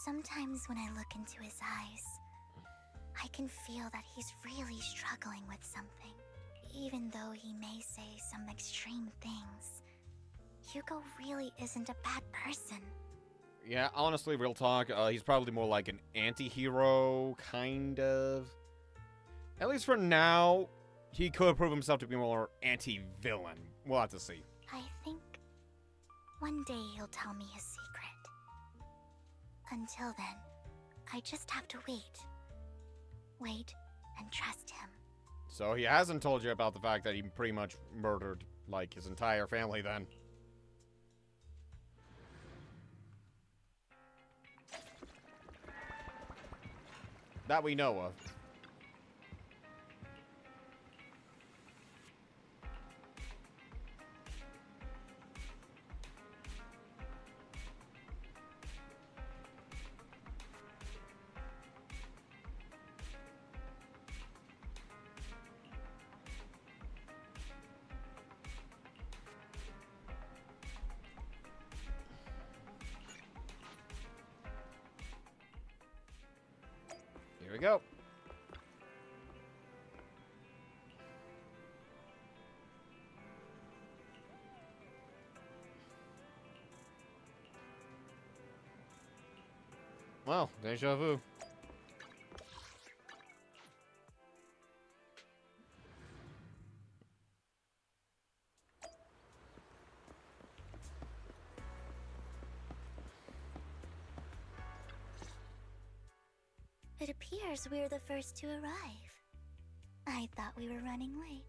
Sometimes when I look into his eyes, I can feel that he's really struggling with something. Even though he may say some extreme things, Hugo really isn't a bad person. Yeah, honestly, real talk, he's probably more like an anti-hero, kind of. At least for now, he could prove himself to be more anti-villain. We'll have to see. I think one day he'll tell me his secret. Until then, I just have to wait. Wait and trust him. So he hasn't told you about the fact that he pretty much murdered, like, his entire family then. That we know of. Here we go. Well, deja vu. It appears we're the first to arrive. I thought we were running late.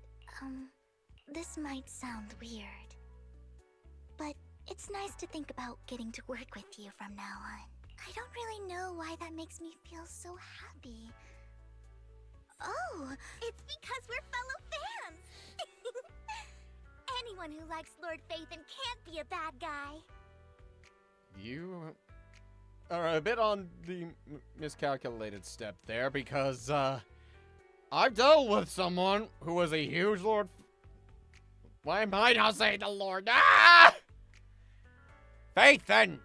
This might sound weird, but it's nice to think about getting to work with you from now on. I don't really know why that makes me feel so happy. Oh, it's because we're fellow fans! Anyone who likes Lord Phaethon can't be a bad guy. You are a bit on the miscalculated step there because, I've dealt with someone who was a huge Lord... Why am I not saying the Lord? Ah! Phaethon!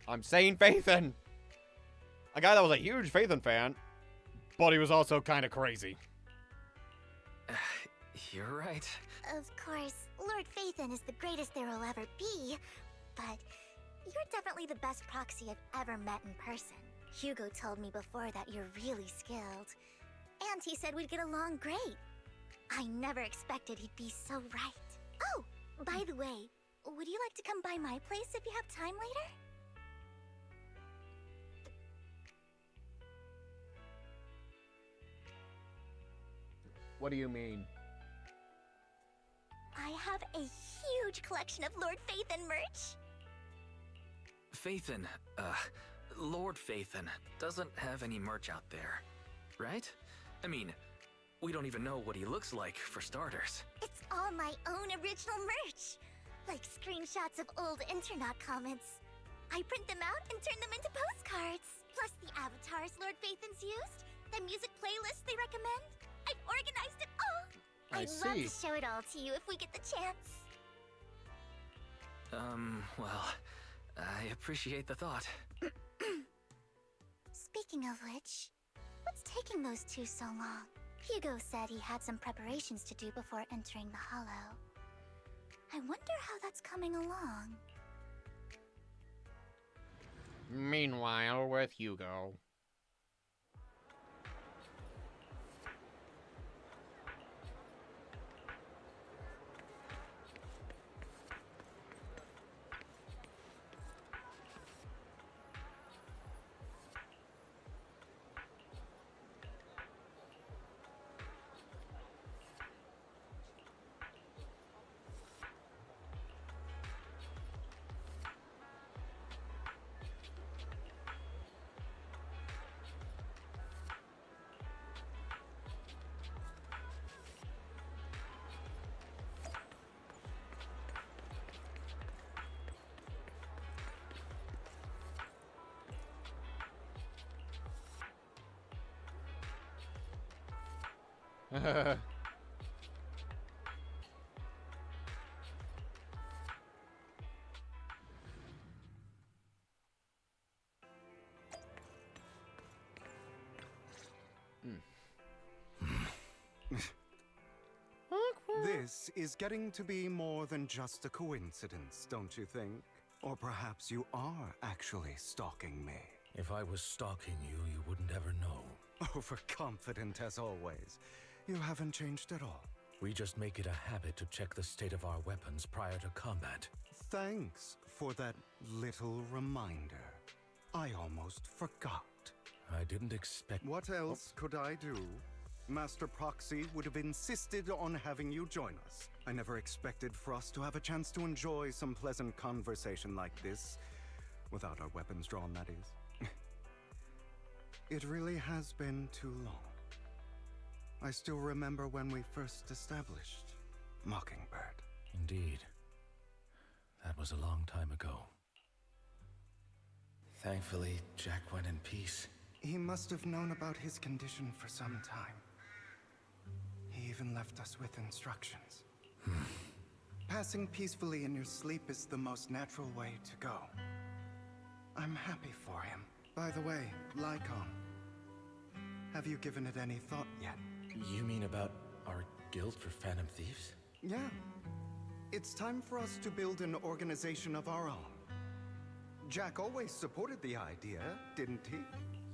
I'm saying Phaethon. A guy that was a huge Phaethon fan, but he was also kind of crazy. You're right. Of course, Lord Phaethon is the greatest there will ever be, but you're definitely the best proxy I've ever met in person. Hugo told me before that you're really skilled, and he said we'd get along great. I never expected he'd be so right. Oh, by the way, would you like to come by my place if you have time later? What do you mean? I have a huge collection of Lord Phaethon merch. Phaethon, Lord Phaethon doesn't have any merch out there, right? I mean, we don't even know what he looks like, for starters. It's all my own original merch, like screenshots of old internet comments. I print them out and turn them into postcards. Plus the avatars Lord Phaethon's used, the music playlists they recommend. I've organized it all. I'd love to show it all to you if we get the chance. Well, I appreciate the thought. Speaking of which, what's taking those two so long? Hugo said he had some preparations to do before entering the Hollow. I wonder how that's coming along. Meanwhile, with Hugo. This is getting to be more than just a coincidence, don't you think? Or perhaps you are actually stalking me. If I was stalking you, you wouldn't ever know. Overconfident as always. You haven't changed at all. We just make it a habit to check the state of our weapons prior to combat. Thanks for that little reminder. I almost forgot. I didn't expect... What else could I do? Master Proxy would have insisted on having you join us. I never expected for us to have a chance to enjoy some pleasant conversation like this. Without our weapons drawn, that is. It really has been too long. I still remember when we first established Mockingbird. Indeed. That was a long time ago. Thankfully, Jack went in peace. He must have known about his condition for some time. He even left us with instructions. Passing peacefully in your sleep is the most natural way to go. I'm happy for him. By the way, Lycon, have you given it any thought yet? You mean about our guild for Phantom Thieves? Yeah. It's time for us to build an organization of our own. Jack always supported the idea, didn't he?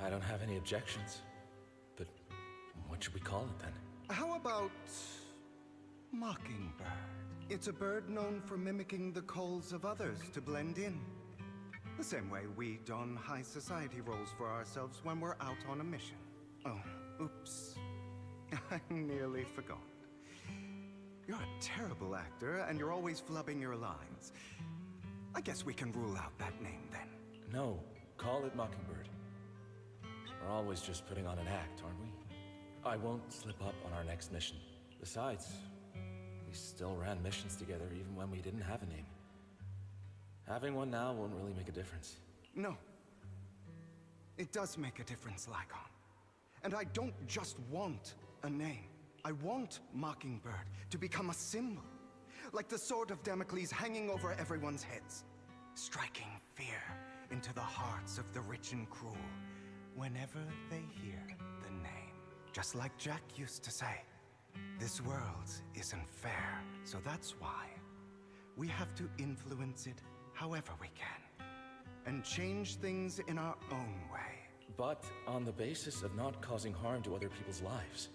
I don't have any objections. But what should we call it then? How about Mockingbird? It's a bird known for mimicking the calls of others to blend in. The same way we don high society roles for ourselves when we're out on a mission. Oh, oops. I nearly forgot. You're a terrible actor, and you're always flubbing your lines. I guess we can rule out that name then. No, call it Mockingbird. We're always just putting on an act, aren't we? I won't slip up on our next mission. Besides, we still ran missions together even when we didn't have a name. Having one now won't really make a difference. No. It does make a difference, Lycon. And I don't just want a name. I want Mockingbird to become a symbol. Like the sword of Damocles hanging over everyone's heads. Striking fear into the hearts of the rich and cruel whenever they hear the name. Just like Jack used to say, this world isn't fair, so that's why we have to influence it however we can, and change things in our own way. But on the basis of not causing harm to other people's lives.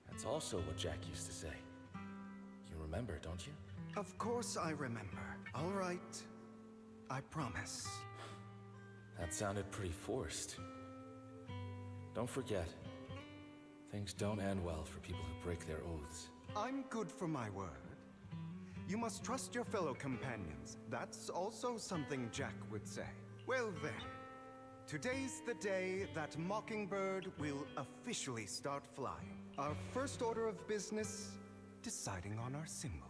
That's also what Jack used to say. You remember, don't you? Of course I remember. All right. I promise. That sounded pretty forced. Don't forget, things don't end well for people who break their oaths. I'm good for my word. You must trust your fellow companions. That's also something Jack would say. Well then, today's the day that Mockingbird will officially start flying. Our first order of business, deciding on our symbol.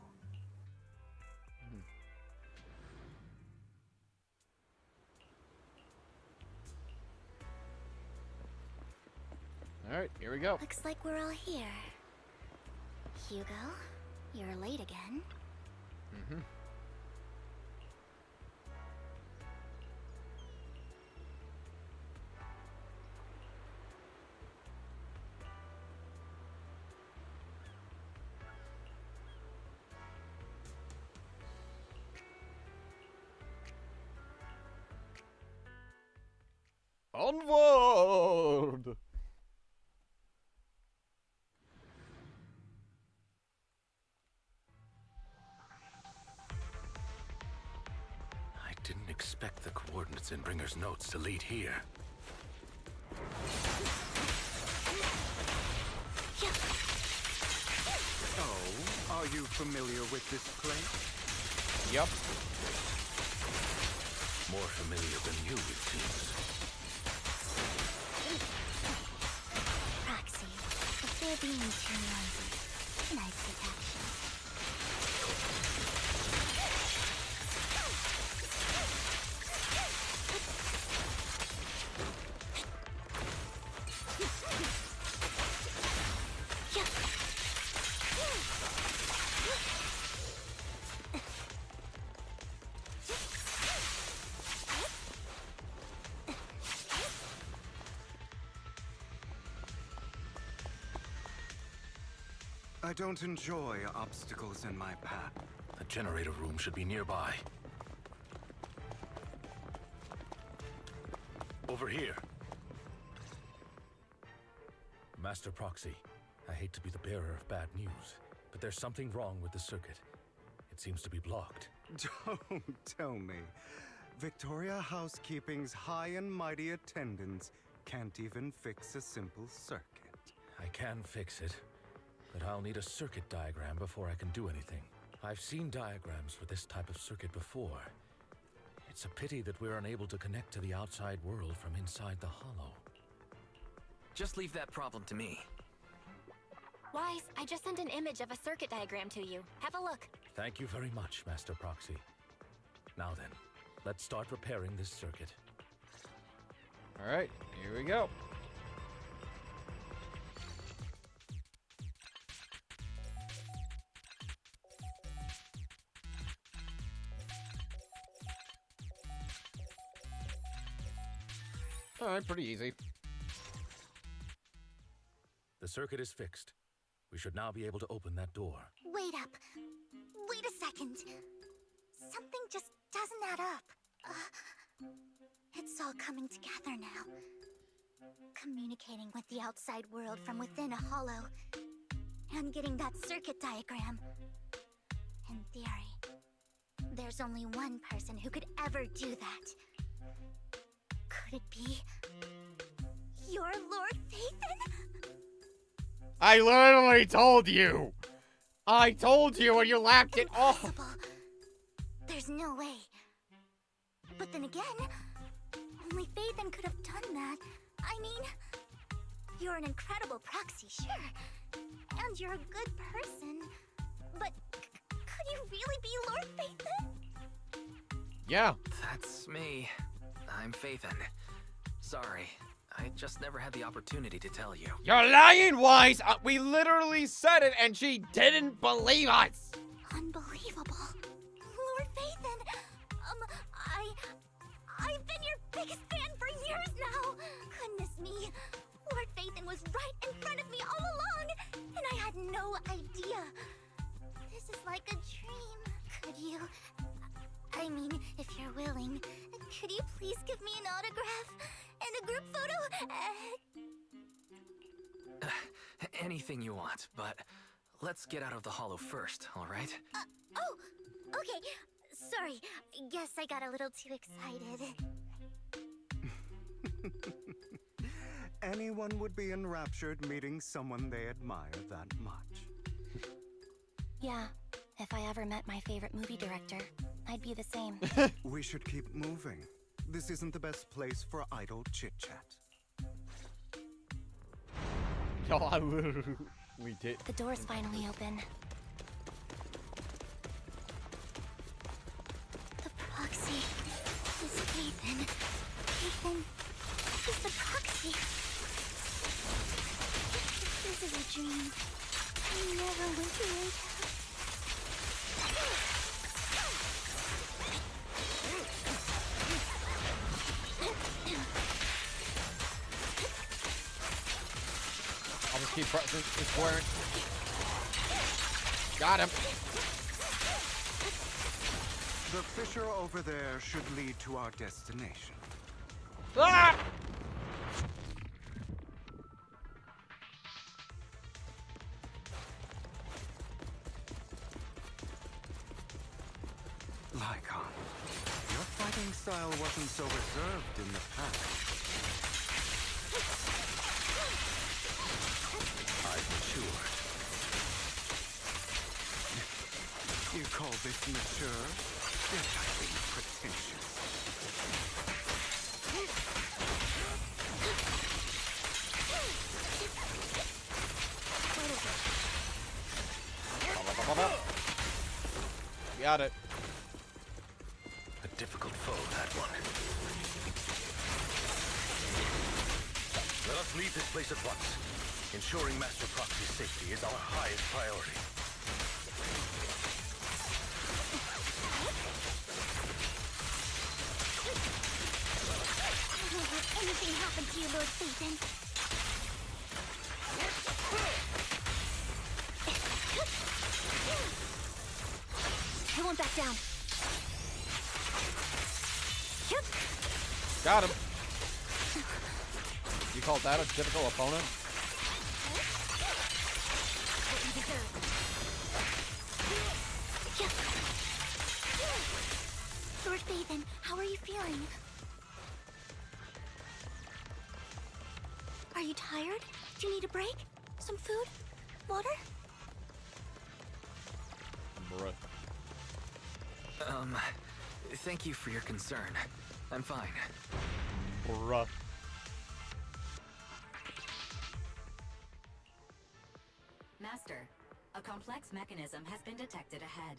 Alright, here we go. Looks like we're all here. Hugo, you're late again. Mm-hmm. Onward! I didn't expect the coordinates in Bringer's notes to lead here. Oh, are you familiar with this place? Yep. More familiar than you, it seems. Proxy, if they're being too noisy, can I take action? I don't enjoy obstacles in my path. The generator room should be nearby. Over here. Master Proxy, I hate to be the bearer of bad news, but there's something wrong with the circuit. It seems to be blocked. Don't tell me. Victoria Housekeeping's high and mighty attendants can't even fix a simple circuit. I can fix it, but I'll need a circuit diagram before I can do anything. I've seen diagrams for this type of circuit before. It's a pity that we're unable to connect to the outside world from inside the hollow. Just leave that problem to me. Wise, I just sent an image of a circuit diagram to you. Have a look. Thank you very much, Master Proxy. Now then, let's start repairing this circuit. Alright, here we go. Alright, pretty easy. The circuit is fixed. We should now be able to open that door. Wait up. Wait a second. Something just doesn't add up. It's all coming together now. Communicating with the outside world from within a hollow. And getting that circuit diagram. In theory, there's only one person who could ever do that. Could it be your Lord Phaethon? I literally told you! I told you when you laughed it off! There's no way. But then again, only Phaethon could have done that. I mean, you're an incredible proxy, sure. And you're a good person. But could you really be Lord Phaethon? Yeah. That's me. I'm Phaethon. Sorry, I just never had the opportunity to tell you. You're lying, Wise! We literally said it and she didn't believe us! Unbelievable. Lord Phaethon, I've been your biggest fan for years now. Goodness me. Lord Phaethon was right in front of me all along, and I had no idea. This is like a dream. Could you... I mean, if you're willing, could you please give me an autograph and a group photo? Anything you want, but let's get out of the hollow first, alright? Oh, okay. Sorry, guess I got a little too excited. Anyone would be enraptured meeting someone they admire that much. Yeah, if I ever met my favorite movie director, I'd be the same. We should keep moving. This isn't the best place for idle chit-chat. Yo, I literally did. The door's finally open. The proxy is Phaethon. Phaethon is the proxy. This is a dream. I never went to White House. I'll just keep pressing and squaring. Got him. The fissure over there should lead to our destination. Ah! fighting style wasn't so reserved in the past. I've matured. You call this mature? You're being pretentious. Got it. A difficult foe, that one. Let us leave this place at once. Ensuring Master Proxy's safety is our highest priority. I won't let anything happen to you, Lord Phaethon. I won't back down. Got him. You called that a difficult opponent? What you deserve. Lord Phaethon, how are you feeling? Are you tired? Do you need a break? Some food? Water? Bruh. Thank you for your concern. I'm fine. Bruh. Master, a complex mechanism has been detected ahead.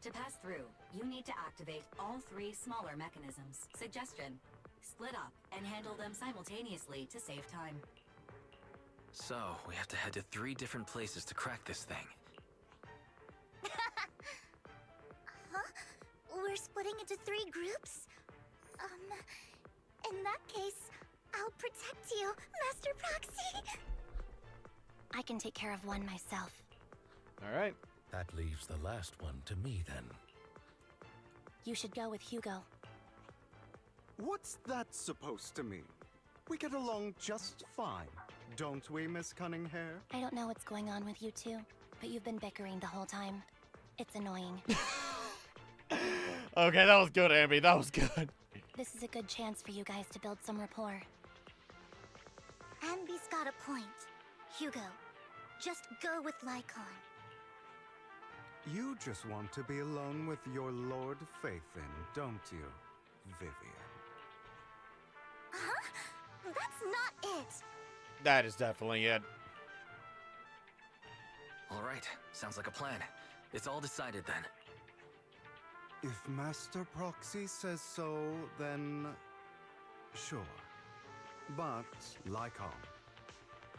To pass through, you need to activate all 3 smaller mechanisms. Suggestion: split up and handle them simultaneously to save time. So, we have to head to 3 different places to crack this thing. Huh? We're splitting into 3 groups? In that case, I'll protect you, Master Proxy. I can take care of one myself. Alright. That leaves the last one to me, then. You should go with Hugo. What's that supposed to mean? We get along just fine, don't we, Miss Cunninghair? I don't know what's going on with you two, but you've been bickering the whole time. It's annoying. Okay, that was good, Anby. That was good. This is a good chance for you guys to build some rapport. Anby's got a point. Hugo, just go with Lycon. You just want to be alone with your Lord Phaethon, don't you, Vivian? Huh? That's not it! That is definitely it. Alright, sounds like a plan. It's all decided then. If Master Proxy says so, then sure. But, Lycon,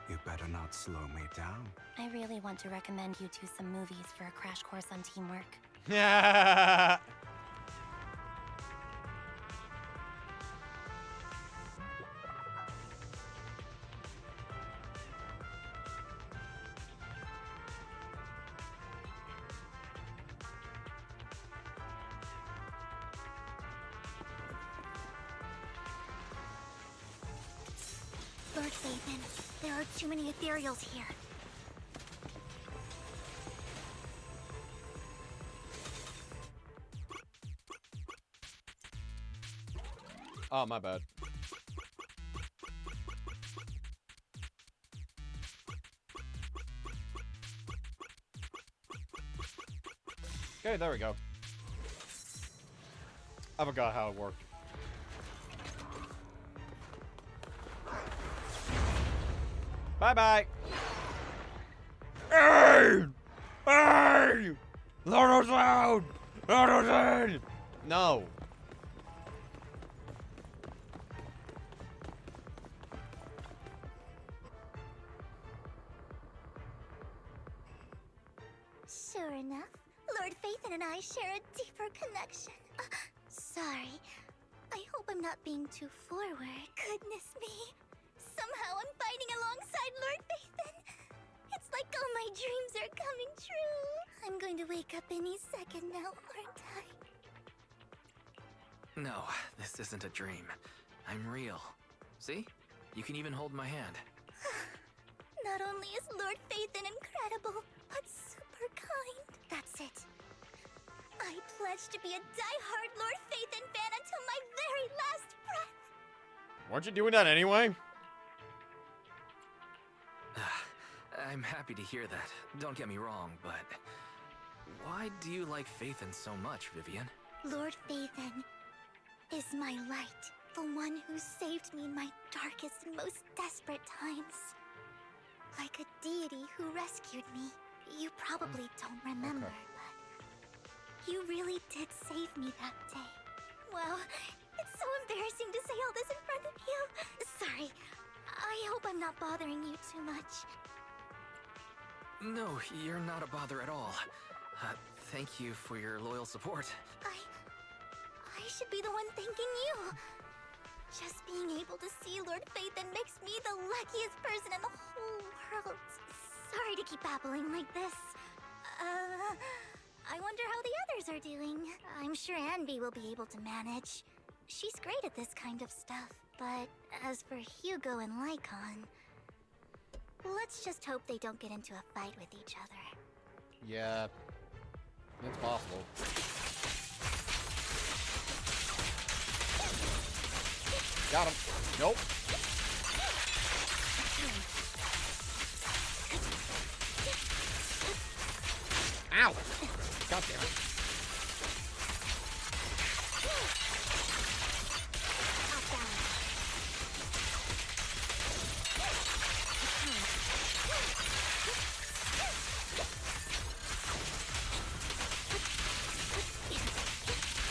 you better not slow me down. I really want to recommend you two some movies for a crash course on teamwork. Yeah. Lord Phaethon, there are too many ethereals here. Oh, my bad. Okay, there we go. I forgot how it worked. Bye-bye. Hey! Hey! Let us out! Let us in! No. Sure enough, Lord Phaethon and I share a deeper connection. Sorry. I hope I'm not being too forward. Goodness me. Somehow I'm fighting alongside Lord Phaethon. It's like all my dreams are coming true. I'm going to wake up any second now, aren't I? No, this isn't a dream. I'm real. See? You can even hold my hand. Not only is Lord Phaethon incredible, but super kind. That's it. I pledge to be a die-hard Lord Phaethon fan until my very last breath. Weren't you doing that anyway? I'm happy to hear that. Don't get me wrong, but why do you like Phaethon so much, Vivian? Lord Phaethon is my light, the one who saved me in my darkest and most desperate times. Like a deity who rescued me. You probably don't remember, but you really did save me that day. Well, it's so embarrassing to say all this in front of you. Sorry. I hope I'm not bothering you too much. No, you're not a bother at all. Thank you for your loyal support. I should be the one thanking you. Just being able to see Lord Phaethon makes me the luckiest person in the whole world. Sorry to keep babbling like this. I wonder how the others are doing. I'm sure Anby will be able to manage. She's great at this kind of stuff, but as for Hugo and Lycon, let's just hope they don't get into a fight with each other. Yeah, it's possible. Got him. Nope. Ow! God damn it.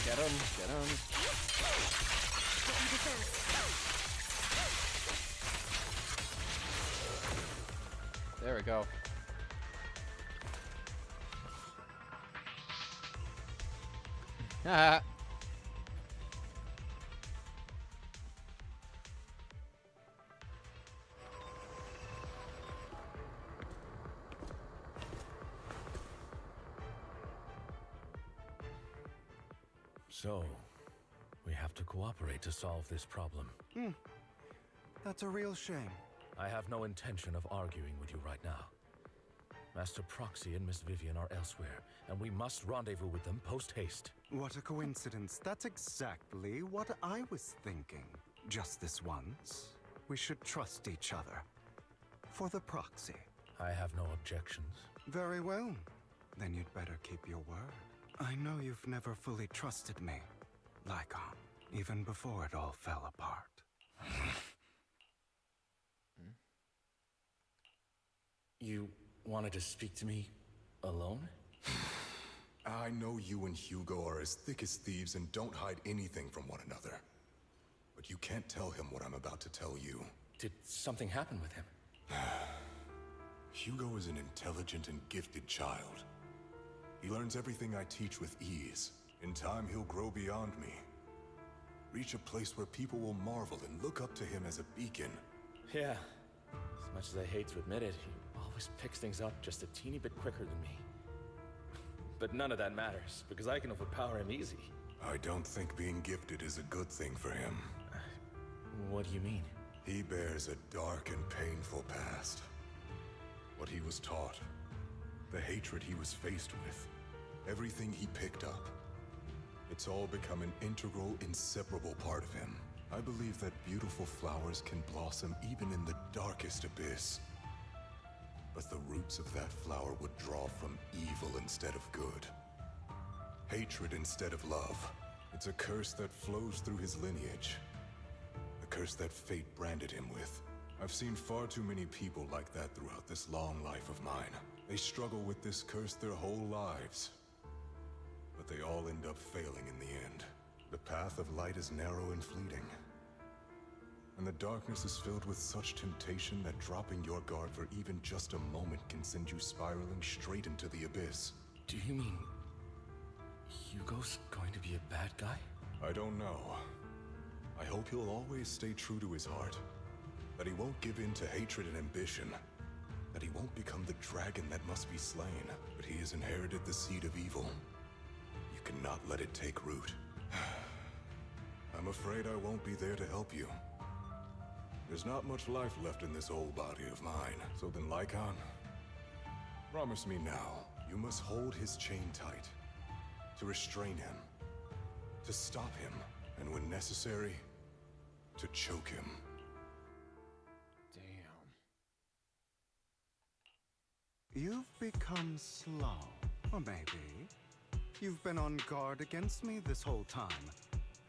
Get him, get him. There we go. Ah. So, we have to cooperate to solve this problem. That's a real shame. I have no intention of arguing with you right now. Master Proxy and Miss Vivian are elsewhere, and we must rendezvous with them post-haste. What a coincidence. That's exactly what I was thinking. Just this once, we should trust each other. For the Proxy. I have no objections. Very well. Then you'd better keep your word. I know you've never fully trusted me, Lycon, even before it all fell apart. You wanted to speak to me alone? I know you and Hugo are as thick as thieves and don't hide anything from one another. But you can't tell him what I'm about to tell you. Did something happen with him? Hugo is an intelligent and gifted child. He learns everything I teach with ease. In time, he'll grow beyond me. Reach a place where people will marvel and look up to him as a beacon. Yeah. As much as I hate to admit it, he always picks things up just a teeny bit quicker than me. But none of that matters, because I can overpower him easy. I don't think being gifted is a good thing for him. What do you mean? He bears a dark and painful past. What he was taught, the hatred he was faced with, everything he picked up. It's all become an integral, inseparable part of him. I believe that beautiful flowers can blossom even in the darkest abyss. But the roots of that flower would draw from evil instead of good. Hatred instead of love. It's a curse that flows through his lineage. A curse that fate branded him with. I've seen far too many people like that throughout this long life of mine. They struggle with this curse their whole lives. But they all end up failing in the end. The path of light is narrow and fleeting. And the darkness is filled with such temptation that dropping your guard for even just a moment can send you spiraling straight into the abyss. Do you mean Hugo's going to be a bad guy? I don't know. I hope he'll always stay true to his heart. That he won't give in to hatred and ambition. That he won't become the dragon that must be slain. But he has inherited the seed of evil. You cannot let it take root. I'm afraid I won't be there to help you. There's not much life left in this old body of mine. So then, Lycon, promise me now, you must hold his chain tight. to restrain him, to stop him, and when necessary, to choke him. You've become slow, or maybe you've been on guard against me this whole time,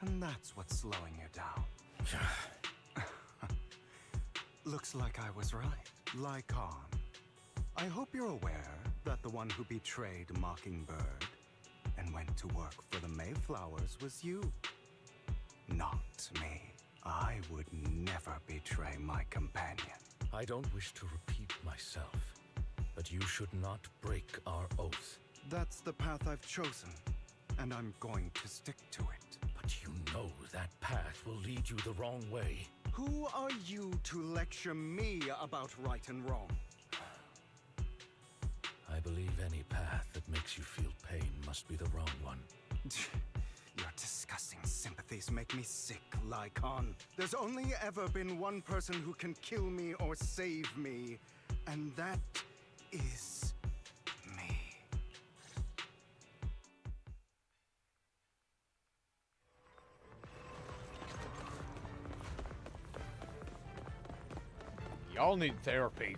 and that's what's slowing you down. Looks like I was right. Lycon. I hope you're aware that the one who betrayed Mockingbird and went to work for the Mayflowers was you. Not me. I would never betray my companion. I don't wish to repeat myself, but you should not break our oath. That's the path I've chosen, and I'm going to stick to it. But you know that path will lead you the wrong way. Who are you to lecture me about right and wrong? I believe any path that makes you feel pain must be the wrong one. Your disgusting sympathies make me sick, Lycon. There's only ever been one person who can kill me or save me, and that is me. Y'all need therapy.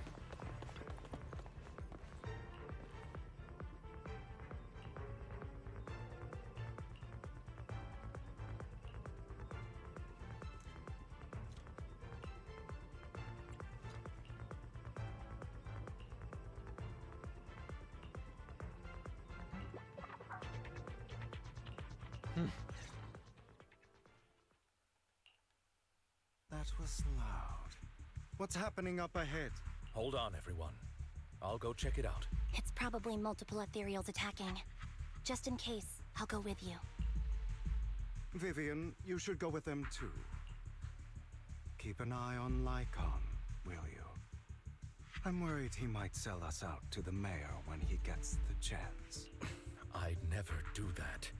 That was loud. What's happening up ahead? Hold on, everyone. I'll go check it out. It's probably multiple ethereals attacking. Just in case, I'll go with you. Vivian, you should go with them too. Keep an eye on Lycon, will you? I'm worried he might sell us out to the mayor when he gets the chance. I'd never do that.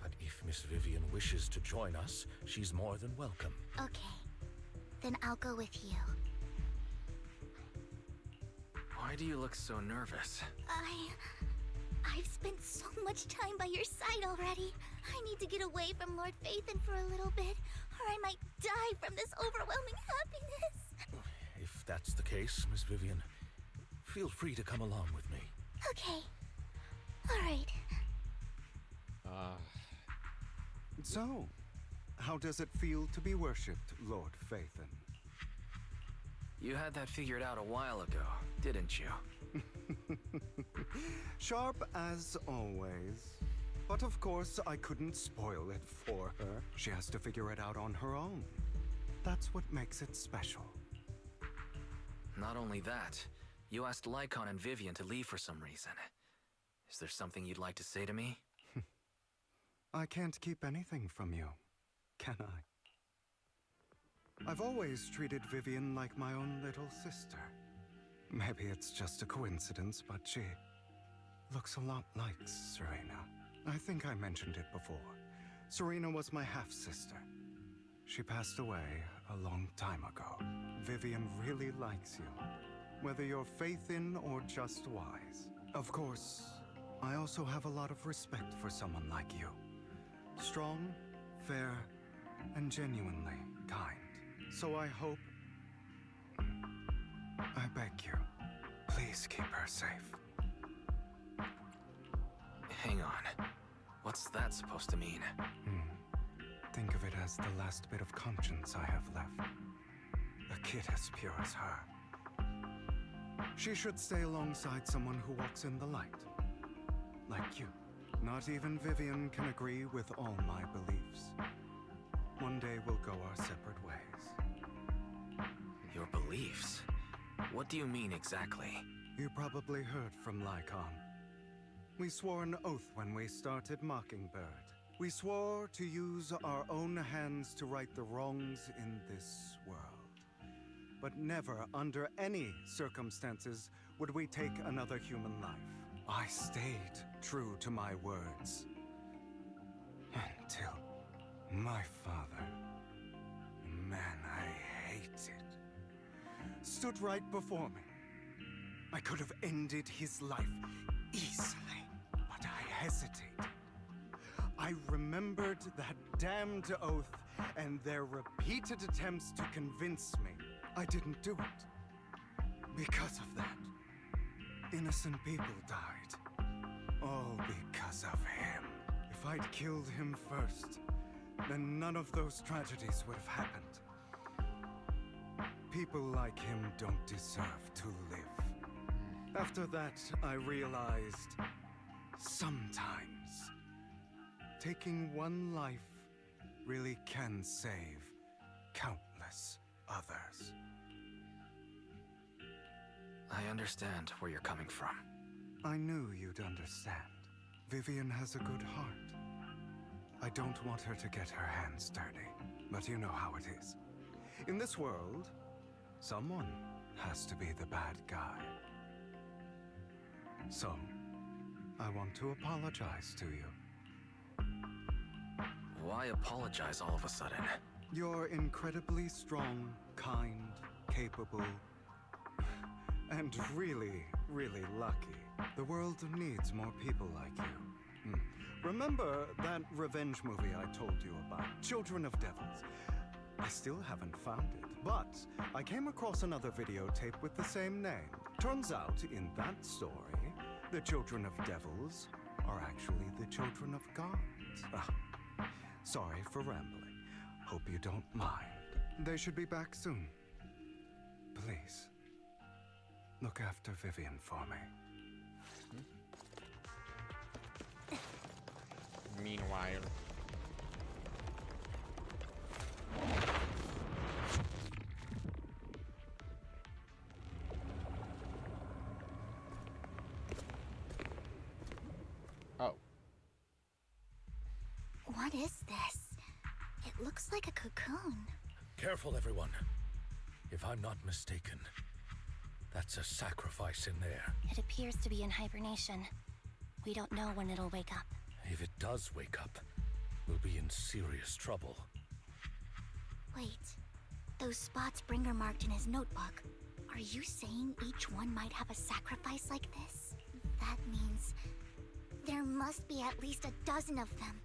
But if Miss Vivian wishes to join us, she's more than welcome. Okay. Then I'll go with you. Why do you look so nervous? I've spent so much time by your side already. I need to get away from Lord Phaethon for a little bit, or I might die from this overwhelming happiness. If that's the case, Miss Vivian, feel free to come along with me. Okay. All right. So, how does it feel to be worshipped, Lord Phaethon? You had that figured out a while ago, didn't you? Sharp as always. But of course, I couldn't spoil it for her. She has to figure it out on her own. That's what makes it special. Not only that, you asked Lycon and Vivian to leave for some reason. Is there something you'd like to say to me? I can't keep anything from you, can I? I've always treated Vivian like my own little sister. Maybe it's just a coincidence, but she looks a lot like Serena. I think I mentioned it before. Serena was my half-sister. She passed away a long time ago. Vivian really likes you, whether you're Phaethon or just wise. Of course, I also have a lot of respect for someone like you. Strong, fair, and genuinely kind. So I hope... I beg you, please keep her safe. Hang on. What's that supposed to mean? Think of it as the last bit of conscience I have left. A kid as pure as her. She should stay alongside someone who walks in the light. Like you. Not even Vivian can agree with all my beliefs. One day we'll go our separate ways. Your beliefs? What do you mean exactly? You probably heard from Lycon. We swore an oath when we started Mockingbird. We swore to use our own hands to right the wrongs in this world. But never, under any circumstances, would we take another human life. I stayed true to my words. Until my father, a man I hated, stood right before me. I could have ended his life easily, but I hesitated. I remembered that damned oath and their repeated attempts to convince me I didn't do it. Because of that, innocent people died. All because of him. If I'd killed him first, then none of those tragedies would have happened. People like him don't deserve to live. After that, I realized sometimes taking one life really can save countless others. I understand where you're coming from. I knew you'd understand. Vivian has a good heart. I don't want her to get her hands dirty, but you know how it is. In this world, someone has to be the bad guy. So, I want to apologize to you. Why apologize all of a sudden? You're incredibly strong, kind, capable, and really, really lucky. The world needs more people like you. Remember that revenge movie I told you about, Children of Devils? I still haven't found it, but I came across another videotape with the same name. Turns out, in that story, the Children of Devils are actually the Children of Gods. Sorry for rambling. Hope you don't mind. They should be back soon. Please, look after Vivian for me. Meanwhile. Oh. What is this? It looks like a cocoon. Careful, everyone. If I'm not mistaken, that's a sacrifice in there. It appears to be in hibernation. We don't know when it'll wake up. If it does wake up, we'll be in serious trouble. Wait, those spots Bringer marked in his notebook. Are you saying each one might have a sacrifice like this? That means there must be at least a dozen of them.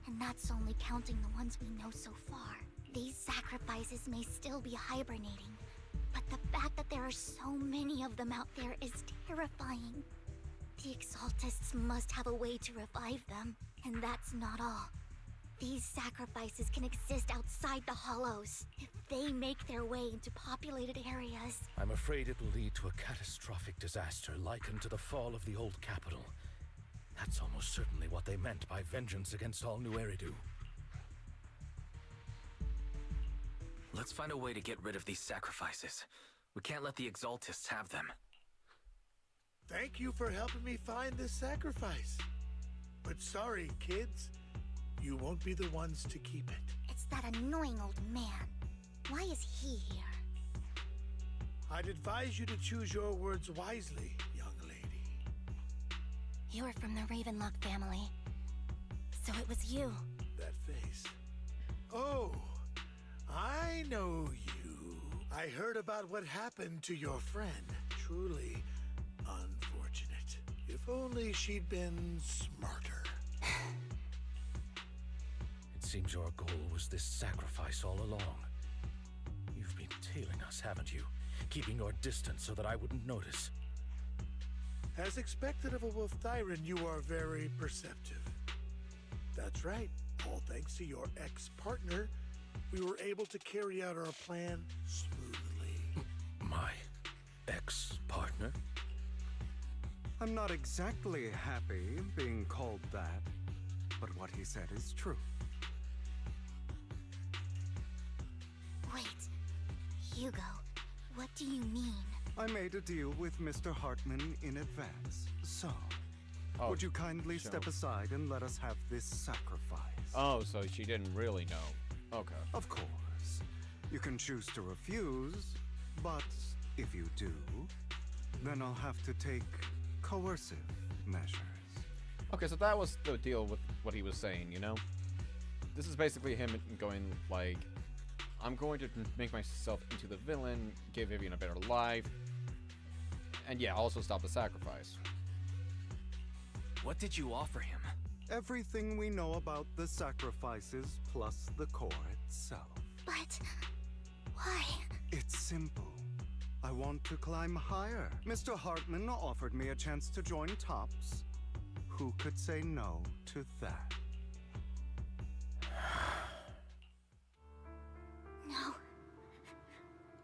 And that's only counting the ones we know so far. These sacrifices may still be hibernating, but the fact that there are so many of them out there is terrifying. The Exaltists must have a way to revive them, and that's not all. These sacrifices can exist outside the Hollows. If they make their way into populated areas... I'm afraid it will lead to a catastrophic disaster likened to the fall of the old capital. That's almost certainly what they meant by vengeance against all New Eridu. Let's find a way to get rid of these sacrifices. We can't let the Exaltists have them. Thank you for helping me find this sacrifice. But sorry, kids. You won't be the ones to keep it. It's that annoying old man. Why is he here? I'd advise you to choose your words wisely, young lady. You're from the Ravenlock family. So it was you. That face. Oh, I know you. I heard about what happened to your friend. Truly unfortunate. If only she'd been smarter. It seems your goal was this sacrifice all along. You've been tailing us, haven't you? Keeping your distance so that I wouldn't notice. As expected of a wolf Thyran, you are very perceptive. That's right. All thanks to your ex-partner, we were able to carry out our plan smoothly. My ex-partner? I'm not exactly happy being called that, but what he said is true. Wait, Hugo, what do you mean? I made a deal with Mr. Hartman in advance, so... would you kindly step aside and let us have this sacrifice? Oh, so she didn't really know. Okay. Of course. You can choose to refuse, but if you do, then I'll have to take coercive measures. Okay, so that was the deal with what he was saying, you know? This is basically him going, like, I'm going to make myself into the villain, give Vivian a better life, and yeah, also stop the sacrifice. What did you offer him? Everything we know about the sacrifices plus the core itself. But why? It's simple. I want to climb higher. Mr. Hartman offered me a chance to join Tops. Who could say no to that? No.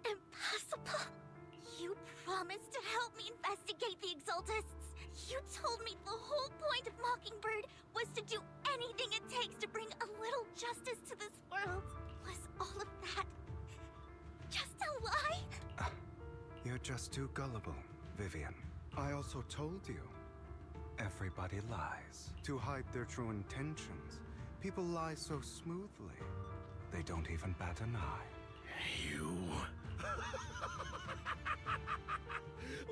Impossible. You promised to help me investigate the Exaltists. You told me the whole point of Mockingbird was to do anything it takes to bring a little justice to this world. Was all of that just a lie? You're just too gullible, Vivian. I also told you, everybody lies. To hide their true intentions, people lie so smoothly, they don't even bat an eye. You...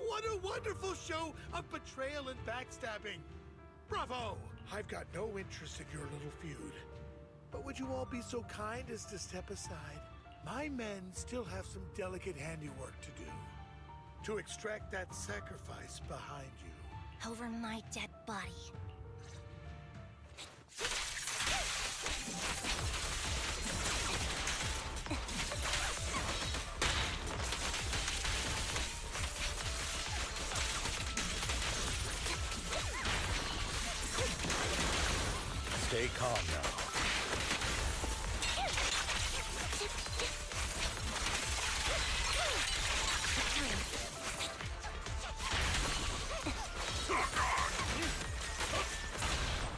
What a wonderful show of betrayal and backstabbing! Bravo! I've got no interest in your little feud. But would you all be so kind as to step aside? My men still have some delicate handiwork to do. To extract that sacrifice behind you. Over my dead body. Stay calm now.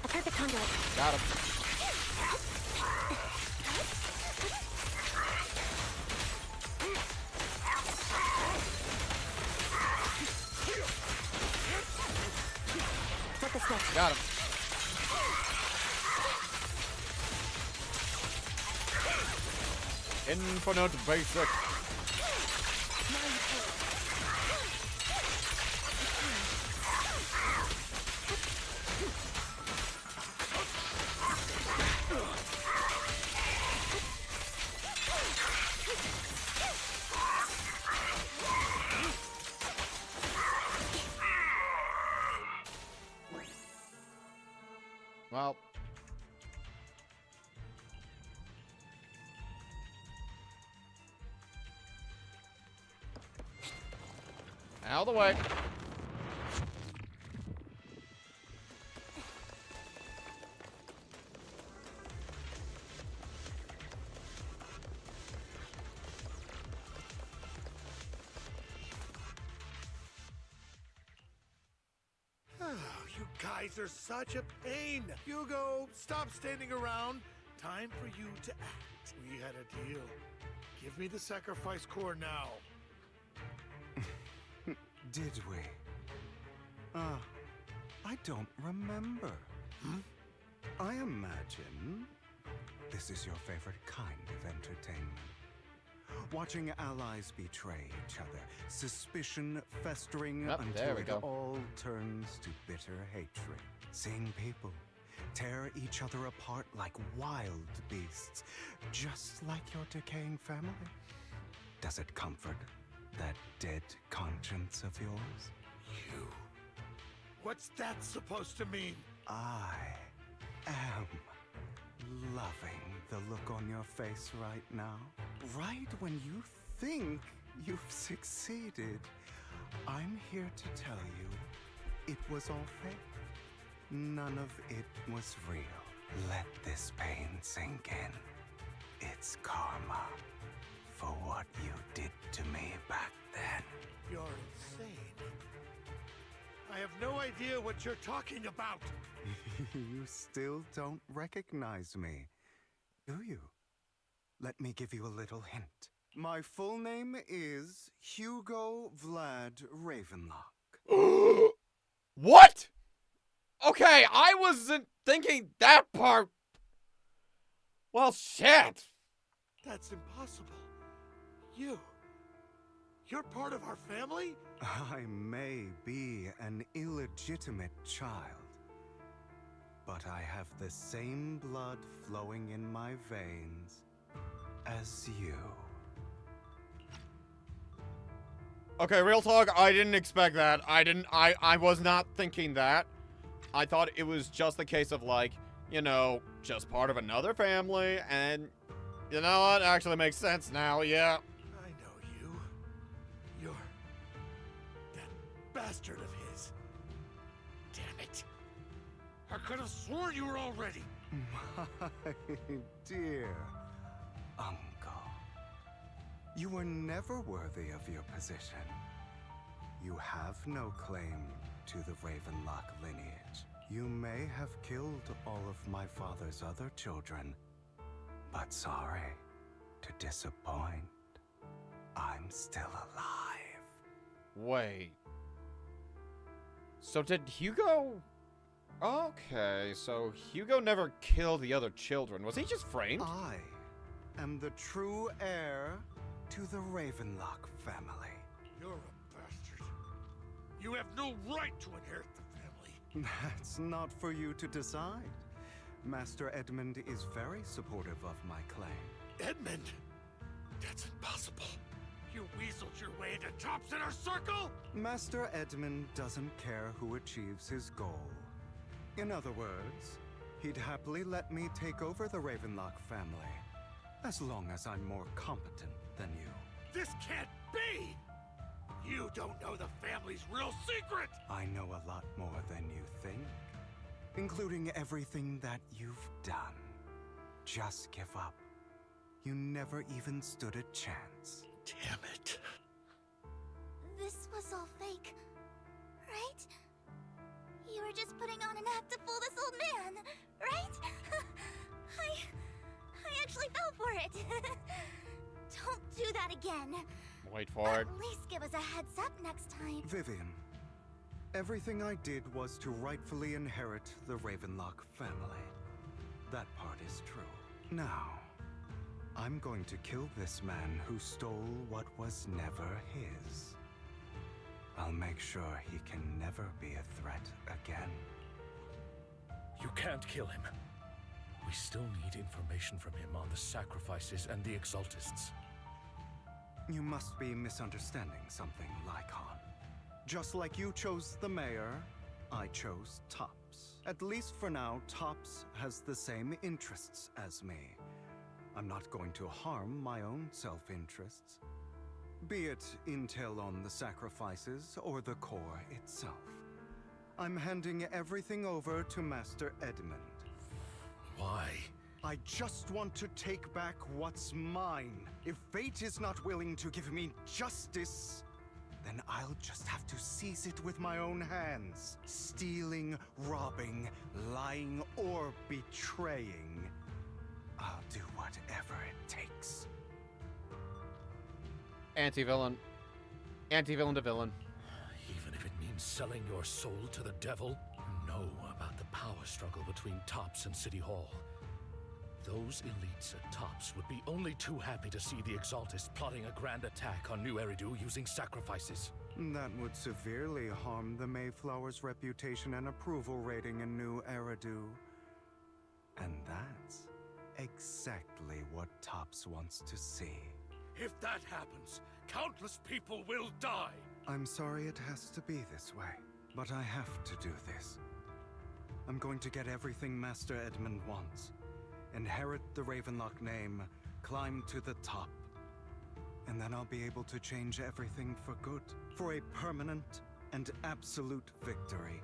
I've heard the conduit. Got him. Flip the switch. Got him. Infinite basic. Well. Out of the way. You guys are such a pain. Hugo, stop standing around. Time for you to act. We had a deal. Give me the sacrifice core now. Did we? I don't remember. I imagine this is your favorite kind of entertainment. Watching allies betray each other, suspicion festering until it all turns to bitter hatred. Seeing people tear each other apart like wild beasts, just like your decaying family. Does it comfort that dead conscience of yours? You. What's that supposed to mean? I am loving the look on your face right now. Right when you think you've succeeded, I'm here to tell you it was all fake. None of it was real. Let this pain sink in. It's karma for what you did to me back then. You're insane. I have no idea what you're talking about. You still don't recognize me, do you? Let me give you a little hint. My full name is Hugo Vlad Ravenlock. What? Okay, I wasn't thinking that part. Well, shit. That's impossible. You're part of our family? I may be an illegitimate child, but I have the same blood flowing in my veins as you. Okay, real talk, I didn't expect that. I was not thinking that. I thought it was just a case of like, you know, just part of another family, and you know what? Actually makes sense now, yeah. I know you. You're that bastard of his. Damn it. I could have sworn you were already. My dear uncle. You were never worthy of your position. You have no claim to the Ravenlock lineage. You may have killed all of my father's other children, but sorry to disappoint. I'm still alive. Wait. So did Hugo... Okay, so Hugo never killed the other children. Was he just framed? I am the true heir to the Ravenlock family. You're a bastard. You have no right to inherit the family. That's not for you to decide. Master Edmund is very supportive of my claim. Edmund? That's impossible. You weaseled your way into Top's inner circle? Master Edmund doesn't care who achieves his goal. In other words, he'd happily let me take over the Ravenlock family, as long as I'm more competent than you. This can't be! You don't know the family's real secret! I know a lot more than you think, including everything that you've done. Just give up. You never even stood a chance. Damn it. This was all fake, right? You were just putting on an act to fool this old man, right? I actually fell for it. Don't do that again. Wait for it. At least give us a heads up next time. Vivian, everything I did was to rightfully inherit the Ravenlock family. That part is true. Now, I'm going to kill this man who stole what was never his. I'll make sure he can never be a threat again. You can't kill him. We still need information from him on the sacrifices and the Exaltists. You must be misunderstanding something, Lycon. Just like you chose the mayor, I chose Tops. At least for now, Tops has the same interests as me. I'm not going to harm my own self-interests. Be it intel on the sacrifices or the core itself. I'm handing everything over to Master Edmund. Why? I just want to take back what's mine. If fate is not willing to give me justice, then I'll just have to seize it with my own hands. Stealing, robbing, lying, or betraying. I'll do whatever it takes. Anti-villain. Anti-villain to villain. Even if it means selling your soul to the devil? You know about the power struggle between Tops and City Hall. Those elites at Tops would be only too happy to see the Exaltists plotting a grand attack on New Eridu using sacrifices. That would severely harm the Mayflower's reputation and approval rating in New Eridu. And that's exactly what Tops wants to see. If that happens, countless people will die. I'm sorry it has to be this way, but I have to do this. I'm going to get everything Master Edmund wants. Inherit the Ravenlock name, climb to the top. And then I'll be able to change everything for good. For a permanent and absolute victory.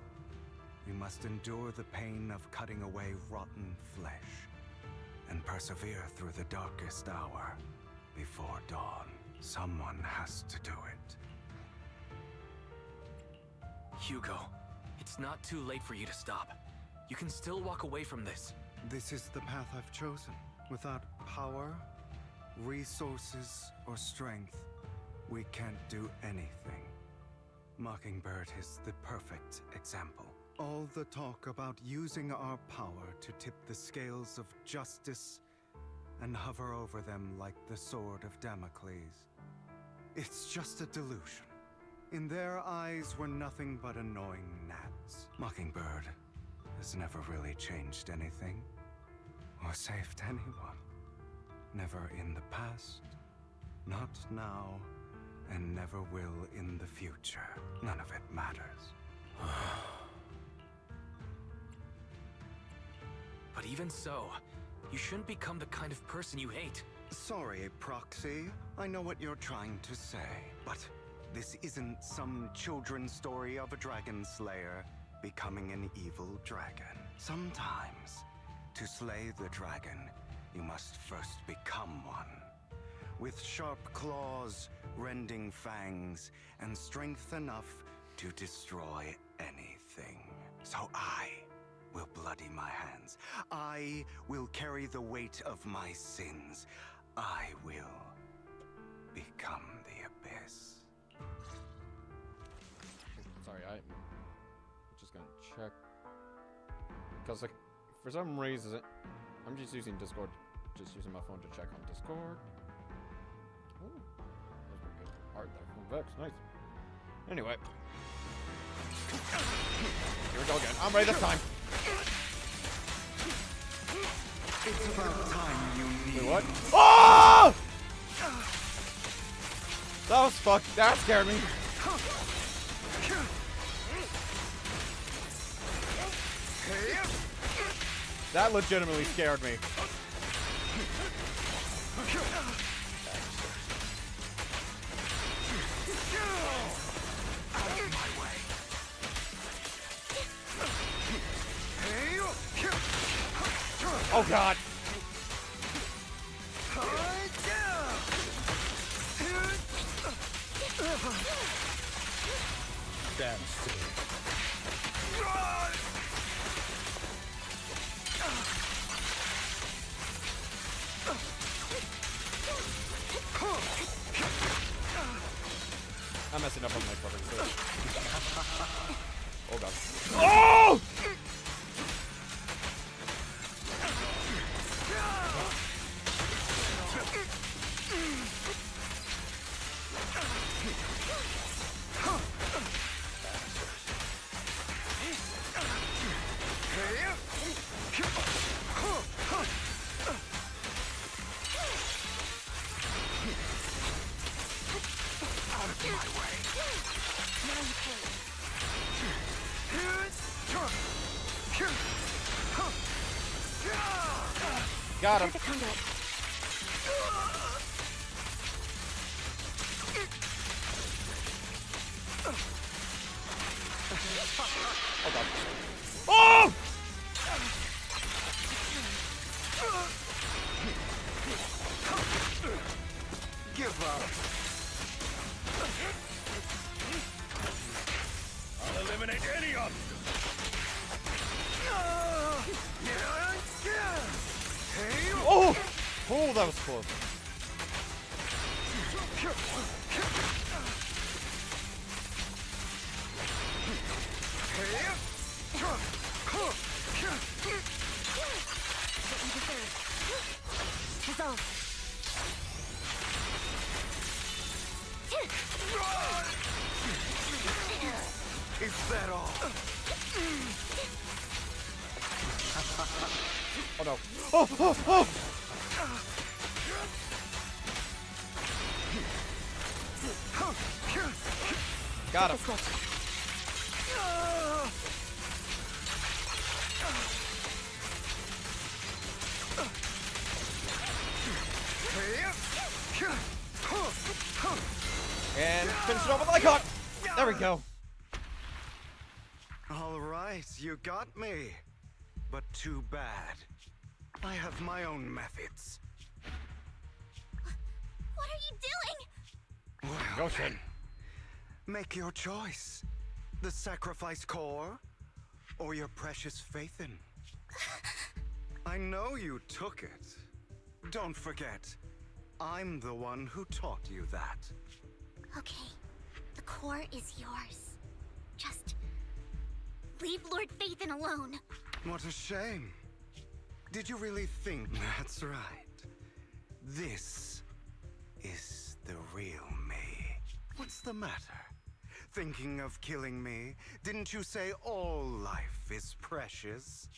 We must endure the pain of cutting away rotten flesh. And persevere through the darkest hour. Before dawn, someone has to do it. Hugo, it's not too late for you to stop. You can still walk away from this. This is the path I've chosen. Without power, resources, or strength, we can't do anything. Mockingbird is the perfect example. All the talk about using our power to tip the scales of justice and hover over them like the sword of Damocles. It's just a delusion. In their eyes, we're nothing but annoying gnats. Mockingbird has never really changed anything, or saved anyone. Never in the past, not now, and never will in the future. None of it matters. But even so, you shouldn't become the kind of person you hate. Sorry, Proxy. I know what you're trying to say, but this isn't some children's story of a dragon slayer becoming an evil dragon. Sometimes, to slay the dragon, you must first become one. With sharp claws, rending fangs, and strength enough to destroy anything. So I will bloody my hands. I will carry the weight of my sins. I will become the abyss. Sorry, I'm just gonna check. Because, like, for some reason, I'm just using Discord, just using my phone to check on Discord. Ooh, that's pretty good. Art there from Vex, nice. Anyway. Here we go again. I'm ready this time. It's about time you need. Wait, what? Oh! That was fucked. That scared me. That legitimately scared me. Oh god. Damn silly. I'm messing up on my cover too. Oh god. Oh! Got him. Oh god. Oh! Give up. I'll eliminate any obstacle. Oh! Oh, that was close. Is that all? Oh no. Oh, oh, oh! Got him. And finish it off with an icon. There we go. All right, you got me. But too bad. I have my own methods. What are you doing? Well, Go, Shin. make your choice. The sacrifice core, or your precious Faithin. I know you took it. Don't forget, I'm the one who taught you that. Okay, the core is yours. Just leave Lord Faithin alone. What a shame. Did you really think? That's right. This is the real me. What's the matter? Thinking of killing me? Didn't you say all life is precious?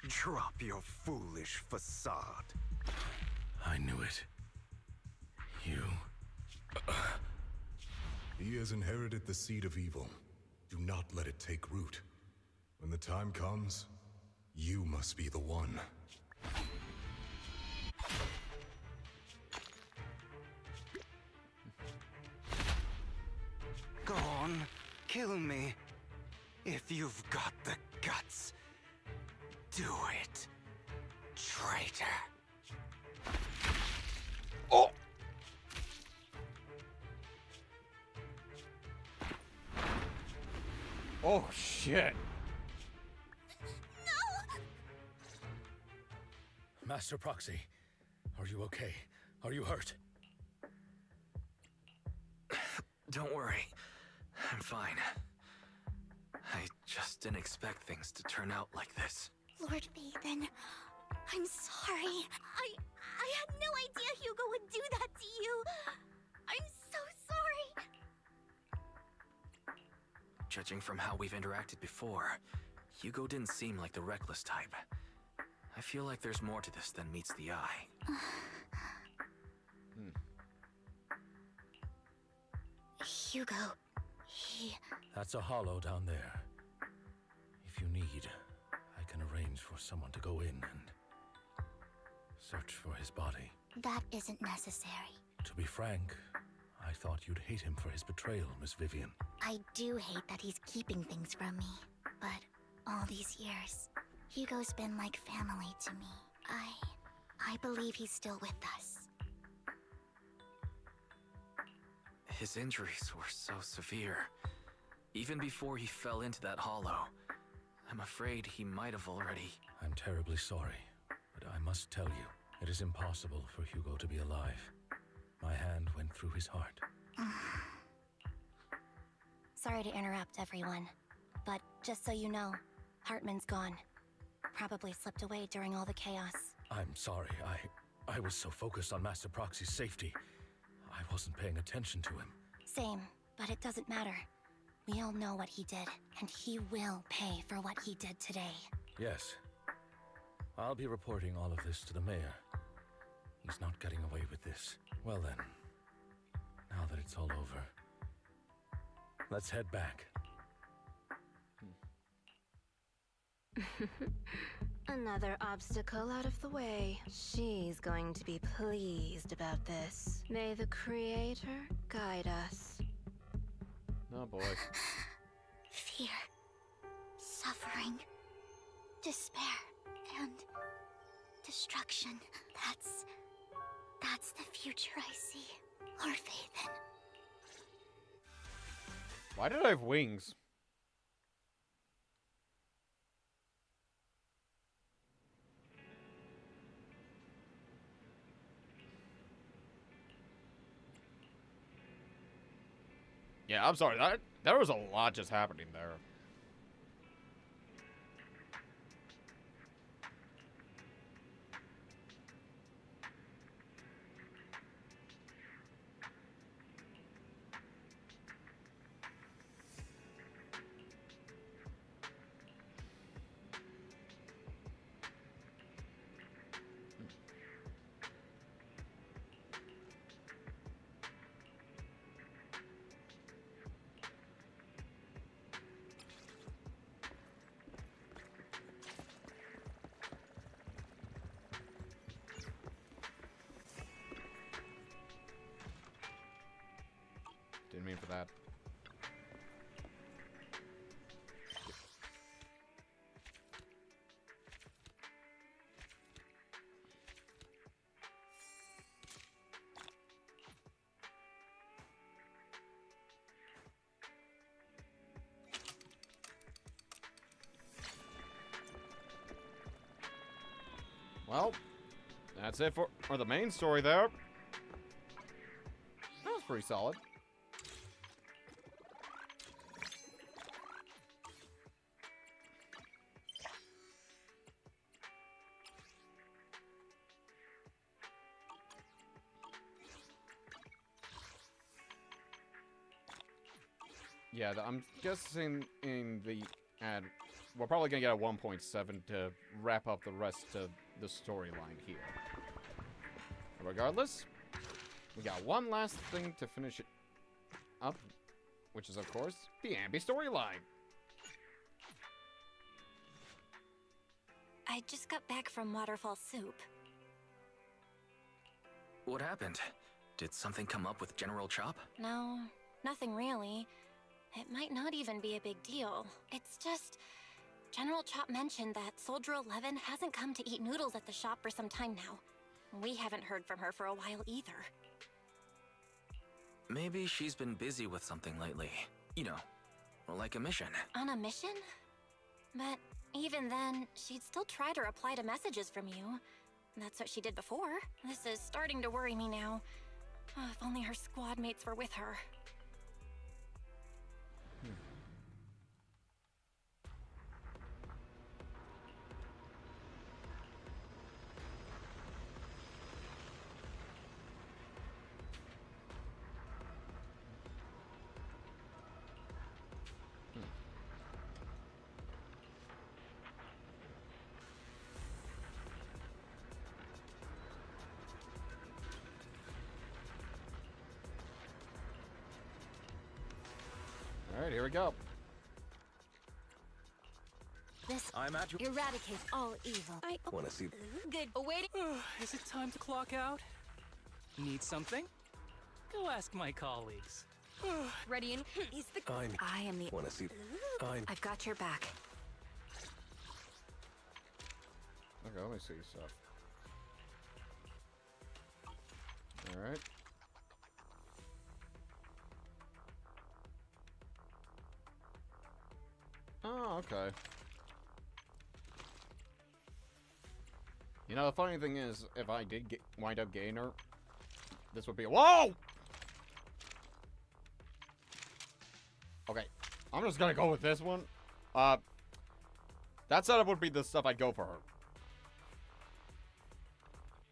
Drop your foolish facade. I knew it. You... He has inherited the seed of evil. Do not let it take root. When the time comes, You must be the one. Go on, kill me. If you've got the guts, do it, traitor. Oh! Oh, shit. Master Proxy, are you okay? Are you hurt? Don't worry. I'm fine. I just didn't expect things to turn out like this. Lord Bathan, I'm sorry. I had no idea Hugo would do that to you. I'm so sorry. Judging from how we've interacted before, Hugo didn't seem like the reckless type. I feel like there's more to this than meets the eye. Hugo, he... That's a hollow down there. If you need, I can arrange for someone to go in and search for his body. That isn't necessary. To be frank, I thought you'd hate him for his betrayal, Miss Vivian. I do hate that he's keeping things from me, but all these years, Hugo's been like family to me. I believe he's still with us. His injuries were so severe. Even before he fell into that hollow, I'm afraid he might have already... I'm terribly sorry, but I must tell you, it is impossible for Hugo to be alive. My hand went through his heart. Sorry to interrupt, everyone. But just so you know, Hartman's gone. Probably slipped away during all the chaos. I'm sorry, I was so focused on Master Proxy's safety. I wasn't paying attention to him. Same, but it doesn't matter. We all know what he did, and he will pay for what he did today. Yes. I'll be reporting all of this to the mayor. He's not getting away with this. Well then, now that it's all over, let's head back. Another obstacle out of the way. She's going to be pleased about this. May the Creator guide us. Oh boy. Fear, suffering, despair, and destruction. That's the future I see. Lord Vathan. Why did I have wings? Yeah, I'm sorry. There was a lot just happening there. Didn't mean for that. Well, that's it for the main story there. That was pretty solid. Yeah, I'm guessing in the ad, we're probably gonna get a 1.7 to wrap up the rest of the storyline here. Regardless, we got one last thing to finish it up, which is, of course, the Anby storyline. I just got back from Waterfall Soup. What happened? Did something come up with General Chop? No, nothing really. It might not even be a big deal. It's just... General Chop mentioned that Soldier 11 hasn't come to eat noodles at the shop for some time now. We haven't heard from her for a while either. Maybe she's been busy with something lately. You know, like a mission. On a mission? But even then, she'd still try to reply to messages from you. That's what she did before. This is starting to worry me now. Oh, if only her squad mates were with her. Alright, here we go. This I'm at your... eradicate all evil. I Wanna see... good. Awaiting. Is it time to clock out? Need something? Go ask my colleagues. Ready and He's the. I am the. Wanna see... I've got your back. Okay, let me see stuff. Alright. Oh, okay. You know, the funny thing is, if I did wind up getting her, this would be a— Whoa! Okay, I'm just gonna go with this one. That setup would be the stuff I'd go for her.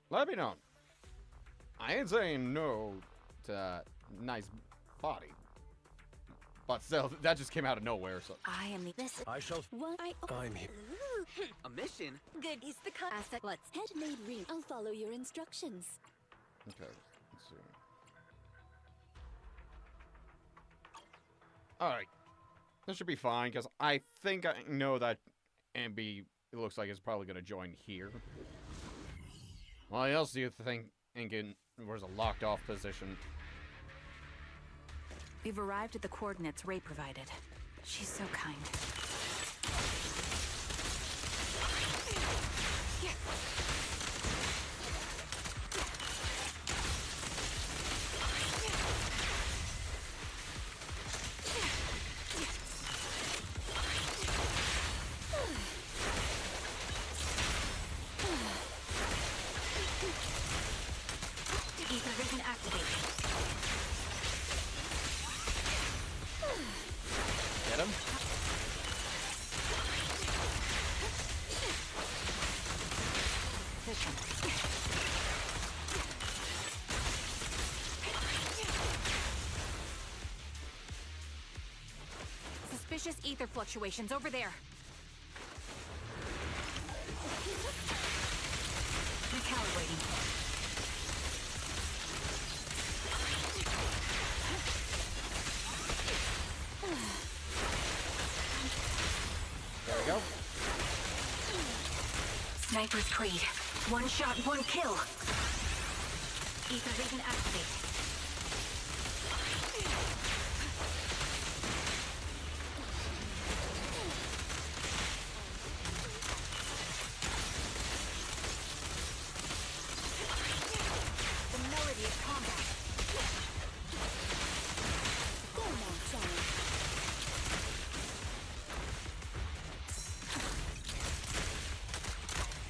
Let me know. I ain't saying no to that nice body. But still, that just came out of nowhere, so... I am the. This. I shall... What? I'm here. A mission? Good. He's the asset. Let's head made ring. I'll follow your instructions. Okay, let's see. Alright. This should be fine, because I think I know that Anby, it looks like, is probably going to join here. What else do you think was a locked off position? We've arrived at the coordinates Ray provided. She's so kind. Ether vision activated. Get him? Suspicious ether fluctuations over there. Recalibrating. There we go. Sniper's Creed. One shot, one kill. Ether vision activate. The melody of combat. Go on, Johnny.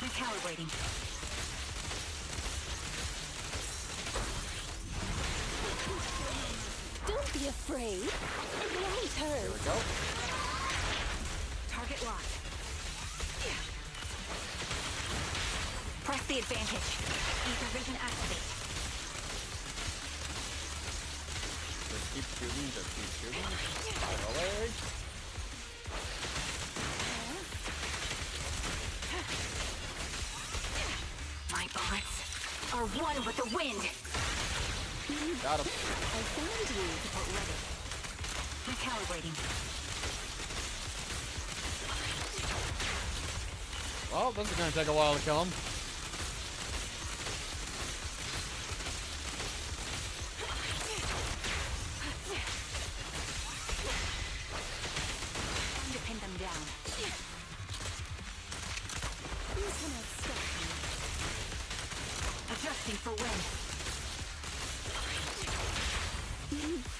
Recalibrating. Don't be afraid. It won't hurt. Here we go. Target locked. Press the advantage. Ether vision activate. Just keep shooting, just keep shooting. Alright. My bullets are one with the wind. Got him. I found you to put ready. Recalibrating. Well, this is gonna take a while to kill him. Time to pin them down. You cannot stop me. Adjusting for wind.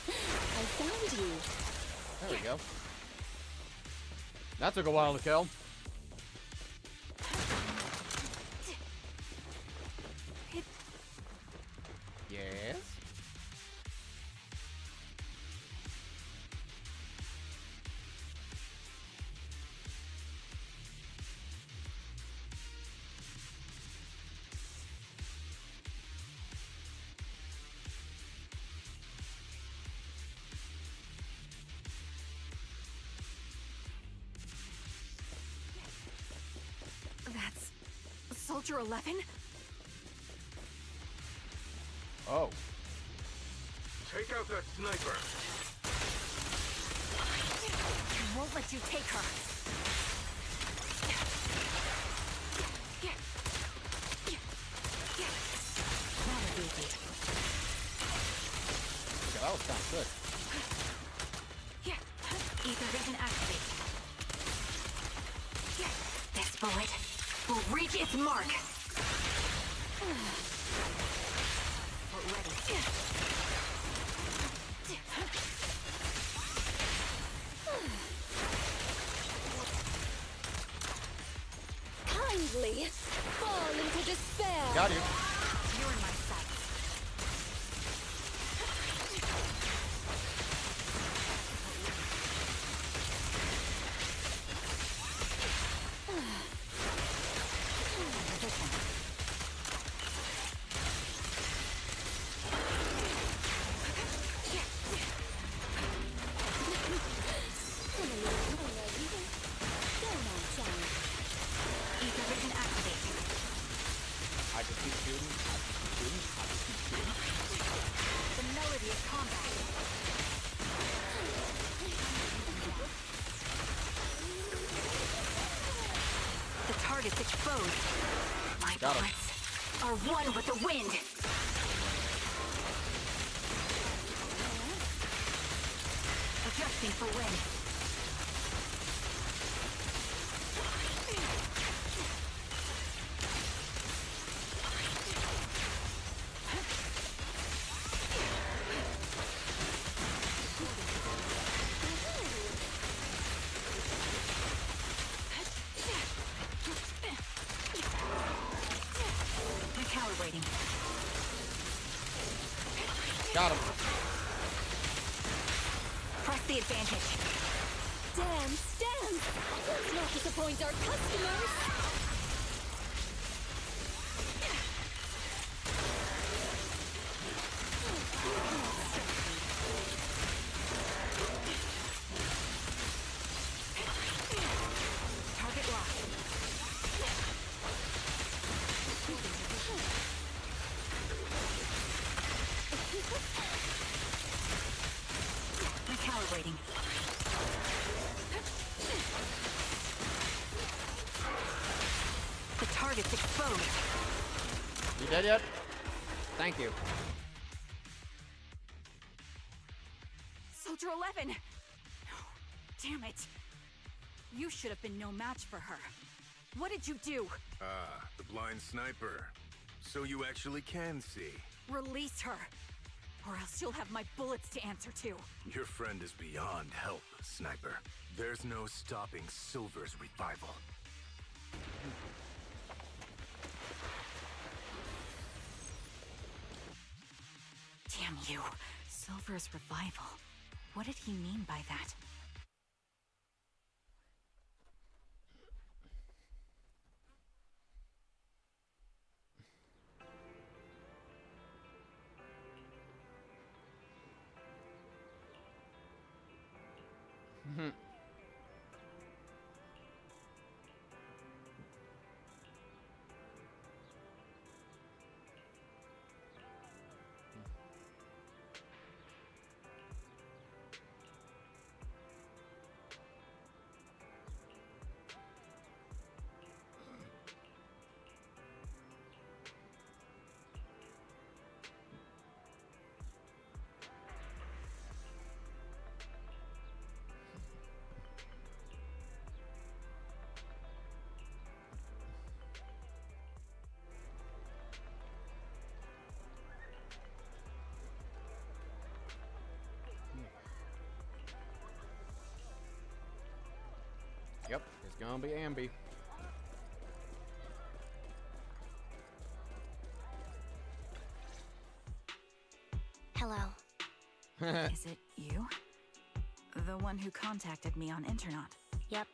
I found you. There we go. That took a while to kill. Yes? That's Soldier 11? Oh. Take out that sniper. I won't let you take her. That was easy. Okay, that was kind of sick. Ether vision activate. This bullet will reach its mark. We're ready. Kindly fall into despair. Got you. You're in my sights. Ether vision activate. I just keep shooting. I just keep shooting. I just keep shooting. The melody of combat. The target's exposed. My Got him. bullets are one with the wind. Adjusting for wind. Recalibrating. Got him. Press the advantage. Stand! Let's not disappoint our customers. Target locked. Recalibrating. The target's exposed. You dead yet? Thank you. Soldier 11! Damn it. You should have been no match for her. What did you do? Ah, the blind sniper. So you actually can see. Release her. Or else you'll have my bullets to answer to. Your friend is beyond help, Sniper. There's no stopping Silver's revival. Damn you. Silver's revival. What did he mean by that? Yep, it's gonna be Anby. Hello. Is it you? The one who contacted me on Internaut? Yep.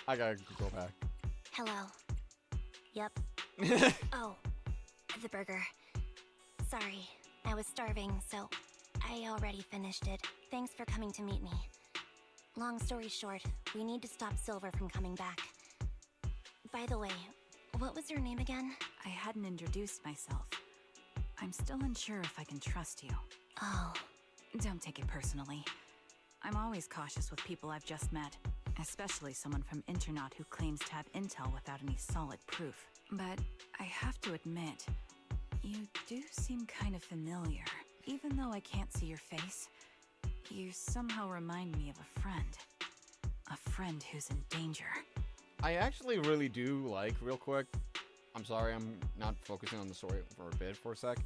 I gotta go back. Hello. Yep. Oh, the burger. Sorry, I was starving, so I already finished it. Thanks for coming to meet me. Long story short, we need to stop Silver from coming back. By the way, what was your name again? I hadn't introduced myself. I'm still unsure if I can trust you. Oh. Don't take it personally. I'm always cautious with people I've just met, especially someone from Internaut who claims to have intel without any solid proof. But I have to admit, you do seem kind of familiar. Even though I can't see your face, you somehow remind me of a friend. A friend who's in danger. I actually really do like, real quick, I'm sorry I'm not focusing on the story for a bit for a sec.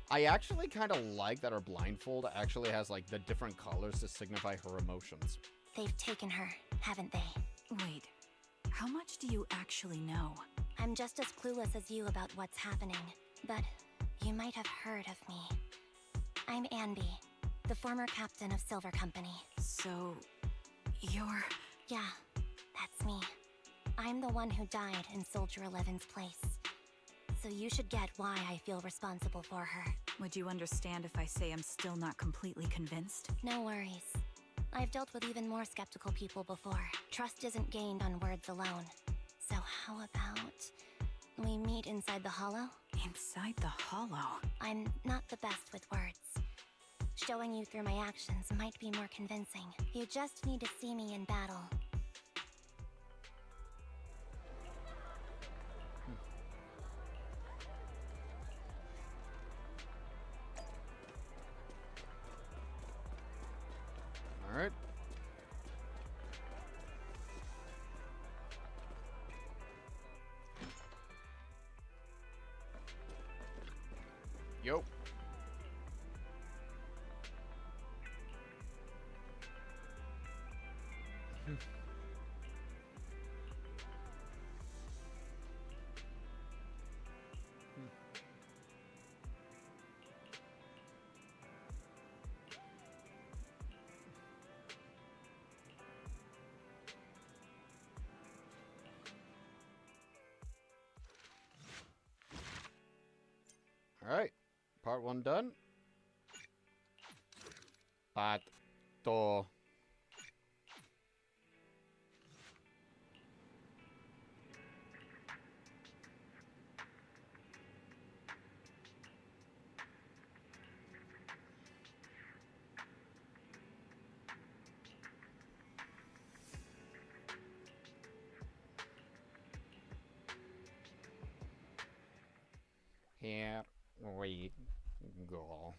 I actually kind of like that her blindfold actually has like the different colors to signify her emotions. They've taken her, haven't they? Wait, how much do you actually know? I'm just as clueless as you about what's happening, but you might have heard of me. I'm Anby, the former captain of Silver Company. So, you're... Yeah, that's me. I'm the one who died in Soldier 11's place. So you should get why I feel responsible for her. Would you understand if I say I'm still not completely convinced? No worries. I've dealt with even more skeptical people before. Trust isn't gained on words alone. So how about we meet inside the hollow? Inside the hollow? I'm not the best with words. Showing you through my actions might be more convincing. You just need to see me in battle. All right. Yo. Alright, part 1 done. Part 2. Here we go.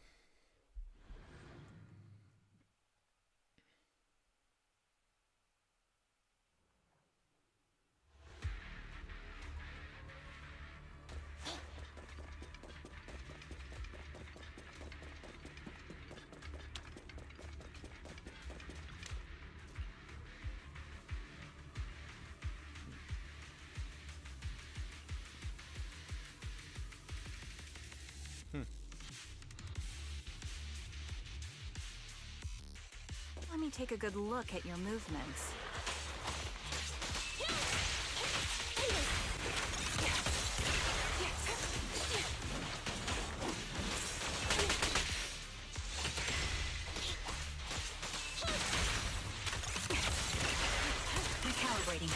Let me take a good look at your movements. Recalibrating.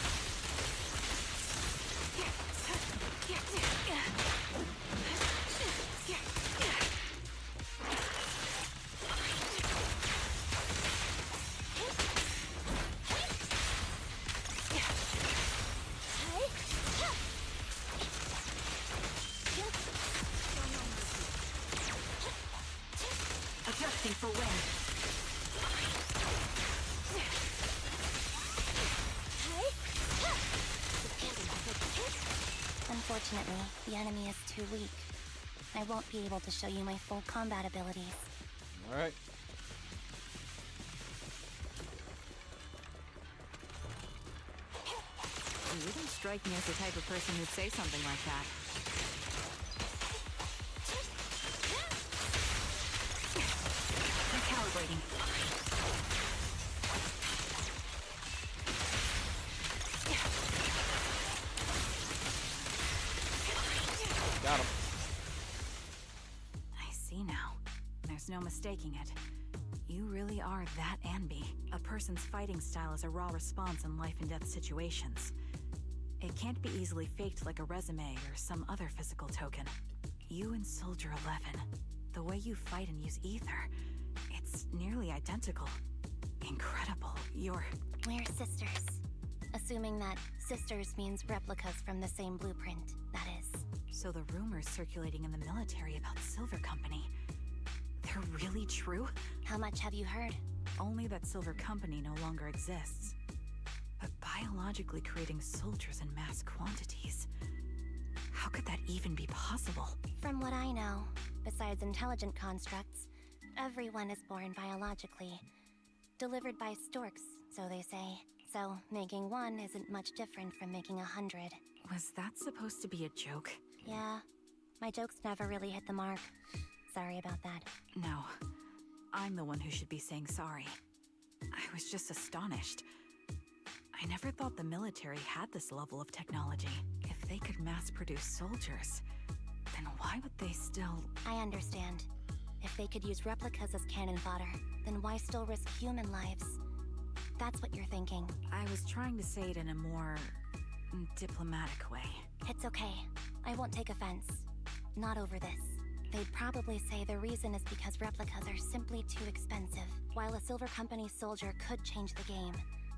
Adjusting for wind. Unfortunately, the enemy is too weak. I won't be able to show you my full combat abilities. Alright. You don't strike me as the type of person who'd say something like that. Recalibrating. Got him. I see now. There's no mistaking it. You really are that Anby. A person's fighting style is a raw response in life and death situations. It can't be easily faked like a resume or some other physical token. You and Soldier 11, the way you fight and use ether, it's nearly identical. Incredible. We're sisters. Assuming that sisters means replicas from the same blueprint, that is. So the rumors circulating in the military about Silver Company, they're really true? How much have you heard? Only that Silver Company no longer exists. But biologically creating soldiers in mass quantities, how could that even be possible? From what I know, besides intelligent constructs, everyone is born biologically. Delivered by storks, so they say. So, making one isn't much different from making 100. Was that supposed to be a joke? Yeah. My jokes never really hit the mark. Sorry about that. No. I'm the one who should be saying sorry. I was just astonished. I never thought the military had this level of technology. If they could mass-produce soldiers, then why would they still... I understand. If they could use replicas as cannon fodder, then why still risk human lives? That's what you're thinking. I was trying to say it in a more... diplomatic way. It's okay. I won't take offense. Not over this. They'd probably say the reason is because replicas are simply too expensive. While a Silver Company soldier could change the game,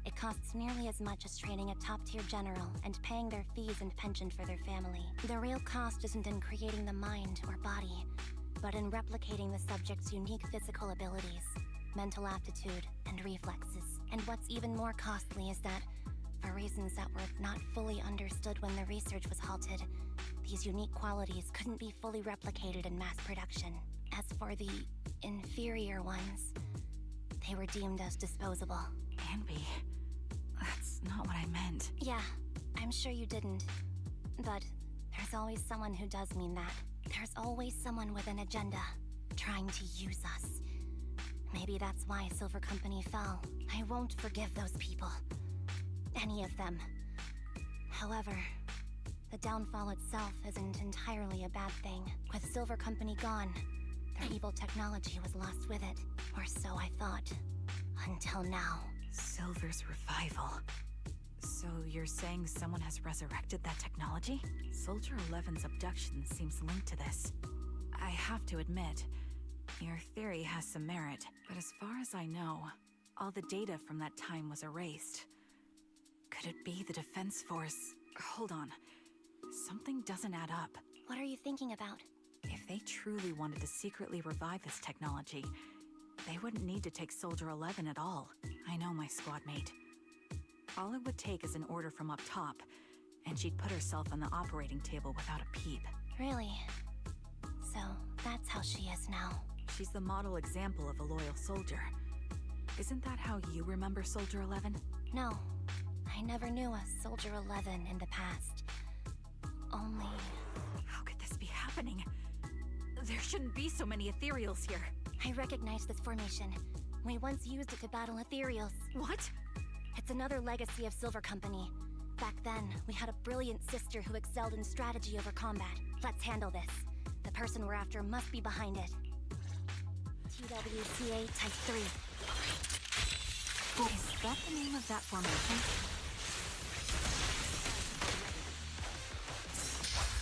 it costs nearly as much as training a top-tier general and paying their fees and pension for their family. The real cost isn't in creating the mind or body, but in replicating the subject's unique physical abilities, mental aptitude, and reflexes. And what's even more costly is that, for reasons that were not fully understood when the research was halted, these unique qualities couldn't be fully replicated in mass production. As for the inferior ones, they were deemed as disposable. Anby, that's not what I meant. Yeah, I'm sure you didn't. But there's always someone who does mean that. There's always someone with an agenda, trying to use us. Maybe that's why Silver Company fell. I won't forgive those people. Any of them. However, the downfall itself isn't entirely a bad thing. With Silver Company gone, their evil technology was lost with it. Or so I thought. Until now. Silver's revival. So you're saying someone has resurrected that technology? Soldier 11's abduction seems linked to this. I have to admit, your theory has some merit, but as far as I know, all the data from that time was erased. Could it be the Defense Force? Hold on. Something doesn't add up. What are you thinking about? If they truly wanted to secretly revive this technology, they wouldn't need to take Soldier 11 at all. I know my squad mate. All it would take is an order from up top, and she'd put herself on the operating table without a peep. Really? So, that's how she is now. She's the model example of a loyal soldier. Isn't that how you remember Soldier 11? No. I never knew a Soldier 11 in the past. Only... How could this be happening? There shouldn't be so many ethereals here. I recognize this formation. We once used it to battle ethereals. What? It's another legacy of Silver Company. Back then, we had a brilliant sister who excelled in strategy over combat. Let's handle this. The person we're after must be behind it. TWCA Type 3. Is that the name of that formation?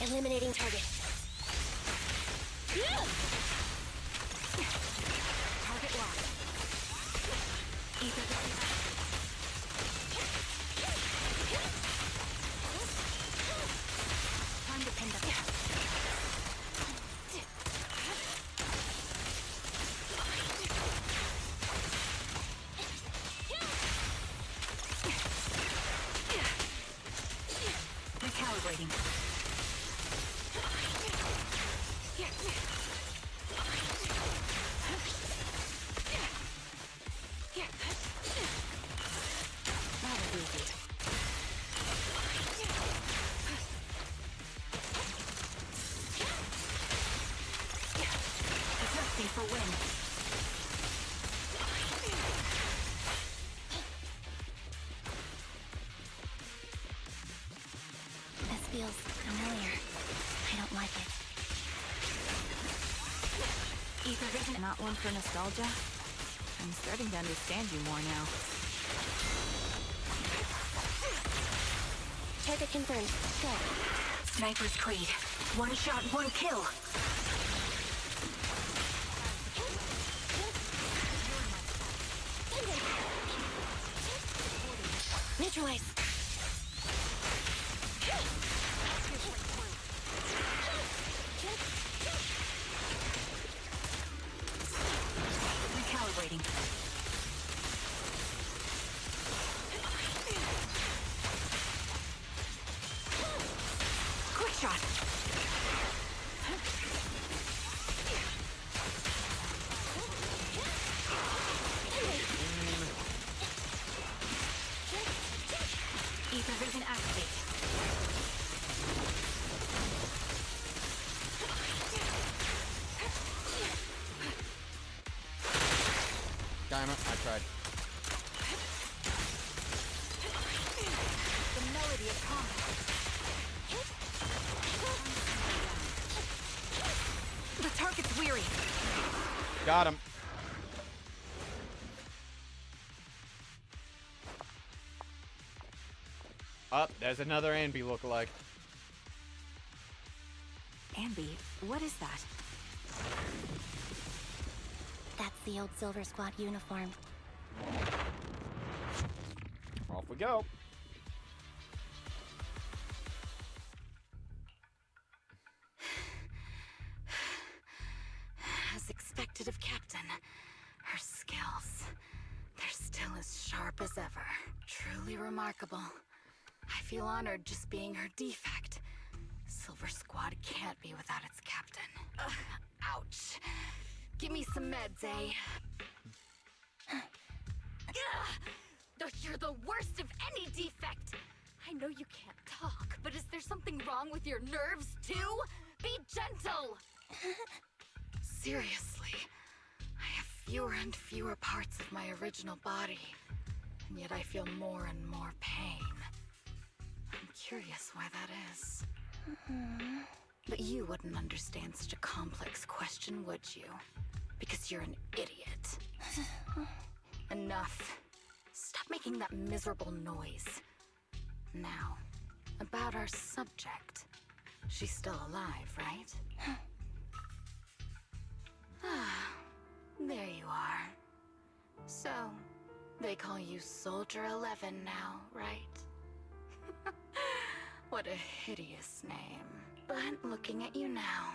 Eliminating target. Target locked. Time to pin them. Recalibrating. Bracing for wind. This feels familiar. I don't like it. Ether isn't not one for nostalgia. I'm starting to understand you more now. Target confirmed. Go. Sniper's Creed. One shot, one kill. Neutralize. Recalibrating. Quick shot. Ether vision activate. Damn it, I tried. The melody of combat. The target's weary. Got him. Up, there's another Anby lookalike. Anby, what is that? That's the old Silver Squad uniform. Off we go. As expected of Captain, her skills, they're still as sharp as ever. Truly remarkable. I feel honored just being her defect. Silver Squad can't be without its captain. Ouch. Give me some meds, eh? You're the worst of any defect! I know you can't talk, but is there something wrong with your nerves, too? Be gentle! Seriously, I have fewer and fewer parts of my original body, and yet I feel more and more pain. I'm curious why that is. But you wouldn't understand such a complex question, would you? Because you're an idiot. Enough. Stop making that miserable noise. Now, about our subject. She's still alive, right? There you are. So, they call you Soldier 11 now, right? What a hideous name. But looking at you now,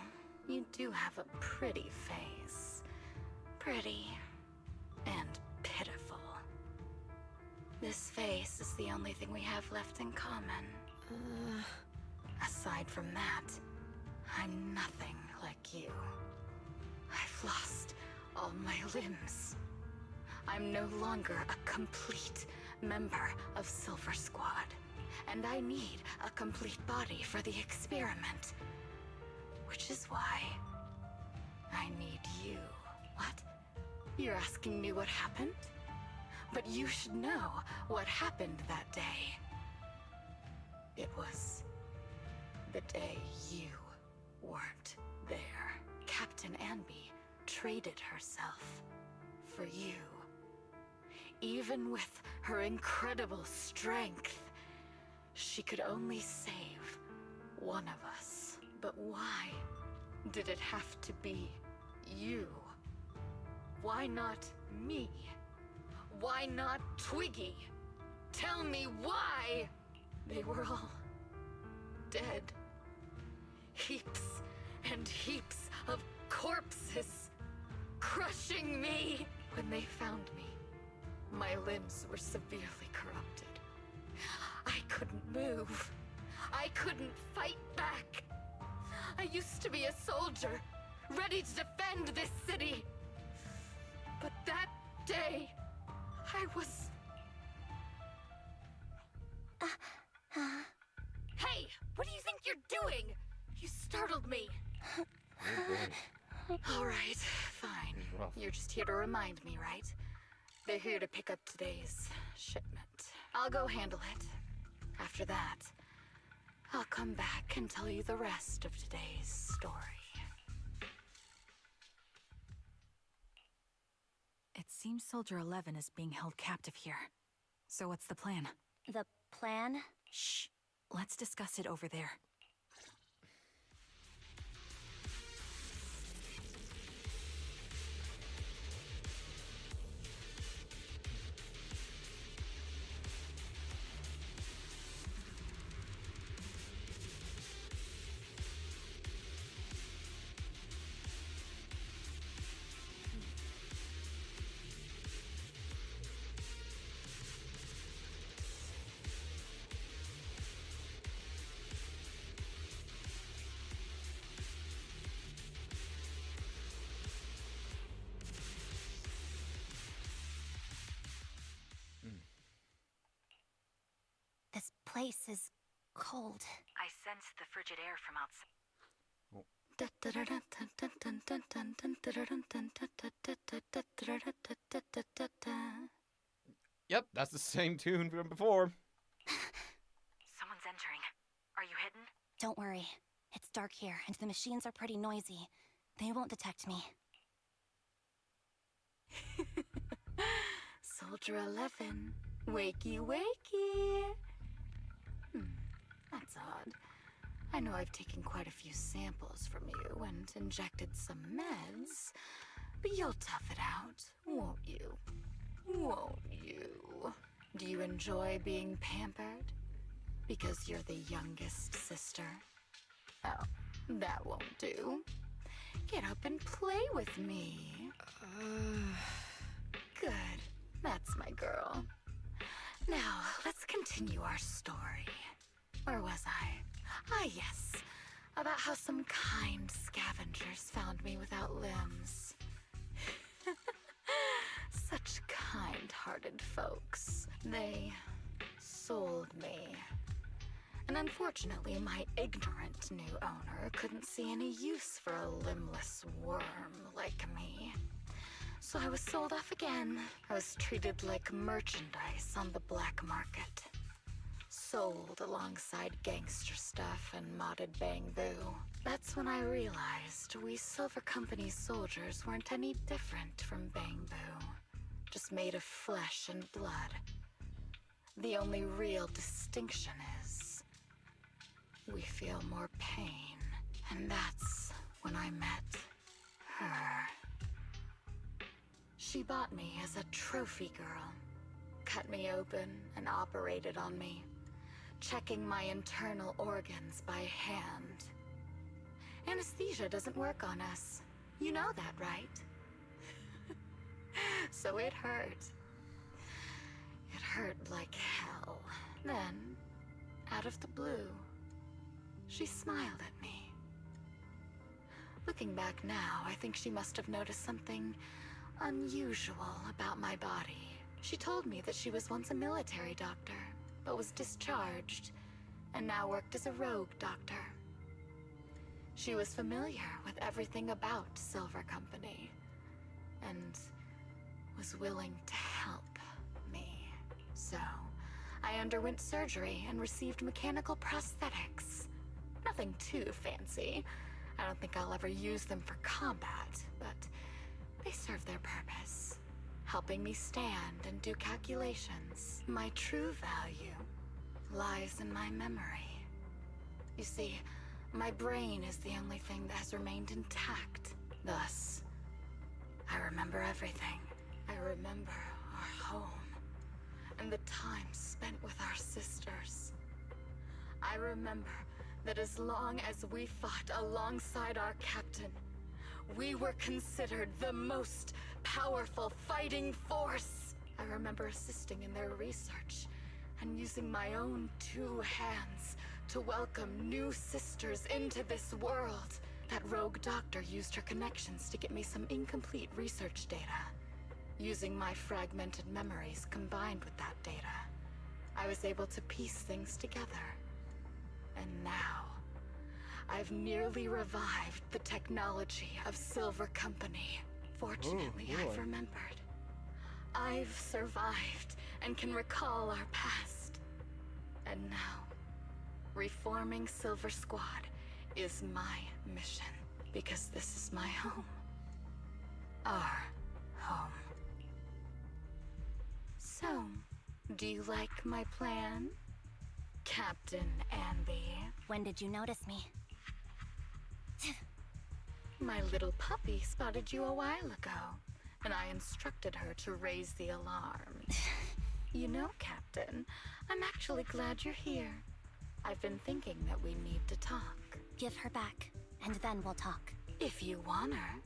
you do have a pretty face. Pretty and pitiful. This face is the only thing we have left in common. Aside from that, I'm nothing like you. I've lost all my limbs. I'm no longer a complete member of Silver Squad. And I need a complete body for the experiment. Which is why I need you. What? You're asking me what happened? But you should know what happened that day. It was the day you weren't there. Captain Anby traded herself for you. Even with her incredible strength, she could only save one of us. But why did it have to be you? Why not me? Why not Twiggy? Tell me why! They were all dead. Heaps and heaps of corpses crushing me. When they found me, my limbs were severely corrupted. I couldn't move. I couldn't fight back. I used to be a soldier, ready to defend this city. But that day, I was... Hey, what do you think you're doing? You startled me. All right, fine. You're just here to remind me, right? They're here to pick up today's shipment. I'll go handle it. After that, I'll come back and tell you the rest of today's story. It seems Soldier 11 is being held captive here. So what's the plan? The plan? Shh. Let's discuss it over there. This place is cold. I sense the frigid air from outside. Yep, that's the same tune from before. Someone's entering. Are you hidden? Don't worry. It's dark here, and the machines are pretty noisy. They won't detect me. Soldier 11, wakey wakey. That's odd. I know I've taken quite a few samples from you and injected some meds, but you'll tough it out, won't you? Won't you? Do you enjoy being pampered? Because you're the youngest sister? Oh, that won't do. Get up and play with me. Good. That's my girl. Now, let's continue our story. Where was I? Ah, yes. About how some kind scavengers found me without limbs. Such kind-hearted folks. They sold me. And unfortunately, my ignorant new owner couldn't see any use for a limbless worm like me. So I was sold off again. I was treated like merchandise on the black market. Sold alongside gangster stuff and modded bamboo. That's when I realized we Silver Company soldiers weren't any different from bamboo. Just made of flesh and blood. The only real distinction is we feel more pain. And that's when I met her. She bought me as a trophy girl. Cut me open and operated on me, checking my internal organs by hand. Anesthesia doesn't work on us. You know that, right? So it hurt. It hurt like hell. Then, out of the blue, she smiled at me. Looking back now, I think she must have noticed something unusual about my body. She told me that she was once a military doctor, but was discharged, and now worked as a rogue doctor. She was familiar with everything about Silver Company, and was willing to help me. So, I underwent surgery and received mechanical prosthetics. Nothing too fancy. I don't think I'll ever use them for combat, but they serve their purpose, helping me stand and do calculations. My true value lies in my memory. You see, my brain is the only thing that has remained intact. Thus, I remember everything. I remember our home, and the time spent with our sisters. I remember that as long as we fought alongside our captain, we were considered the most powerful fighting force. I remember assisting in their research and using my own 2 hands to welcome new sisters into this world. That rogue doctor used her connections to get me some incomplete research data. Using my fragmented memories combined with that data, I was able to piece things together. And now, I've nearly revived the technology of Silver Company. Fortunately, Oh, boy. I've remembered. I've survived and can recall our past. And now, reforming Silver Squad is my mission. Because this is my home. Our home. So, do you like my plan, Captain Anby? When did you notice me? My little puppy spotted you a while ago, and I instructed her to raise the alarm. You know, Captain, I'm actually glad you're here. I've been thinking that we need to talk. Give her back, and then we'll talk. If you want her,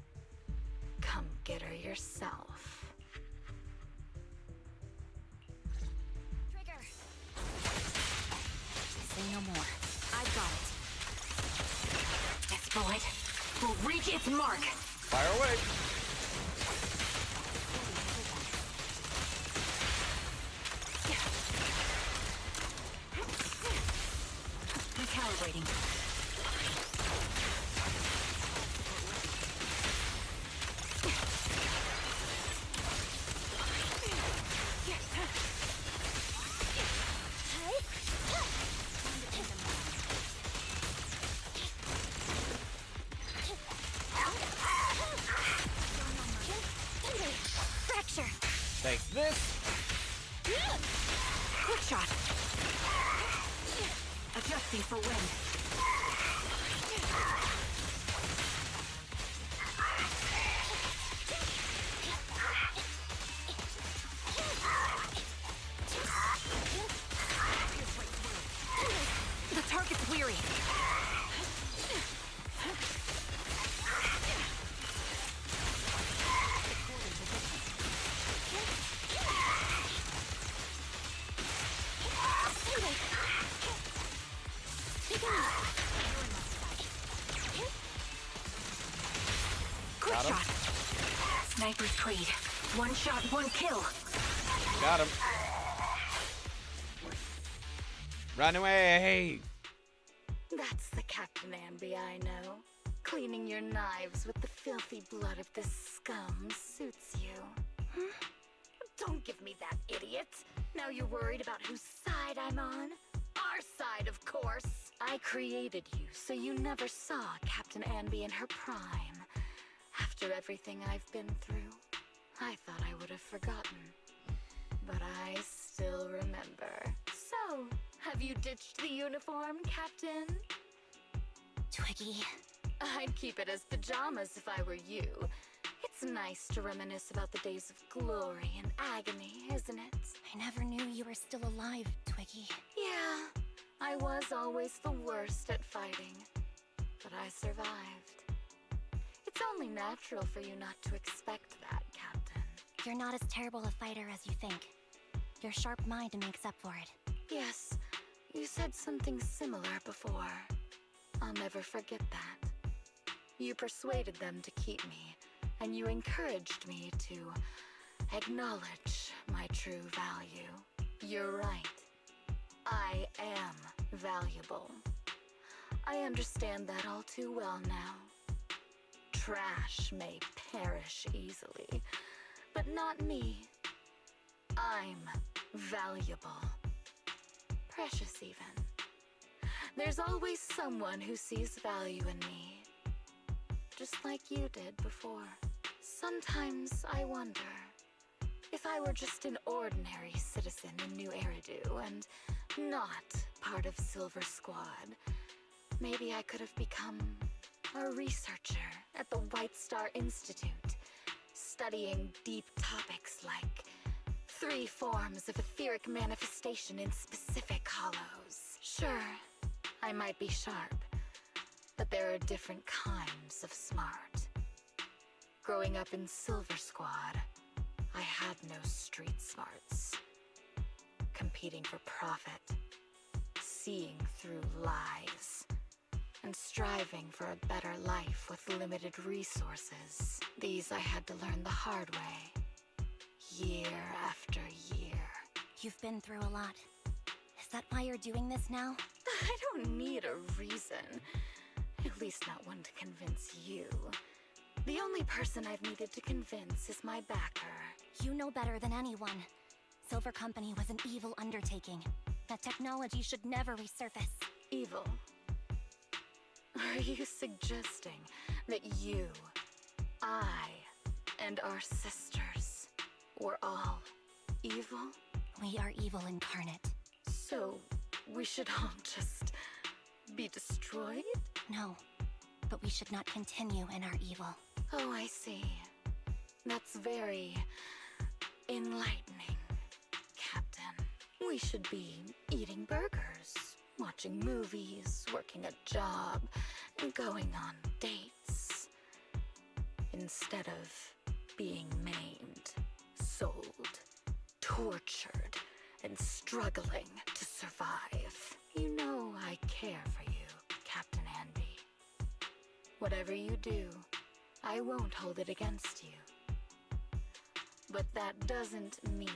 come get her yourself. Trigger! Say no more. I've got it. This bullet will reach its mark. Fire away. Recalibrating. Fracture! Take this. Quick shot. Adjusting for wind. The target's weary. Quick Got him. shot. Sniper's Creed. One shot, one kill. Got him. Run away! That's the Captain Anby I know. Cleaning your knives with the filthy blood of this scum suits you. Don't give me that, idiot. Now you're worried about whose side I'm on? Our side, of course. I created you, so you never saw Captain Anby in her prime. After everything I've been through, I thought I would have forgotten. But I still remember. So, have you ditched the uniform, Captain? Twiggy. I'd keep it as pajamas if I were you. It's nice to reminisce about the days of glory and agony, isn't it? I never knew you were still alive, Twiggy. Yeah, I was always the worst at fighting. But I survived. It's only natural for you not to expect that, Captain. You're not as terrible a fighter as you think. Your sharp mind makes up for it. Yes, you said something similar before. I'll never forget that. You persuaded them to keep me, and you encouraged me to acknowledge my true value. You're right. I am valuable. I understand that all too well now. Trash may perish easily, but not me. I'm valuable. Precious, even. There's always someone who sees value in me. Just like you did before. Sometimes I wonder if I were just an ordinary citizen in New Eridu and not part of Silver Squad, maybe I could have become a researcher at the White Star Institute, studying deep topics like 3 forms of etheric manifestation in specific hollows. Sure, I might be sharp, but there are different kinds of smart. Growing up in Silver Squad, I had no street smarts. Competing for profit, seeing through lies, and striving for a better life with limited resources. These I had to learn the hard way, year after year. You've been through a lot. Is that why you're doing this now? I don't need a reason. At least not one to convince you. The only person I've needed to convince is my backer. You know better than anyone. Silver Company was an evil undertaking. That technology should never resurface. Evil? Are you suggesting that you, I, and our sisters were all evil? We are evil incarnate. So, we should all just be destroyed? No, but we should not continue in our evil. Oh, I see. That's very enlightening, Captain. We should be eating burgers, watching movies, working a job, and going on dates. Instead of being maimed, sold, tortured, and struggling to survive. You know I care for you, Captain Anby. Whatever you do, I won't hold it against you. But that doesn't mean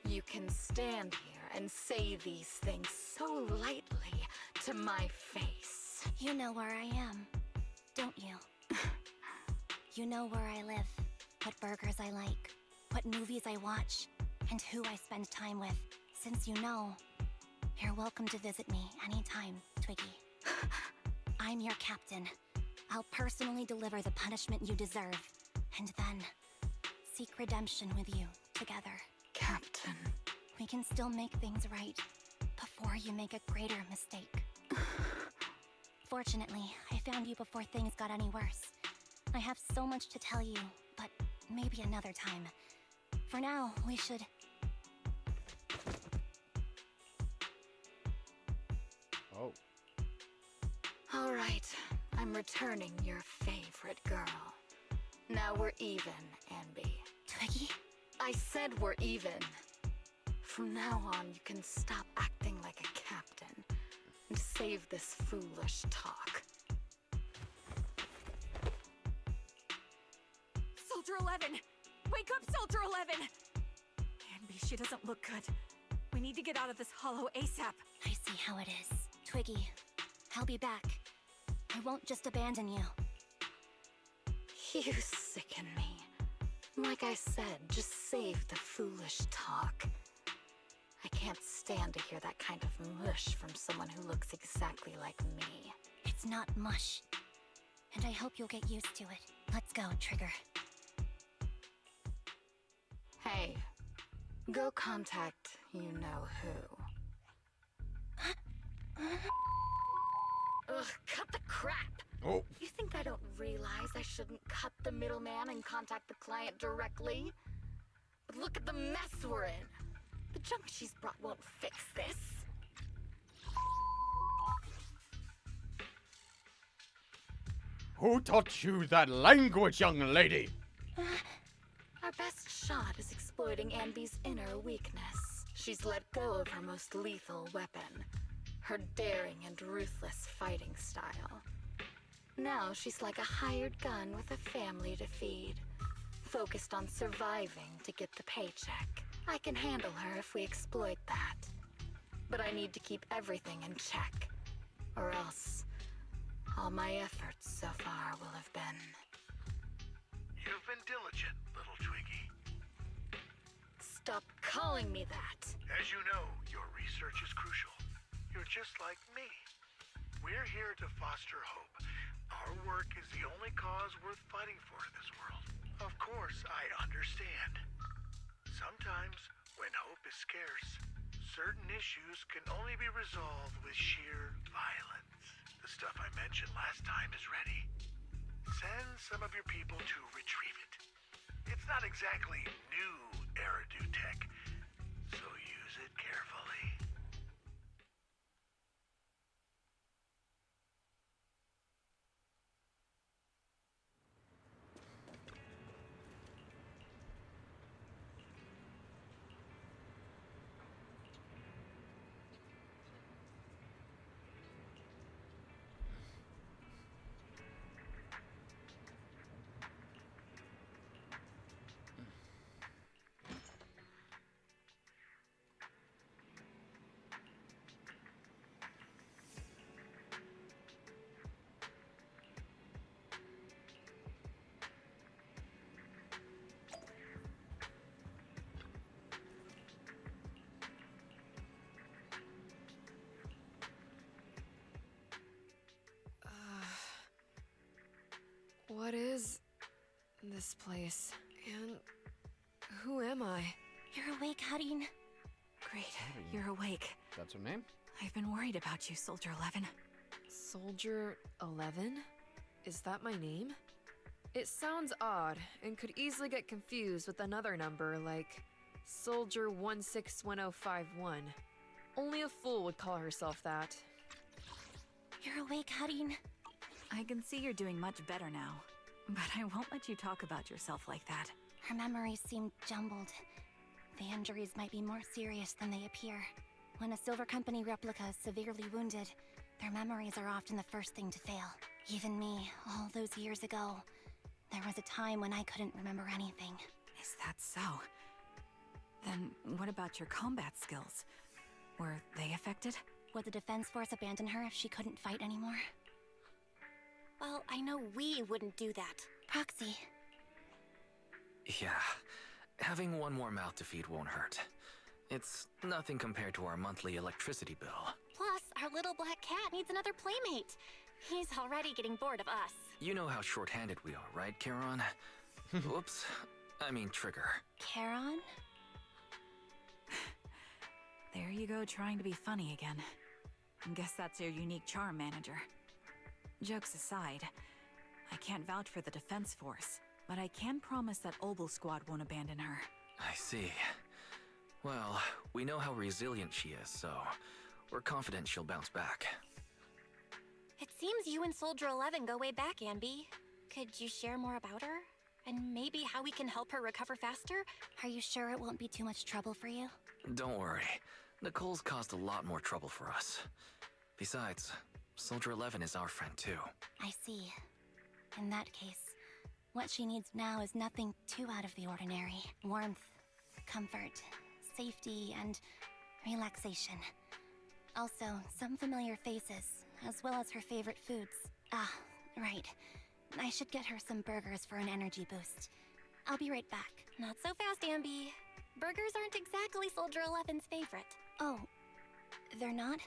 you can stand here and say these things so lightly to my face. You know where I am, don't you? You know where I live, what burgers I like, what movies I watch, and who I spend time with. Since you know, you're welcome to visit me anytime, Twiggy. I'm your captain. I'll personally deliver the punishment you deserve, and then seek redemption with you together. Captain. We can still make things right before you make a greater mistake. Fortunately, I found you before things got any worse. I have so much to tell you, but maybe another time. For now, we should... Oh. All right, I'm returning your favorite girl. Now we're even, Anby. Twiggy? I said we're even. From now on, you can stop acting like a captain and save this foolish talk. Soldier 11! Wake up, Soldier 11! Anby, she doesn't look good. We need to get out of this hollow ASAP. I see how it is. Twiggy, I'll be back. I won't just abandon you. You sicken me. Like I said, just save the foolish talk. I can't stand to hear that kind of mush from someone who looks exactly like me. It's not mush. And I hope you'll get used to it. Let's go, Trigger. Hey, go contact you-know-who. Ugh, cut the crap! Oh. You think I don't realize I shouldn't cut the middleman and contact the client directly? But look at the mess we're in! The junk she's brought won't fix this. Who taught you that language, young lady? Our best shot is exploiting Anby's inner weakness. She's let go of her most lethal weapon, her daring and ruthless fighting style. Now she's like a hired gun with a family to feed, focused on surviving to get the paycheck. I can handle her if we exploit that. But I need to keep everything in check, or else all my efforts so far will have been... You've been diligent, little Twiggy. Stop calling me that. As you know, your research is crucial. You're just like me. We're here to foster hope. Our work is the only cause worth fighting for in this world. Of course, I understand. Sometimes, when hope is scarce, certain issues can only be resolved with sheer violence. The stuff I mentioned last time is ready. Send some of your people to retrieve it. It's not exactly new Eridu tech, so use it carefully. What is this place? And who am I? You're awake, Harin. Great, you're awake. That's her name? I've been worried about you, Soldier 11. Soldier 11? Is that my name? It sounds odd and could easily get confused with another number like Soldier 161051. Only a fool would call herself that. You're awake, Harin. I can see you're doing much better now, but I won't let you talk about yourself like that. Her memories seem jumbled. The injuries might be more serious than they appear. When a Silver Company replica is severely wounded, their memories are often the first thing to fail. Even me, all those years ago, there was a time when I couldn't remember anything. Is that so? Then what about your combat skills? Were they affected? Would the Defense Force abandon her if she couldn't fight anymore? Well, I know we wouldn't do that. Proxy. Yeah, having one more mouth to feed won't hurt. It's nothing compared to our monthly electricity bill. Plus, our little black cat needs another playmate. He's already getting bored of us. You know how short-handed we are, right, Charon? Whoops. I mean Trigger. Charon? There you go, trying to be funny again. Guess that's your unique charm, Manager. Jokes aside, I can't vouch for the Defense Force, but I can promise that Obel Squad won't abandon her. I see. Well, we know how resilient she is, so we're confident she'll bounce back. It seems you and Soldier 11 go way back, Anby. Could you share more about her? And maybe how we can help her recover faster? Are you sure it won't be too much trouble for you? Don't worry. Nicole's caused a lot more trouble for us. Besides, Soldier 11 is our friend too. I see. In that case, what she needs now is nothing too out of the ordinary. Warmth, comfort, safety, and relaxation. Also, some familiar faces, as well as her favorite foods. Ah, right. I should get her some burgers for an energy boost. I'll be right back. Not so fast, Anby. Burgers aren't exactly Soldier 11's favorite. Oh, they're not?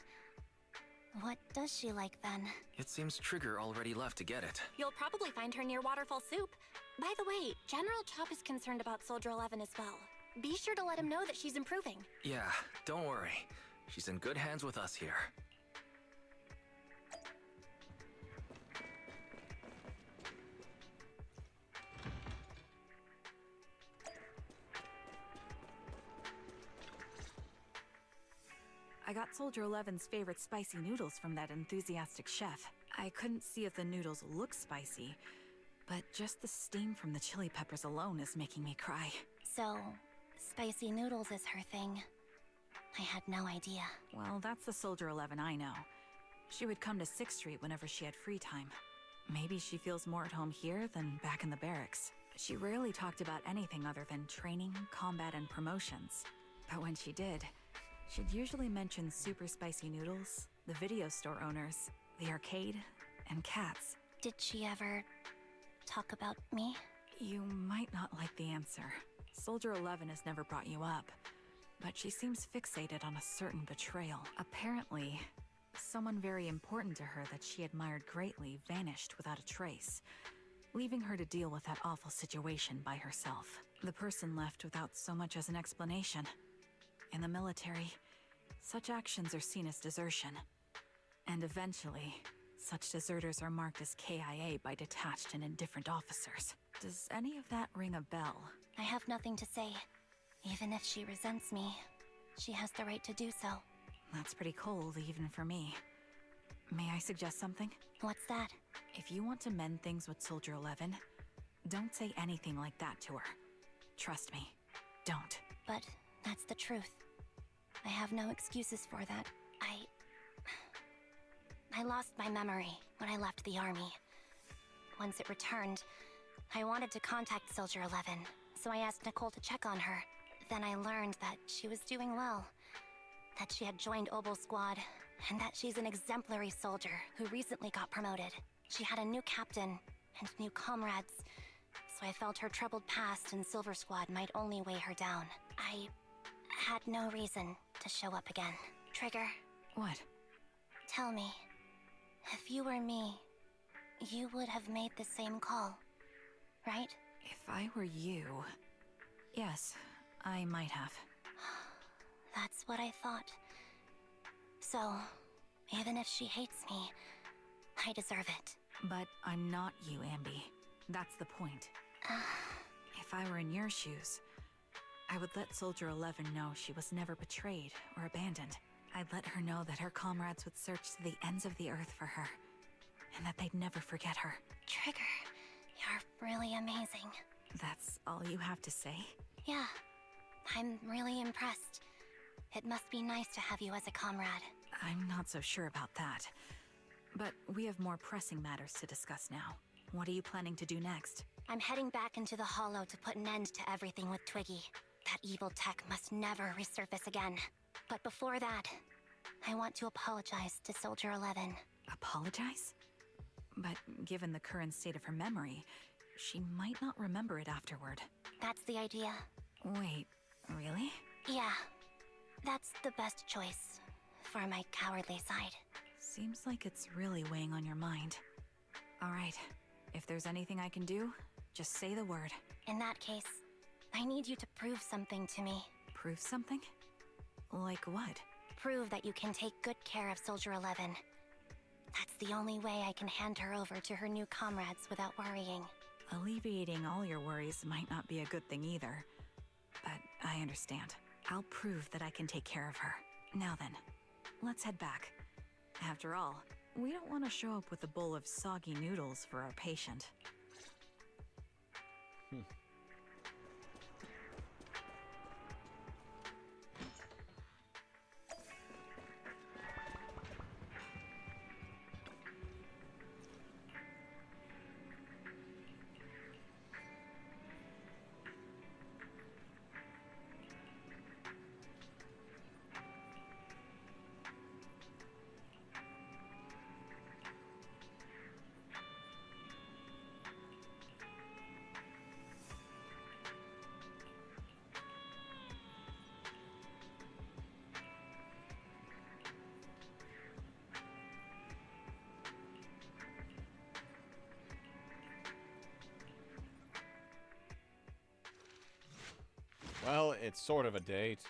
What does she like then? It seems Trigger already left to get it. You'll probably find her near Waterfall Soup. By the way, General Chop is concerned about Soldier 11 as well. Be sure to let him know that she's improving. Yeah, don't worry. She's in good hands with us here. I got Soldier 11's favorite spicy noodles from that enthusiastic chef. I couldn't see if the noodles look spicy, but just the steam from the chili peppers alone is making me cry. So, spicy noodles is her thing. I had no idea. Well, that's the Soldier 11 I know. She would come to 6th Street whenever she had free time. Maybe she feels more at home here than back in the barracks. She rarely talked about anything other than training, combat, and promotions. But when she did, she'd usually mention super spicy noodles, the video store owners, the arcade, and cats. Did she ever talk about me? You might not like the answer. Soldier 11 has never brought you up, but she seems fixated on a certain betrayal. Apparently, someone very important to her that she admired greatly vanished without a trace, leaving her to deal with that awful situation by herself. The person left without so much as an explanation. In the military, such actions are seen as desertion. And eventually, such deserters are marked as KIA by detached and indifferent officers. Does any of that ring a bell? I have nothing to say. Even if she resents me, she has the right to do so. That's pretty cold, even for me. May I suggest something? What's that? If you want to mend things with Soldier 11, don't say anything like that to her. Trust me, don't. But that's the truth. I have no excuses for that. I lost my memory when I left the army. Once it returned, I wanted to contact Soldier 11, so I asked Nicole to check on her. Then I learned that she was doing well, that she had joined Obel Squad, and that she's an exemplary soldier who recently got promoted. She had a new captain and new comrades, so I felt her troubled past in Silver Squad might only weigh her down. I had no reason to show up again. Trigger. What? Tell me, if you were me, you would have made the same call. right? If I were you... Yes, I might have. That's what I thought. So, even if she hates me, I deserve it. But I'm not you, Anby. That's the point. If I were in your shoes, I would let Soldier 11 know she was never betrayed or abandoned. I'd let her know that her comrades would search to the ends of the earth for her, and that they'd never forget her. Trigger, you're really amazing. That's all you have to say? Yeah, I'm really impressed. It must be nice to have you as a comrade. I'm not so sure about that. But we have more pressing matters to discuss now. What are you planning to do next? I'm heading back into the Hollow to put an end to everything with Twiggy. That evil tech must never resurface again. But before that, I want to apologize to Soldier 11. Apologize? But given the current state of her memory, she might not remember it afterward. That's the idea. Wait, really? Yeah, that's the best choice for my cowardly side. Seems like it's really weighing on your mind. Alright, if there's anything I can do, just say the word. In that case, I need you to prove something to me. Prove something? Like what? Prove that you can take good care of Soldier 11. That's the only way I can hand her over to her new comrades without worrying. Alleviating all your worries might not be a good thing either. But I understand. I'll prove that I can take care of her. Now then, let's head back. After all, we don't want to show up with a bowl of soggy noodles for our patient. Well, it's sort of a date.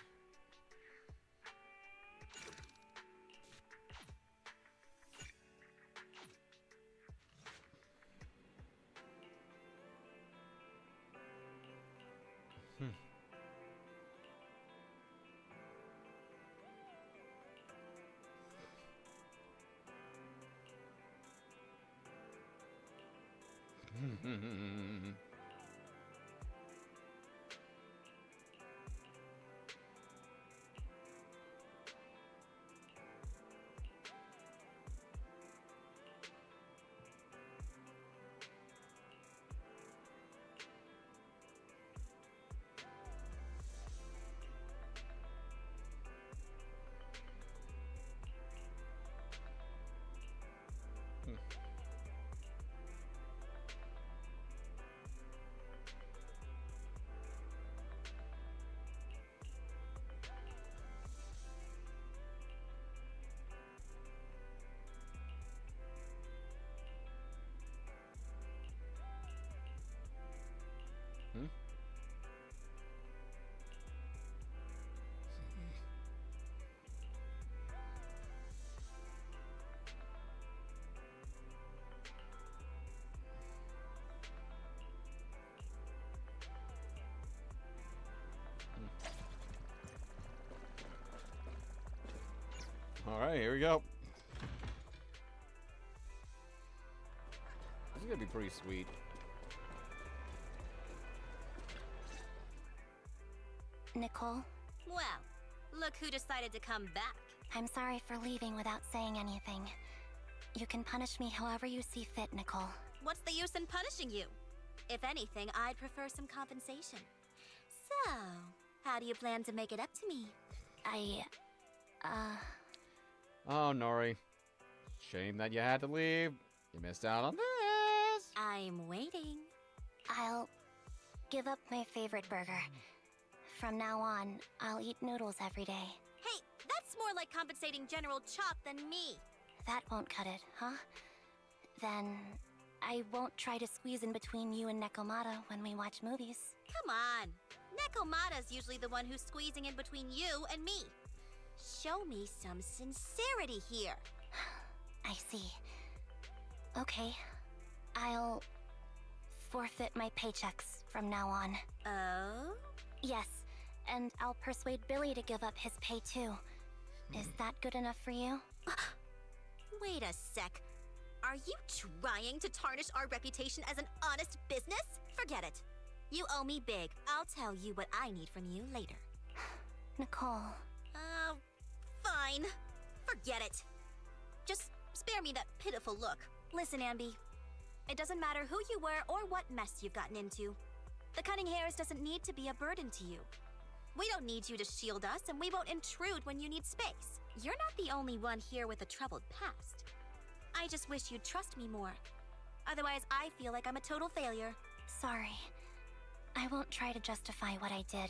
Alright, here we go. This is gonna be pretty sweet. Nicole? Well, look who decided to come back. I'm sorry for leaving without saying anything. You can punish me however you see fit, Nicole. What's the use in punishing you? If anything, I'd prefer some compensation. So, how do you plan to make it up to me? Oh, Nori. Shame that you had to leave. You missed out on this. I'm waiting. I'll give up my favorite burger. From now on, I'll eat noodles every day. Hey, that's more like compensating General Chop than me. That won't cut it, huh? Then I won't try to squeeze in between you and Nekomata when we watch movies. Come on. Nekomata's usually the one who's squeezing in between you and me. Show me some sincerity here. I see. Okay. I'll forfeit my paychecks from now on. Oh? Yes, and I'll persuade Billy to give up his pay too. Is that good enough for you? Wait a sec. Are you trying to tarnish our reputation as an honest business? Forget it. You owe me big. I'll tell you what I need from you later. Nicole. Fine. Forget it. Just spare me that pitiful look. Listen, Anby. It doesn't matter who you were or what mess you've gotten into. The cunning hairs doesn't need to be a burden to you. We don't need you to shield us, and we won't intrude when you need space. You're not the only one here with a troubled past. I just wish you'd trust me more. Otherwise, I feel like I'm a total failure. Sorry. I won't try to justify what I did.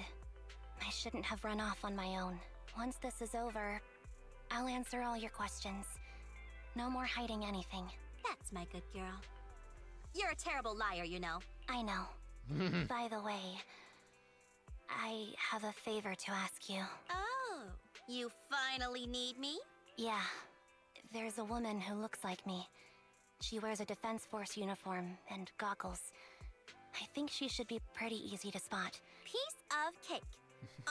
I shouldn't have run off on my own. Once this is over, I'll answer all your questions. No more hiding anything. That's my good girl. You're a terrible liar, you know. I know. By the way, I have a favor to ask you. Oh, you finally need me? Yeah. There's a woman who looks like me. She wears a Defense Force uniform and goggles. I think she should be pretty easy to spot. Piece of cake.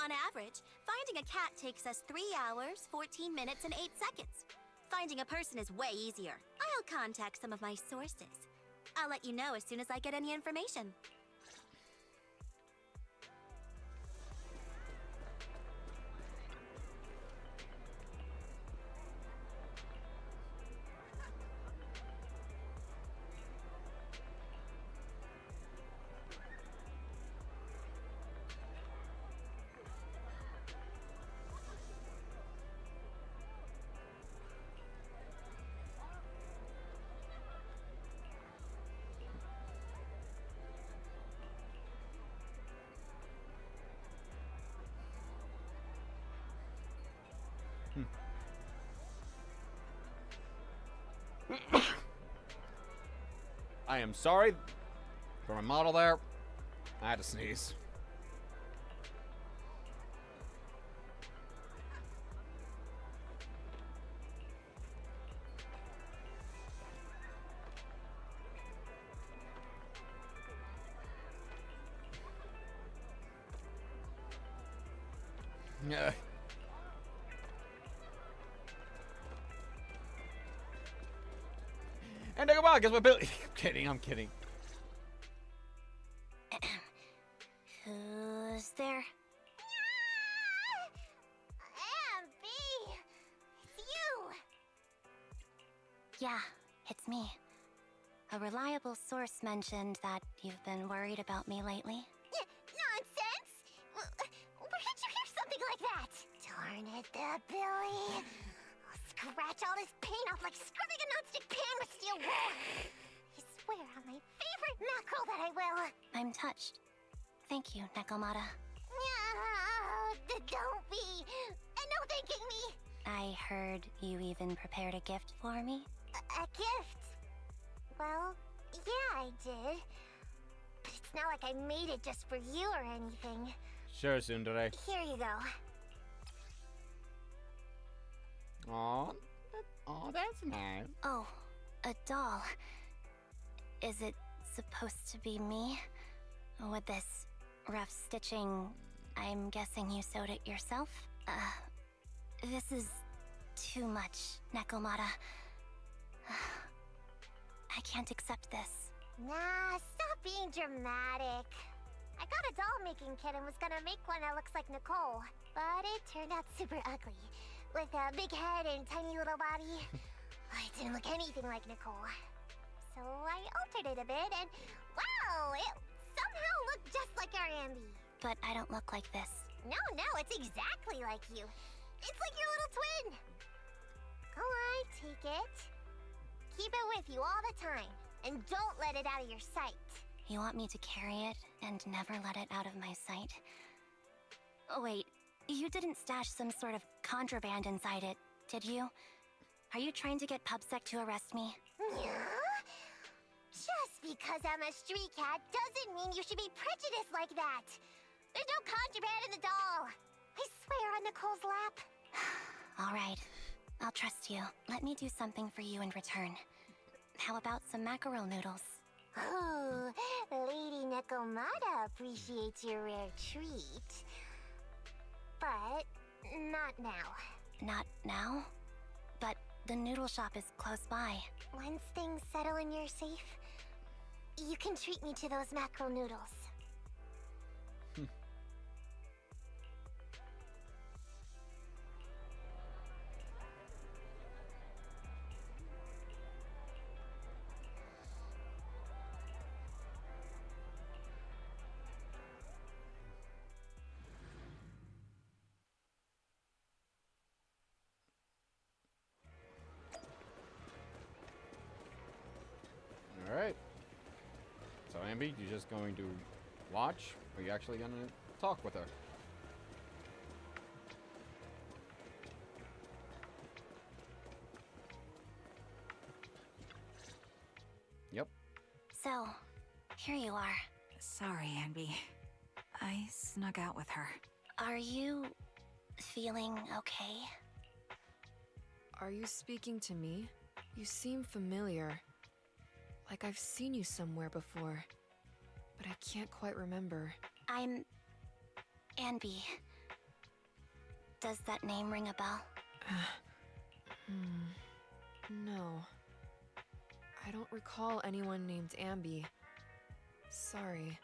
On average, finding a cat takes us 3 hours, 14 minutes, and 8 seconds. Finding a person is way easier. I'll contact some of my sources. I'll let you know as soon as I get any information. I am sorry for my model there. I had to sneeze. Yeah. And come on, guess what, Billy? I'm kidding. Who's there? Anby! It's you! Yeah, it's me. A reliable source mentioned that you've been worried about me lately. Nonsense! Where did you hear something like that? Darn it, Billy. I'll scratch all this paint off like scrubbing a nonstick pan with steel wool. I swear on my favorite mackerel that I will. I'm touched. Thank you, Nekomata. Don't be. No thanking me. I heard you even prepared a gift for me. A gift? Well, yeah, I did. But it's not like I made it just for you or anything. Sure, Tsundere. Here you go. Aw, that's nice. Oh, a doll. Is it supposed to be me? With this rough stitching, I'm guessing you sewed it yourself? This is too much, Nekomata. I can't accept this. Nah, stop being dramatic. I got a doll-making kit and was gonna make one that looks like Nicole, but it turned out super ugly. With a big head and tiny little body. It didn't look anything like Nicole. So I altered it a bit and wow, it somehow looked just like our Anby. But I don't look like this. No, it's exactly like you. It's like your little twin. Go on, take it. Keep it with you all the time. And don't let it out of your sight. You want me to carry it and never let it out of my sight? Oh, wait, you didn't stash some sort of contraband inside it, did you? Are you trying to get PubSec to arrest me? Yeah? Just because I'm a street cat doesn't mean you should be prejudiced like that. There's no contraband in the doll. I swear on Nicole's lap. All right. I'll trust you. Let me do something for you in return. How about some mackerel noodles? Ooh, Lady Nikomata appreciates your rare treat. But not now. Not now? But the noodle shop is close by. Once things settle and you're safe, you can treat me to those mackerel noodles. Alright. So, Anby, you just going to watch? Or are you actually going to talk with her? Yep. So, here you are. Sorry, Anby. I snuck out with her. Are you feeling okay? Are you speaking to me? You seem familiar. Like I've seen you somewhere before, but I can't quite remember. I'm Anby. Does that name ring a bell? No. I don't recall anyone named Anby. Sorry.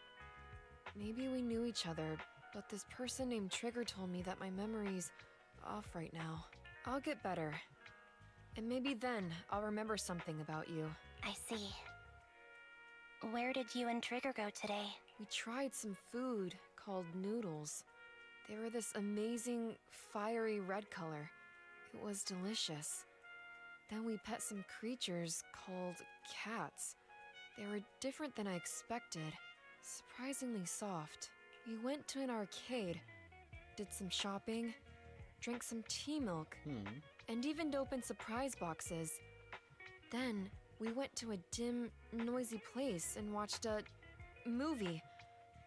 Maybe we knew each other, but this person named Trigger told me that my memory's off right now. I'll get better. And maybe then I'll remember something about you. I see. Where did you and Trigger go today? We tried some food called noodles. They were this amazing, fiery red color. It was delicious. Then we pet some creatures called cats. They were different than I expected. Surprisingly soft. We went to an arcade, did some shopping, drank some tea milk, and even opened surprise boxes. Then we went to a dim, noisy place and watched a movie.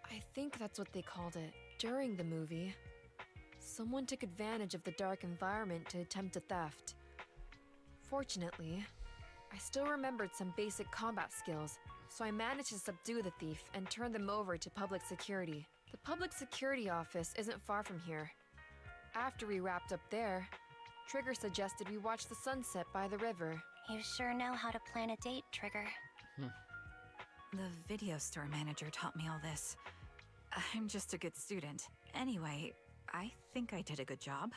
I think that's what they called it. During the movie, someone took advantage of the dark environment to attempt a theft. Fortunately, I still remembered some basic combat skills, so I managed to subdue the thief and turn them over to public security. The public security office isn't far from here. After we wrapped up there, Trigger suggested we watch the sunset by the river. You sure know how to plan a date, Trigger. The video store manager taught me all this. I'm just a good student. Anyway, I think I did a good job.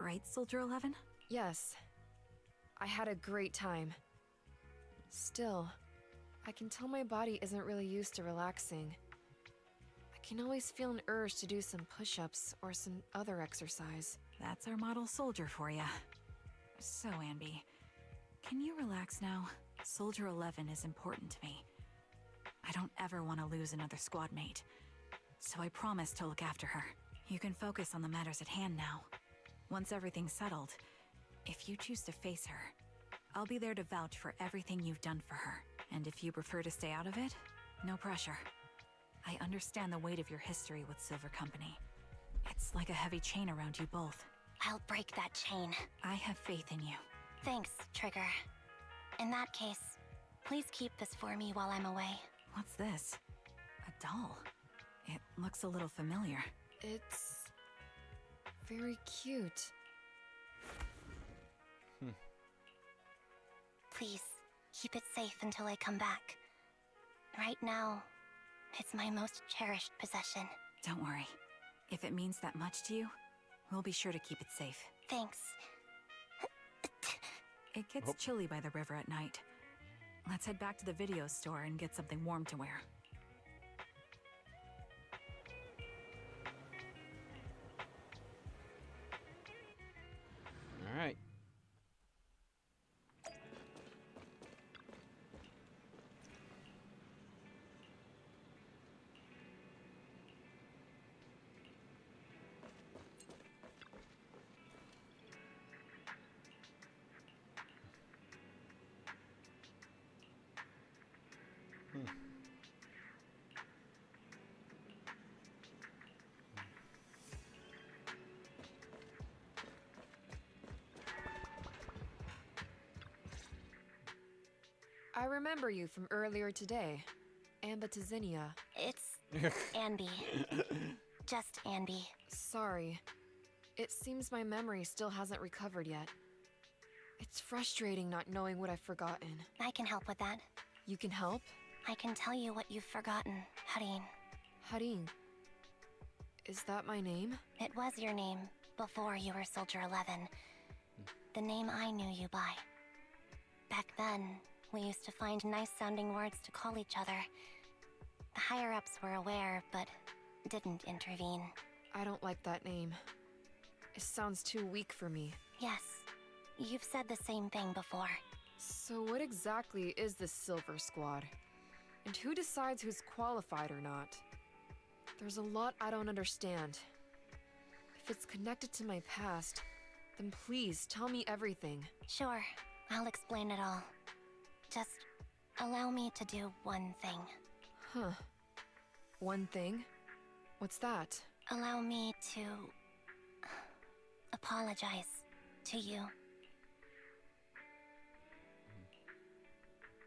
Right, Soldier 11? Yes. I had a great time. Still, I can tell my body isn't really used to relaxing. I can always feel an urge to do some push-ups or some other exercise. That's our model soldier for ya. So, Anby, can you relax now? Soldier 11 is important to me. I don't ever want to lose another squad mate. So I promise to look after her. You can focus on the matters at hand now. Once everything's settled, if you choose to face her, I'll be there to vouch for everything you've done for her. And if you prefer to stay out of it, no pressure. I understand the weight of your history with Silver Company. It's like a heavy chain around you both. I'll break that chain. I have faith in you. Thanks, Trigger. In that case, please keep this for me while I'm away. What's this? A doll? It looks a little familiar. It's very cute. Please, keep it safe until I come back. Right now, it's my most cherished possession. Don't worry. If it means that much to you, we'll be sure to keep it safe. Thanks. It gets chilly by the river at night. Let's head back to the video store and get something warm to wear. All right. I remember you from earlier today. Anby to Zinnia. It's Anby. Just Anby. Sorry. It seems my memory still hasn't recovered yet. It's frustrating not knowing what I've forgotten. I can help with that. You can help? I can tell you what you've forgotten, Harin. Harin. Is that my name? It was your name before you were Soldier 11. The name I knew you by. Back then, we used to find nice-sounding words to call each other. The higher-ups were aware, but didn't intervene. I don't like that name. It sounds too weak for me. Yes, you've said the same thing before. So what exactly is this Silver Squad? And who decides who's qualified or not? There's a lot I don't understand. If it's connected to my past, then please tell me everything. Sure, I'll explain it all. Just allow me to do one thing. Huh. One thing? What's that? Allow me to apologize to you.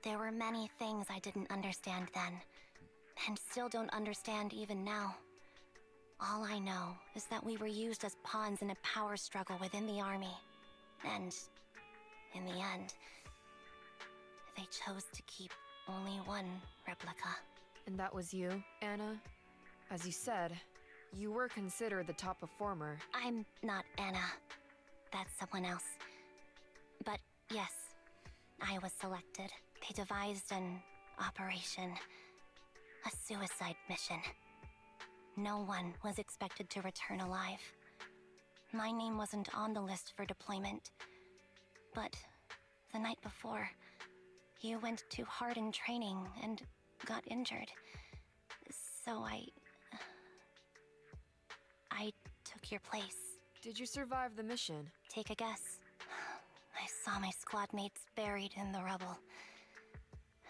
There were many things I didn't understand then, and still don't understand even now. All I know is that we were used as pawns in a power struggle within the army. And in the end, they chose to keep only one replica. And that was you, Anna? As you said, you were considered the top performer. I'm not Anna. That's someone else. But yes, I was selected. They devised an operation. A suicide mission. No one was expected to return alive. My name wasn't on the list for deployment. But the night before, you went too hard in training and got injured. So I took your place. Did you survive the mission? Take a guess. I saw my squad mates buried in the rubble.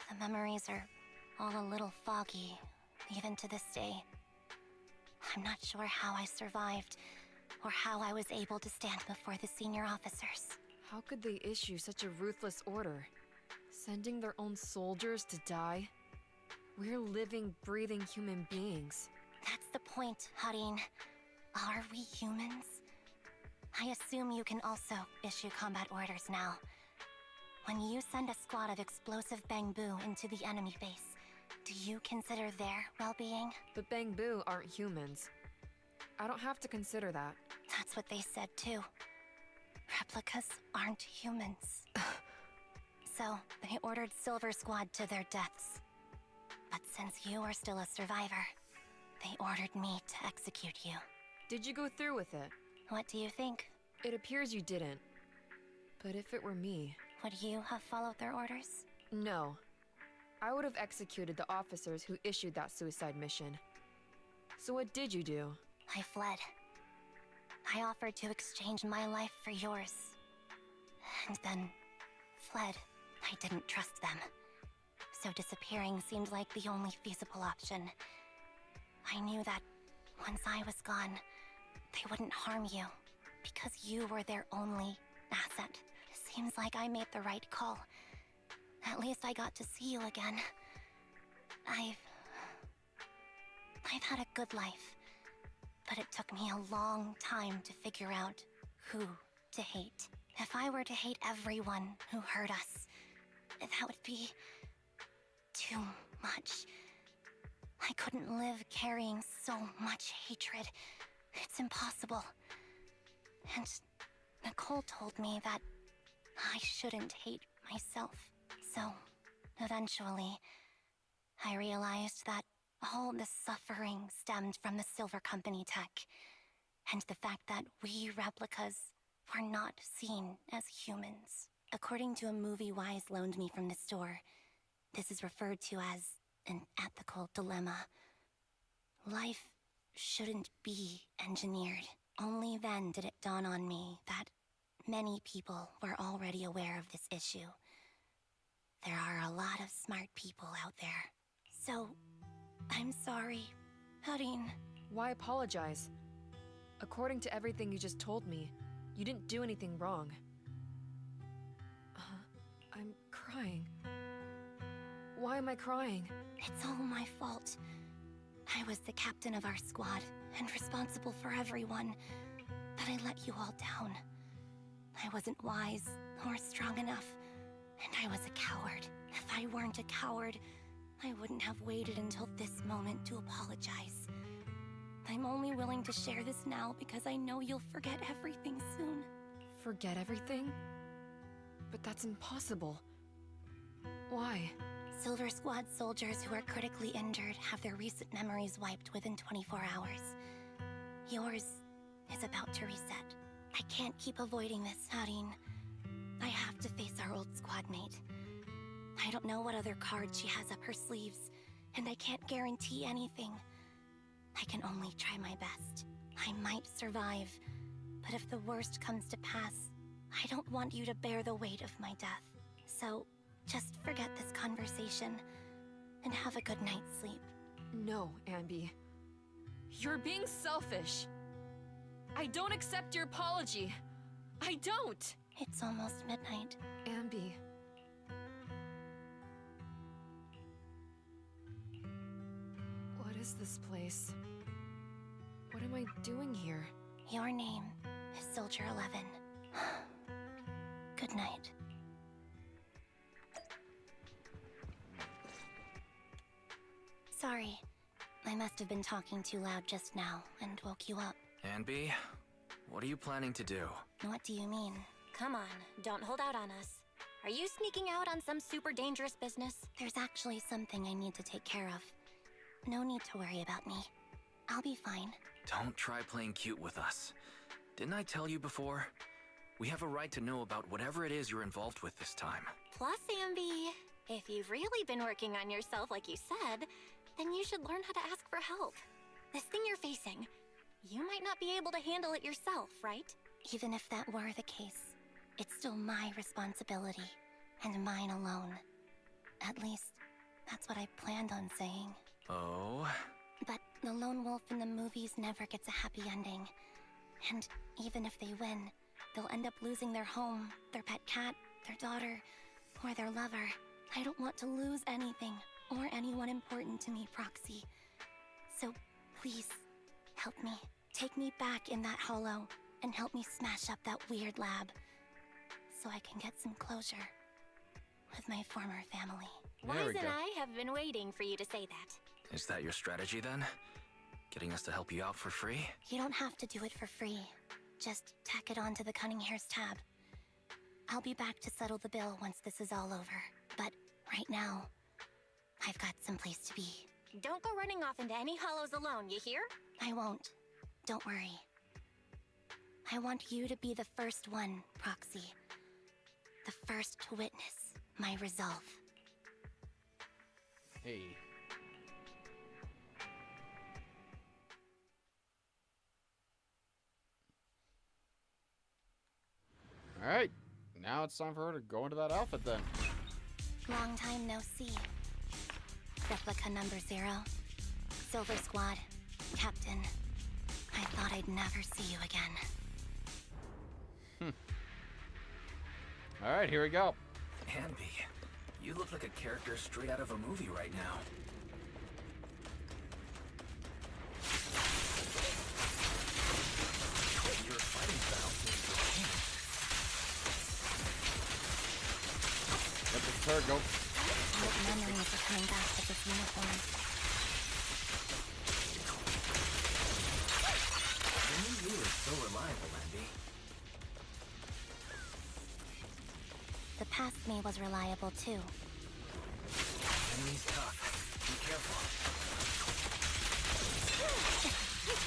The memories are all a little foggy, even to this day. I'm not sure how I survived, or how I was able to stand before the senior officers. How could they issue such a ruthless order? Sending their own soldiers to die? We're living, breathing human beings. That's the point, Harin. Are we humans? I assume you can also issue combat orders now. When you send a squad of explosive Bangbu into the enemy base, do you consider their well-being? But Bangbu aren't humans. I don't have to consider that. That's what they said too. Replicas aren't humans. So, they ordered Silver Squad to their deaths. But since you are still a survivor, they ordered me to execute you. Did you go through with it? What do you think? It appears you didn't. But if it were me... Would you have followed their orders? No. I would have executed the officers who issued that suicide mission. So what did you do? I fled. I offered to exchange my life for yours. And then fled. I didn't trust them. So disappearing seemed like the only feasible option. I knew that once I was gone, they wouldn't harm you, because you were their only asset. Seems like I made the right call. At least I got to see you again. I've had a good life, but it took me a long time to figure out who to hate. If I were to hate everyone who hurt us, that would be too much. I couldn't live carrying so much hatred. It's impossible. And Nicole told me that I shouldn't hate myself. So, eventually, I realized that all the suffering stemmed from the Silver Company tech, and the fact that we replicas were not seen as humans. According to a movie Wise loaned me from the store, this is referred to as an ethical dilemma. Life shouldn't be engineered. Only then did it dawn on me that many people were already aware of this issue. There are a lot of smart people out there. So, I'm sorry, Harin. Why apologize? According to everything you just told me, you didn't do anything wrong. I'm crying. Why am I crying? It's all my fault. I was the captain of our squad and responsible for everyone, but I let you all down. I wasn't wise or strong enough, and I was a coward. If I weren't a coward, I wouldn't have waited until this moment to apologize. I'm only willing to share this now because I know you'll forget everything soon. Forget everything? But that's impossible. Why? Silver Squad soldiers who are critically injured have their recent memories wiped within 24 hours. Yours is about to reset. I can't keep avoiding this, Harin. I have to face our old squad mate. I don't know what other cards she has up her sleeves, and I can't guarantee anything. I can only try my best. I might survive, but if the worst comes to pass, I don't want you to bear the weight of my death. So, just forget this conversation, and have a good night's sleep. No, Anby. You're being selfish. I don't accept your apology. I don't! It's almost midnight. Anby. What is this place? What am I doing here? Your name is Soldier 11. Good night. Sorry. I must have been talking too loud just now and woke you up. Anby, what are you planning to do? What do you mean? Come on, don't hold out on us. Are you sneaking out on some super dangerous business? There's actually something I need to take care of. No need to worry about me. I'll be fine. Don't try playing cute with us. Didn't I tell you before? We have a right to know about whatever it is you're involved with this time. Plus, Anby, if you've really been working on yourself like you said, then you should learn how to ask for help. This thing you're facing, you might not be able to handle it yourself, right? Even if that were the case, it's still my responsibility, and mine alone. At least, that's what I planned on saying. Oh? But the lone wolf in the movies never gets a happy ending. And even if they win, they'll end up losing their home, their pet cat, their daughter, or their lover. I don't want to lose anything, or anyone important to me, Proxy. So, please, help me. Take me back in that hollow, and help me smash up that weird lab, so I can get some closure with my former family. Wise and I have been waiting for you to say that. Is that your strategy then? Getting us to help you out for free? You don't have to do it for free. Just tack it onto the Cunning Hair's tab. I'll be back to settle the bill once this is all over. But right now, I've got someplace to be. Don't go running off into any hollows alone, you hear? I won't. Don't worry. I want you to be the first one, Proxy. The first to witness my resolve. Hey. Alright, now it's time for her to go into that outfit then. Long time no see. Replica number 0. Silver Squad. Captain. I thought I'd never see you again. Alright, here we go. Anby, you look like a character straight out of a movie right now. Your fighting style seems to change. Let this turret go. What memories are coming back with this uniform? The new you is so reliable, Anby. The past me was reliable too. Enemy's tough. Be careful.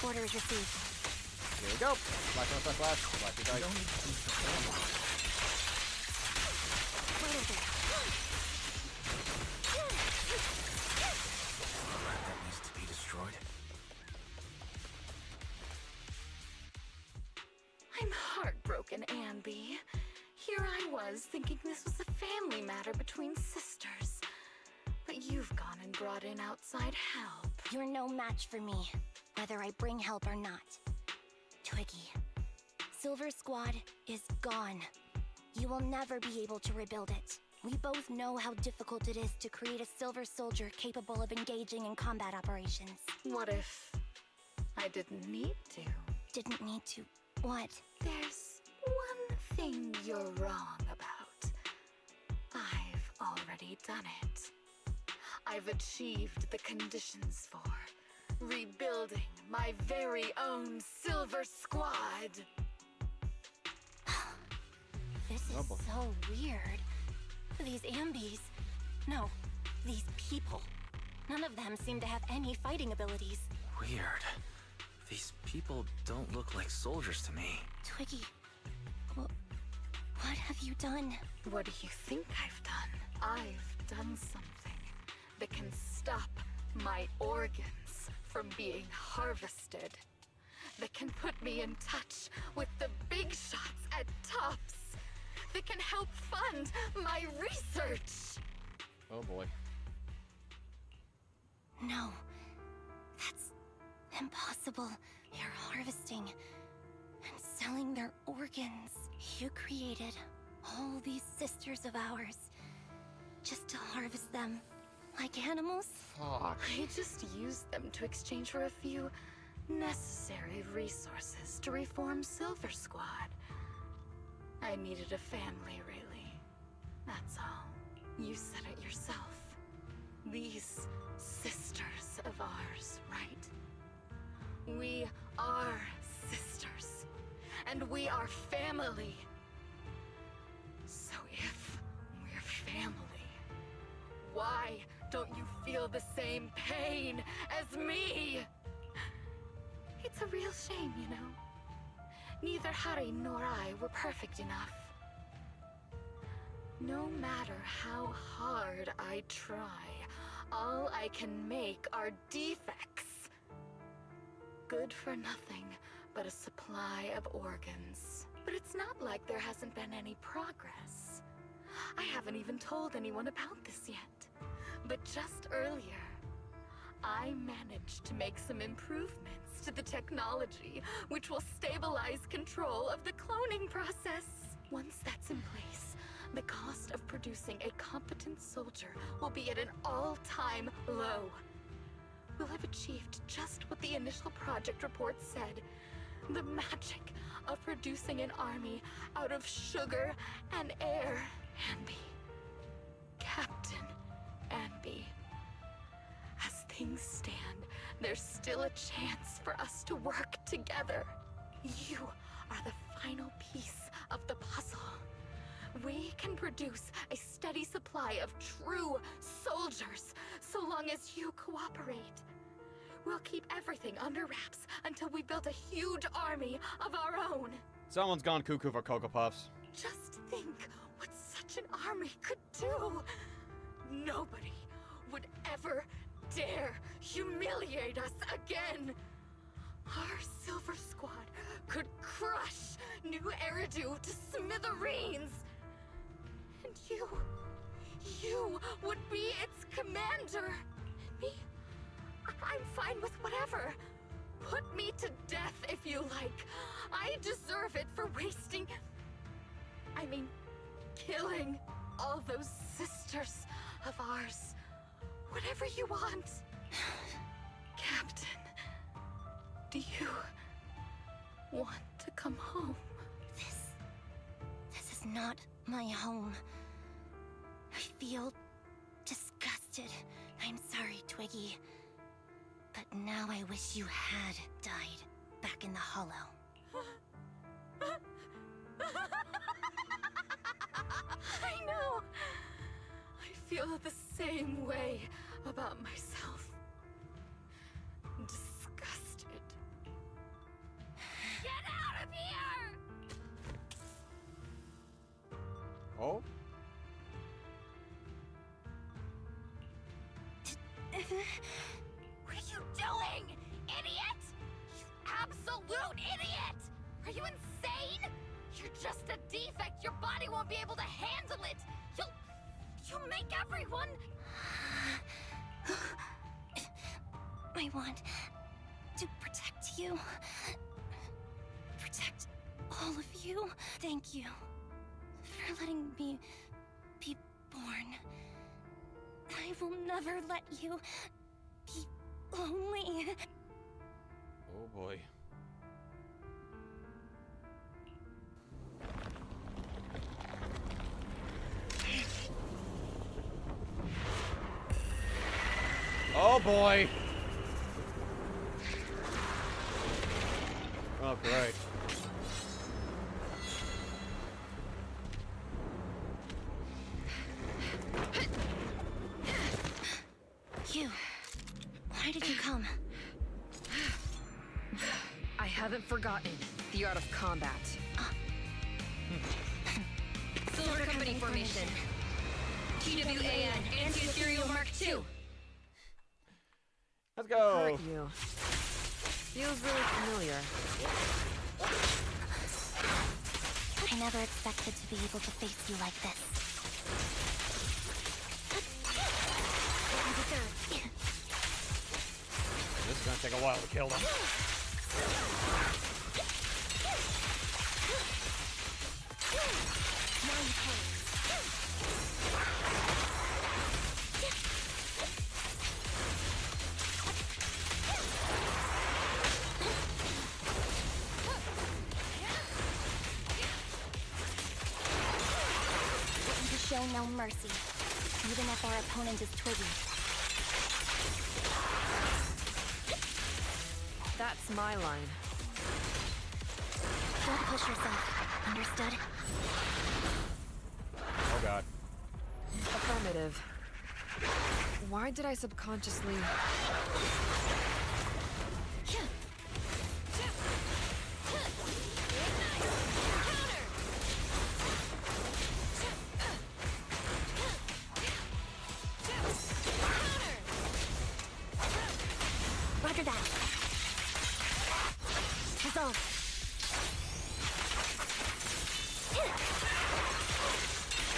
Orders received. Here we go. Flash on flash. Flash your dice. Don't need to be so careful. Right over there. That needs to be destroyed. I'm heartbroken, Anby. Here I was, thinking this was a family matter between sisters. But you've gone and brought in outside help. You're no match for me, whether I bring help or not. Twiggy, Silver Squad is gone. You will never be able to rebuild it. We both know how difficult it is to create a silver soldier capable of engaging in combat operations. What if I didn't need to? Didn't need to. What? There's one thing you're wrong about. I've already done it. I've achieved the conditions for rebuilding my very own Silver Squad. This is so weird. These Ambys. No, these people. None of them seem to have any fighting abilities. Weird. These people don't look like soldiers to me. Twiggy, what have you done? What do you think I've done? I've done something that can stop my organs from being harvested. That can put me in touch with the big shots at Tops. That can help fund my research. Oh boy. No, that's impossible. You're harvesting and selling their organs. You created all these sisters of ours just to harvest them like animals? Fuck. I just used them to exchange for a few necessary resources to reform Silver Squad. I needed a family, really. That's all. You said it yourself. These sisters of ours, right? We are sisters. And we are family. So if we're family, why don't you feel the same pain as me? It's a real shame, you know. Neither Harry nor I were perfect enough. No matter how hard I try, all I can make are defects. Good for nothing but a supply of organs. But it's not like there hasn't been any progress. I haven't even told anyone about this yet. But just earlier, I managed to make some improvements to the technology, which will stabilize control of the cloning process. Once that's in place, the cost of producing a competent soldier will be at an all-time low. We'll have achieved just what the initial project report said. The magic of producing an army out of sugar and air. Anby. Captain Anby. As things stand, there's still a chance for us to work together. You are the final piece of the puzzle. We can produce a steady supply of true soldiers so long as you cooperate. We'll keep everything under wraps until we build a huge army of our own. Someone's gone cuckoo for Cocoa Puffs. Just think what such an army could do. Nobody would ever dare humiliate us again. Our Silver Squad could crush New Eridu to smithereens. And you would be its commander. Me, I'm fine with whatever. Put me to death if you like. I deserve it for killing all those sisters of ours. Whatever you want. Captain, do you want to come home? This is not my home. I feel disgusted. I'm sorry, Twiggy. But now I wish you had died back in the Hollow. I know. I feel the same way about myself. Disgusted. Get out of here! Oh? What are you doing, idiot? You absolute idiot! Are you insane? You're just a defect. Your body won't be able to handle it. You'll make everyone... I want to protect you. Protect all of you. Thank you for letting me be born. I will never let you be lonely. Oh boy. Oh boy. Oh great. You. Why did you come? I haven't forgotten the art of combat. Silver Company formation. TWAN, Anti-Ethereal Mark II. Let's go. Hurt you. Feels really familiar. I never expected to be able to face you like this. This is gonna take a while to kill them. To show no mercy, even if our opponent is twiggy. That's my line. Don't push yourself. Understood? Oh god. Affirmative. Why did I subconsciously... Roger that. Resolve.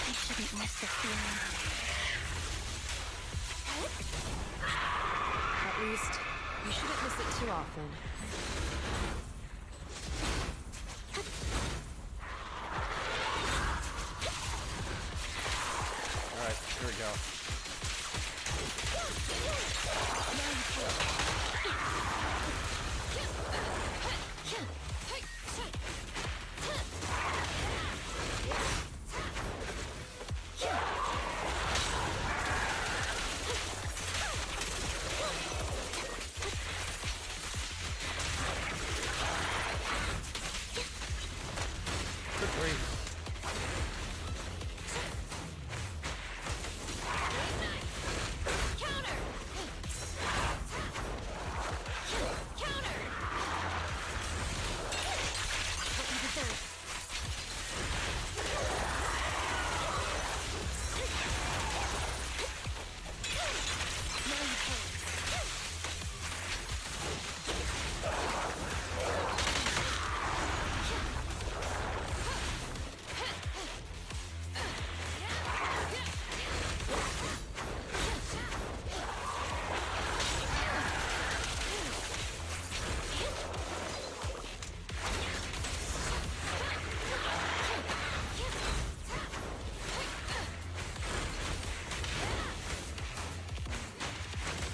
I shouldn't miss the feeling. At least, you shouldn't miss it too often. Alright, here we go. Good grief.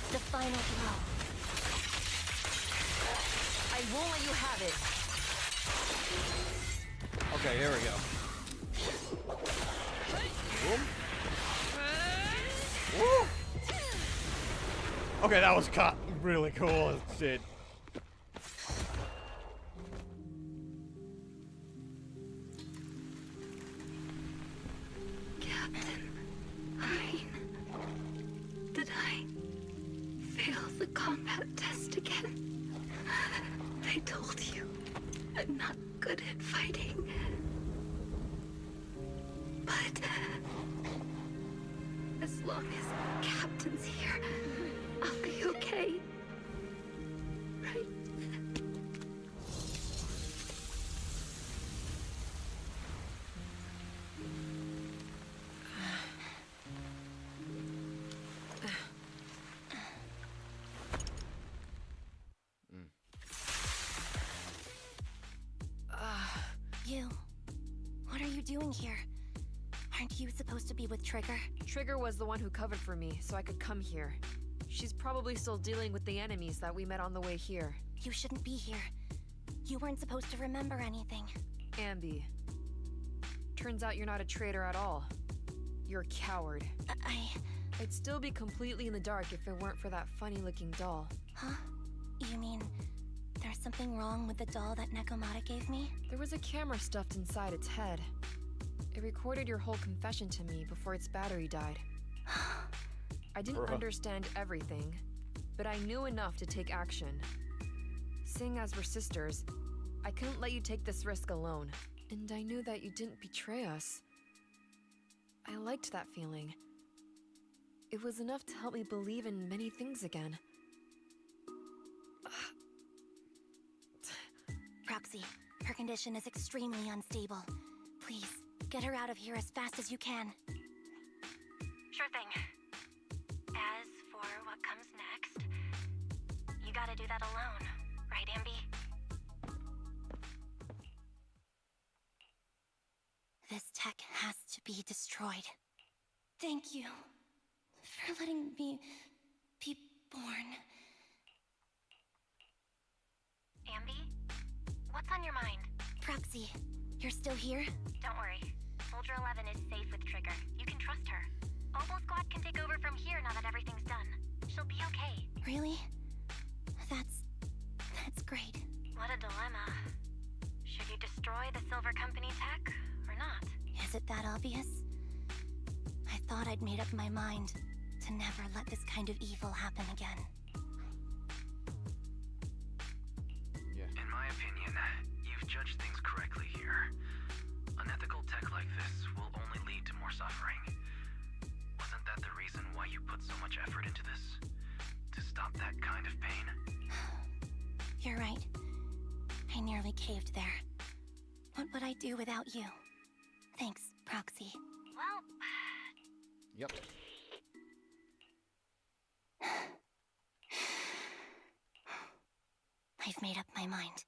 The final blow. I won't let you have it. Okay, here we go. Boom. Woo! Okay, that was really cool as shit. Captain, did I fail the combat test again? I told you I'm not good at fighting. But as long as Captain's here, I'll be okay. Right? You. What are you doing here? Aren't you supposed to be with Trigger? Trigger was the one who covered for me, so I could come here. She's probably still dealing with the enemies that we met on the way here. You shouldn't be here. You weren't supposed to remember anything. Anby. Turns out you're not a traitor at all. You're a coward. I'd still be completely in the dark if it weren't for that funny-looking doll. Huh? You mean there's something wrong with the doll that Nekomata gave me? There was a camera stuffed inside its head. It recorded your whole confession to me before its battery died. I didn't understand everything, but I knew enough to take action. Seeing as we're sisters, I couldn't let you take this risk alone. And I knew that you didn't betray us. I liked that feeling. It was enough to help me believe in many things again. Proxy, her condition is extremely unstable. Please, get her out of here as fast as you can. Sure thing. As for what comes next, you gotta do that alone, right, Anby? This tech has to be destroyed. Thank you for letting me be born. Anby? What's on your mind? Proxy, you're still here? Don't worry. Soldier 11 is safe with Trigger. You can trust her. Obo Squad can take over from here now that everything's done. She'll be okay. Really? That's great. What a dilemma. Should you destroy the Silver Company tech, or not? Is it that obvious? I thought I'd made up my mind to never let this kind of evil happen again. In my opinion, you've judged things correctly here. Unethical tech like this will only lead to more suffering. Wasn't that the reason why you put so much effort into this? To stop that kind of pain? You're right. I nearly caved there. What would I do without you? Thanks, Proxy. Well... Yep. I've made up my mind.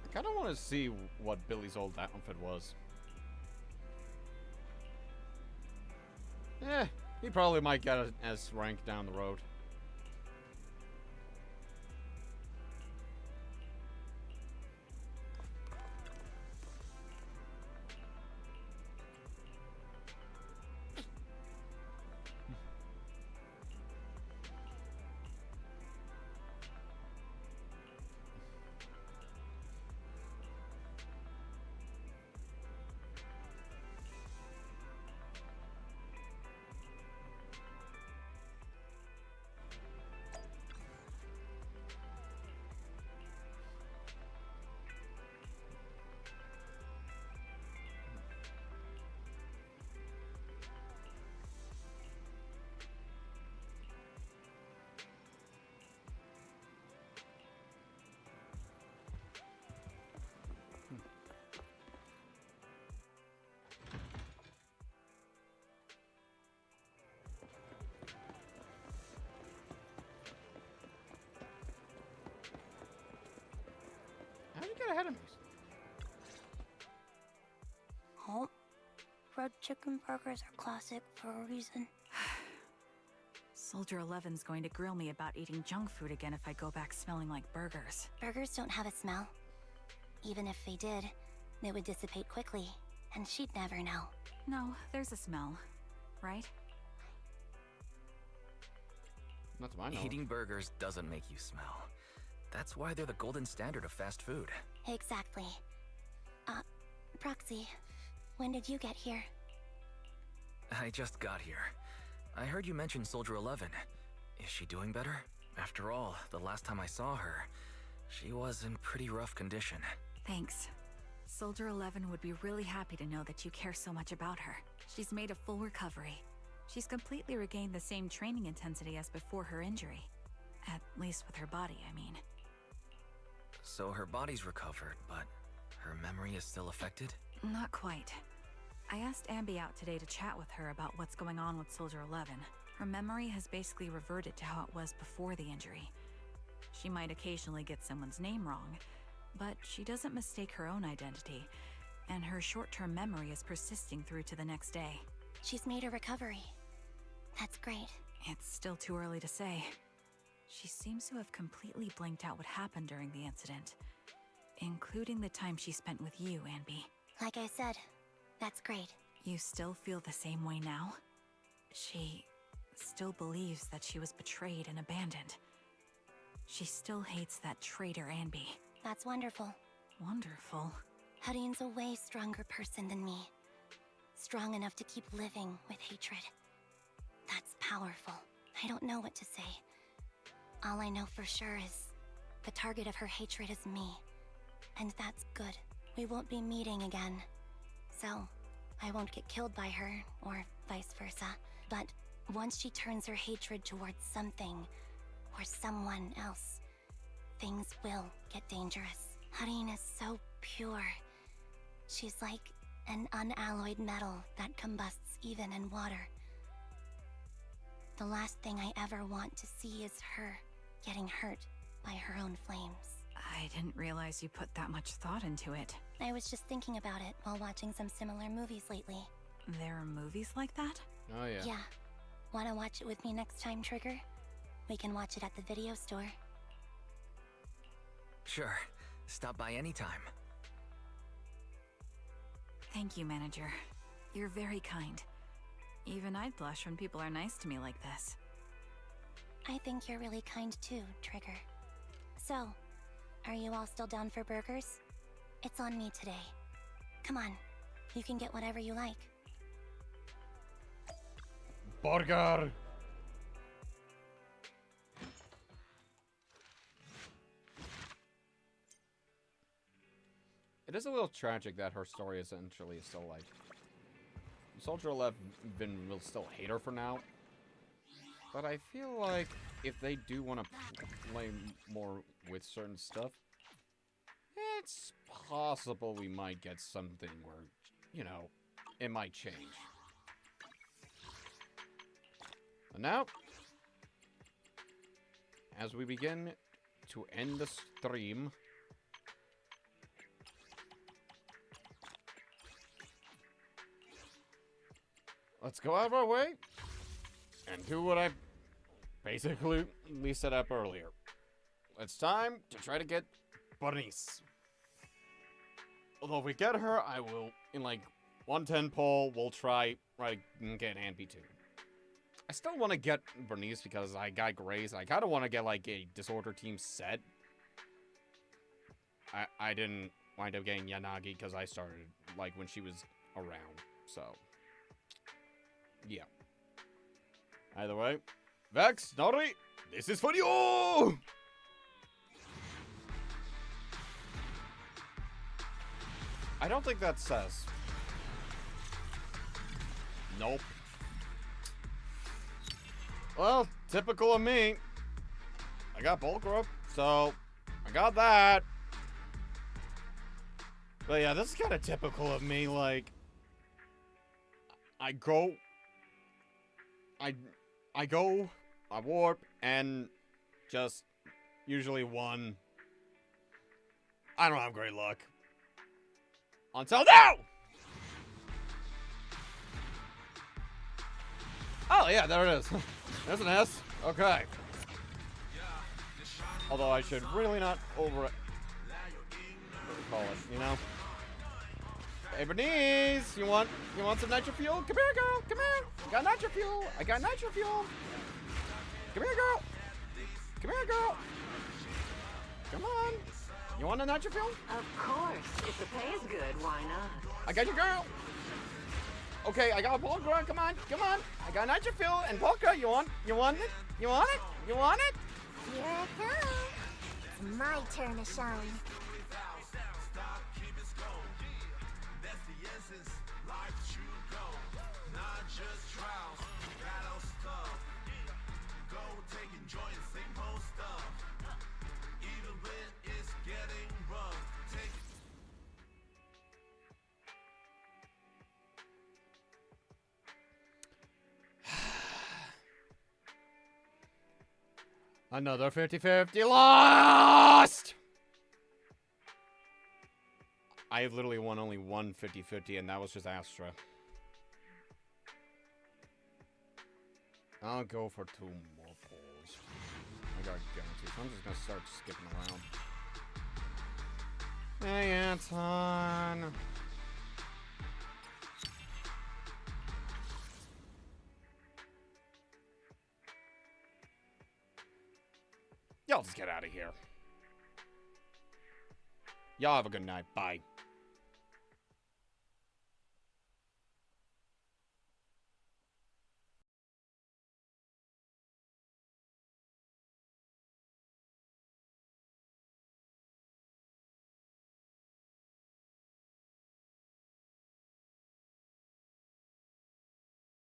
I kind of want to see what Billy's old outfit was. He probably might get an S rank down the road. How do you get ahead of me? Oh, red chicken burgers are classic for a reason. Soldier 11's going to grill me about eating junk food again if I go back smelling like burgers. Burgers don't have a smell. Even if they did, they would dissipate quickly, and she'd never know. No, there's a smell, right? Not to my knowledge. Eating burgers doesn't make you smell. That's why they're the golden standard of fast food. Exactly. Proxy, when did you get here? I just got here. I heard you mention Soldier 11. Is she doing better? After all, the last time I saw her, she was in pretty rough condition. Thanks. Soldier 11 would be really happy to know that you care so much about her. She's made a full recovery. She's completely regained the same training intensity as before her injury. At least with her body, I mean. So her body's recovered, but her memory is still affected? Not quite. I asked Anby out today to chat with her about what's going on with Soldier 11. Her memory has basically reverted to how it was before the injury. She might occasionally get someone's name wrong, but she doesn't mistake her own identity, and her short-term memory is persisting through to the next day. She's made a recovery. That's great. It's still too early to say. She seems to have completely blanked out what happened during the incident, including the time she spent with you, Anby. Like I said, that's great. You still feel the same way now? She still believes that she was betrayed and abandoned. She still hates that traitor Anby. That's wonderful. Wonderful? Hadine's a way stronger person than me. Strong enough to keep living with hatred. That's powerful. I don't know what to say. All I know for sure is the target of her hatred is me. And that's good. We won't be meeting again. So, I won't get killed by her, or vice versa. But once she turns her hatred towards something, or someone else, things will get dangerous. Hadine is so pure. She's like an unalloyed metal that combusts even in water. The last thing I ever want to see is her getting hurt by her own flames. I didn't realize you put that much thought into it. I was just thinking about it while watching some similar movies lately. There are movies like that? Oh, yeah. Yeah. Wanna watch it with me next time, Trigger? We can watch it at the video store. Sure. Stop by anytime. Thank you, Manager. You're very kind. Even I'd blush when people are nice to me like this. I think you're really kind too, Trigger. So, are you all still down for burgers? It's on me today. Come on, you can get whatever you like. Burger! It is a little tragic that her story essentially is still like... Soldier 11 will still hate her for now. But I feel like if they do want to play more with certain stuff, it's possible we might get something where, you know, it might change. And now, as we begin to end the stream, let's go out of our way and do what I basically set up earlier. It's time to try to get Bernice. Although if we get her, I will, in like 110 poll, we'll try and get Anby too. I still want to get Bernice because I got Grace. I kind of want to get like a Disorder team set. I didn't wind up getting Yanagi because I started like when she was around. So, yeah. Either way, Vex, Nori, this is for you! I don't think that says. Nope. Well, typical of me. I got bulk growth, so I got that. But yeah, this is kind of typical of me. Like, I go, I warp, and just usually one. I don't have great luck. Until now! Oh, yeah, there it is. There's an S. Okay. Although I should really not what do you call it, you know? Hey, Bernice, you want some nitro fuel? Come here, girl. Come here. I got nitro fuel. I got nitro fuel. Come here, girl. Come here, girl. Come on. You want a nitro fuel? Of course. If the pay's good, why not? I got you, girl. Okay, I got Polka. Come on, come on. I got nitro fuel and Polka. You want it? You want it? You want it? Here I come. It's my turn to shine. Another 50-50 lost! I literally won only one 50-50, and that was just Astra. I'll go for 2 more pulls. I gotta guarantee, so I'm just gonna start skipping around. Hey, Anton! Y'all just get out of here. Y'all have a good night. Bye.